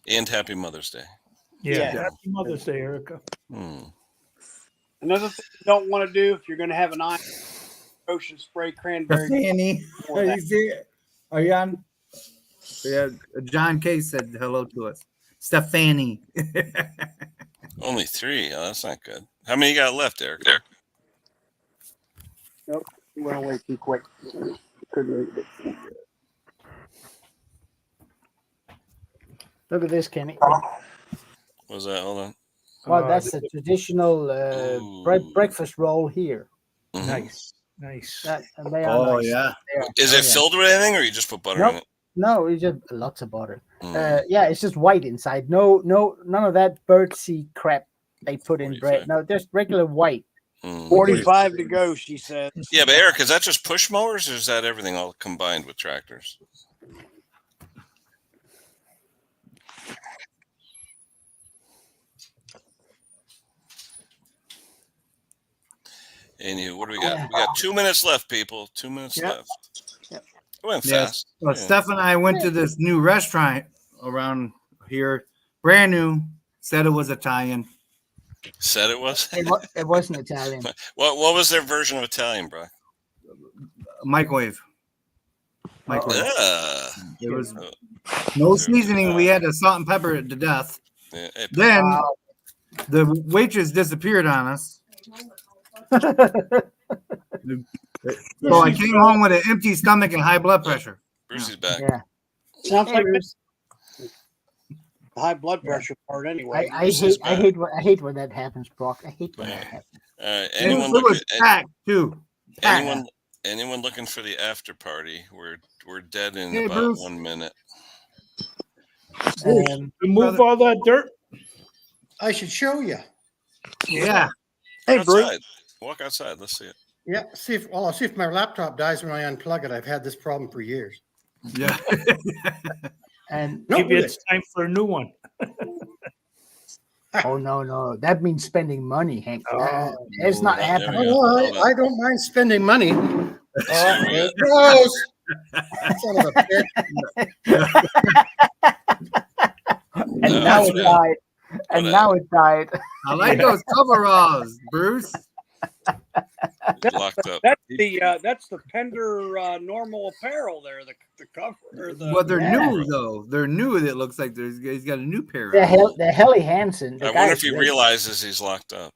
And happy Mother's Day.
Yeah,
Yeah.
Happy Mother's Day, Erica.
Another thing you don't want to do if you're going to have an ocean spray cranberry.
Fanny. Are you see it? Are you on? Yeah. John K said hello to us. Stephanie.
Only 3. Oh, that's not good. How many you got left, Eric?
Nope, you went away too quick. Couldn't read it.
Look at this, Kenny.
What was that? Hold on.
Well, that's the traditional breakfast roll here.
Nice.
And they are
Oh
nice.
yeah.
Is it filled with anything, or you just put butter in it?
No, it's just lots of butter. Yeah, it's just white inside. No, none of that birdseed crap they put in bread. No, just regular white.
45 to go, she says.
Yeah, but Eric, is that just push mowers, or is that everything all combined with tractors? And what do we got? We got 2 minutes left, people. 2 minutes left.
Yep.
It went
Yes.
fast.
Well,
Yeah.
Steph and I went to this new restaurant around here, brand new. Said it was Italian.
Said it was.
It wasn't Italian.
What was their version of Italian, Brock?
Microwave. Microwave.
Yeah.
There was no seasoning. We had to salt and pepper it to death.
Yeah, hey,
Then the waitress disappeared on us. So I came home with an empty stomach and high blood pressure.
Bruce is back.
Yeah.
Sounds
Hey,
like
Bruce.
the high blood pressure part anyway.
I hate when that happens, Brock. I hate when that happens.
Anyone
it was
looking?
packed too.
Anyone looking for the after party? We're dead in
Hey,
about
Bruce.
1 minute.
Remove all that dirt.
I should show you.
Yeah.
Hey, Bruce.
Outside. Walk outside. Let's see it.
Yeah, I'll see if my laptop dies when I unplug it. I've had this problem for years.
Yeah.
And
Maybe it's time for a new one.
oh no, that means spending money, Hank.
Oh,
It's not
there
happening.
we go.
I don't mind spending money.
There we
There
go.
it goes. Son of a bitch.
And now it died. And now it died.
I like those coveralls, Bruce.
Locked up.
That's the Pender normal apparel there. The cover. Or the,
But they're
Yeah.
new though. They're new. It looks like he's got a new pair.
They're Helly Hansen.
I wonder if he realizes he's locked up.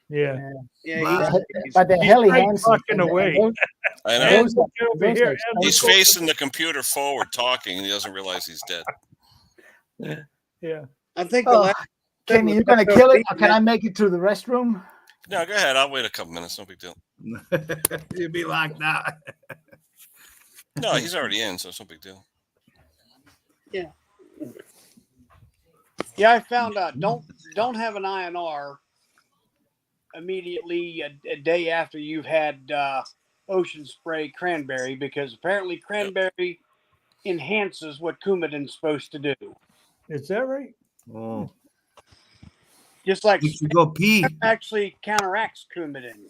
Yeah.
yeah,
But the
He's
Helly
right
Hansen.
walking away.
I know.
And
Those-
look over
those
here.
are
And
He's
look over-
facing the computer forward, talking, and he doesn't realize he's dead.
Yeah.
I think the
Oh,
last.
Kenny, you're gonna kill it? Or can I make it to the restroom?
No, go ahead. I'll wait a couple minutes. No big deal.
You'd be locked out.
No, he's already in, so it's no big deal.
Yeah, I found out. Don't have an INR immediately a day after you've had ocean spray cranberry, because apparently cranberry enhances what Coumadin's supposed to do.
Is that right?
Oh,
Just like
you should go pee.
actually counteracts Coumadin.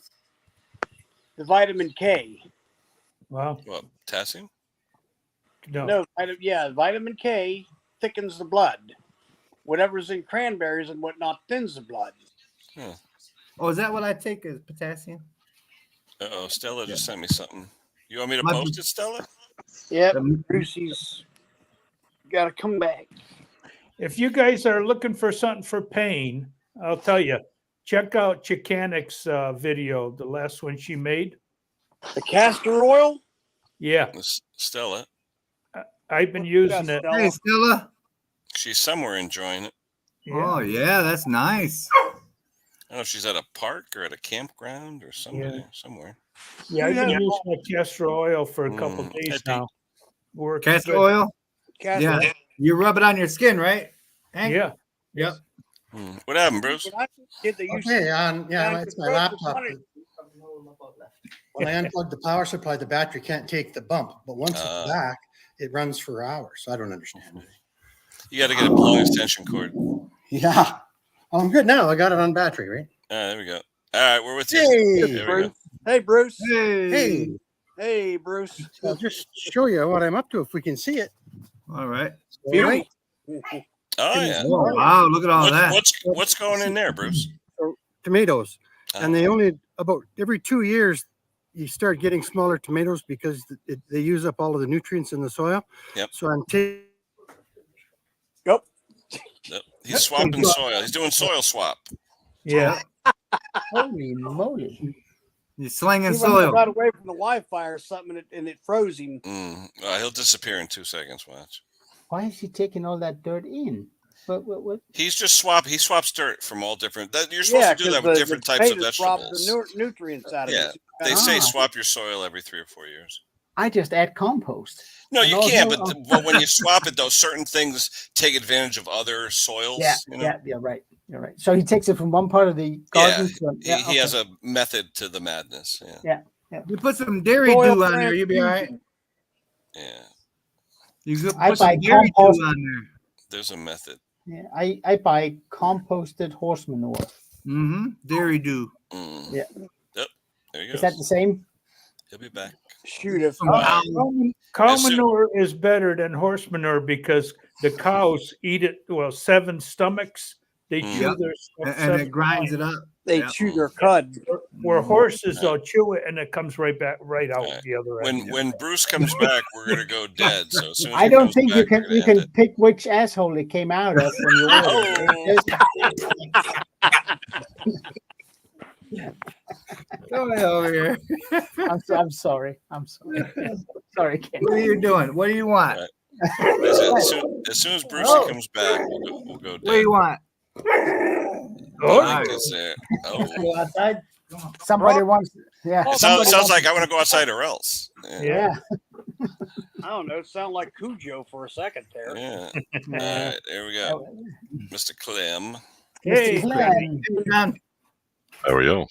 The vitamin K.
Wow.
What, potassium?
No.
No, vitamin K thickens the blood. Whatever's in cranberries and whatnot thins the blood.
Oh, is that what I take as potassium?
Uh-oh, Stella just sent me something. You want me to
My-
post it, Stella?
Yep,
Um,
Brucey's got to come back.
If you guys are looking for something for pain, I'll tell you, check out Chicanic's video, the last one she made.
The castor oil?
Yeah,
Stella.
I've been using it.
Hey, Stella.
She's somewhere enjoying it.
Oh, yeah, that's nice.
I don't know if she's at a park or at a campground or somewhere.
Yeah, I've been
Yeah.
using my castor oil for a couple
Hey,
days
Pete.
now. Works
Castor
good.
oil?
Castor
Yeah.
oil.
You rub it on your skin, right? Hank?
Yeah.
Yep.
What happened, Bruce?
When I was a kid, they used
Okay,
to-
it's my laptop. When I unplug the power supply, the battery can't take the bump, but once it's back, it runs for hours. I don't understand.
You got to get a long extension cord.
Yeah. Oh, I'm good now. I got it on battery, right?
All right, there we go. All right, we're with you.
Hey,
There we go.
Hey, Bruce.
Hey.
Hey, Bruce.
I'll just show you what I'm up to if we can see it.
All right.
All right.
Oh yeah.
Oh, wow, look at all that.
What's going in there, Bruce?
Tomatoes.
Oh.
And they only, about every 2 years, you start getting smaller tomatoes because they use up all of the nutrients in the soil.
Yep.
So I'm taking.
Nope. He's swapping soil. He's doing soil swap.
Yeah.
Holy moly!
You're slinging
He
soil.
got away from the Wi-Fi or something, and it froze him.
He'll disappear in 2 seconds. Watch.
Why is he taking all that dirt in? What?
He's just He swaps dirt from all different. You're supposed to do that with different types of
potatoes drop
vegetables.
the nutrients out of
Yeah,
it.
they say
Ah.
swap your soil every 3 or 4 years.
I just add compost.
No,
And
you
all
can't.
the-
But when you swap it, though, certain things take advantage of other soils.
Yeah,
you know?
yeah, you're right. You're right. So he takes it from one part of the garden to
He has a method to the madness. Yeah.
You put some dairy
Soil
dew on there, you'll be all right.
Yeah.
You could
I
put
buy
some dairy dew
compost.
on there.
There's a method.
Yeah, I buy composted horse manure.
Mm-hmm. Dairy dew.
Yeah.
Yep. There you go.
Is that the same?
He'll be back.
Shoot if
Cow manure is better than horse manure because the cows eat it. Well, 7 stomachs. They
Mm.
chew
Yep.
their stuff
And
seven
it grinds
times.
it up.
They
Yeah.
chew their cud.
Where horses, they'll chew it and it comes right back, right out
Right.
the other end.
When Bruce comes back, we're gonna go dead. So as soon as
I
he
don't
comes
think you
back,
can
we're gonna end it.
pick which asshole it came out of when you order it.
Come over here.
I'm sorry. I'm sorry. Sorry, Ken.
What are you doing? What do you want?
Right. As soon as Brucey
Oh.
comes back, we'll go
What do
dead.
you want?
Link is there. Oh.
Go outside. Somebody wants. Yeah.
It
somebody
sounds
wants-
like I want to go outside or else.
Yeah.
I don't know. It sounded like Cujo for a second there.
Yeah. All right, there we go. Mr. Clem.
Hey,
Mr. Clem.
Done.
There we go.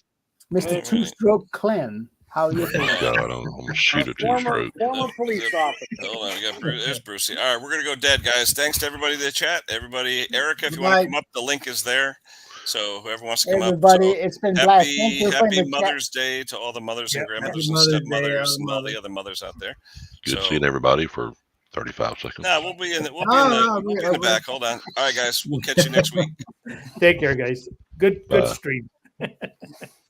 Mr. Two-Stroke Clem. How are you
Oh,
doing?
God, I'm gonna shoot a two-stroke.
Former police officer.
Hold on, we got Bruce. There's Brucey. All right, we're gonna go dead, guys. Thanks to everybody in the chat. Everybody, Erica, if you want
Right.
to come up, the link is there. So whoever wants to come
Everybody,
up.
it's been blast.
So
Thank you for
happy
the chat.
Mother's Day to all the mothers and
Yeah,
grandmothers
happy
and
Mother's Day,
stepmothers
all
and all the
mothers.
other mothers out there.
Good
So-
seeing everybody for 35 seconds.
No, we'll be in the, we'll
No,
be in the back. Hold on. All right, guys, we'll catch you next week.
take care, guys. Good
Bye.
stream.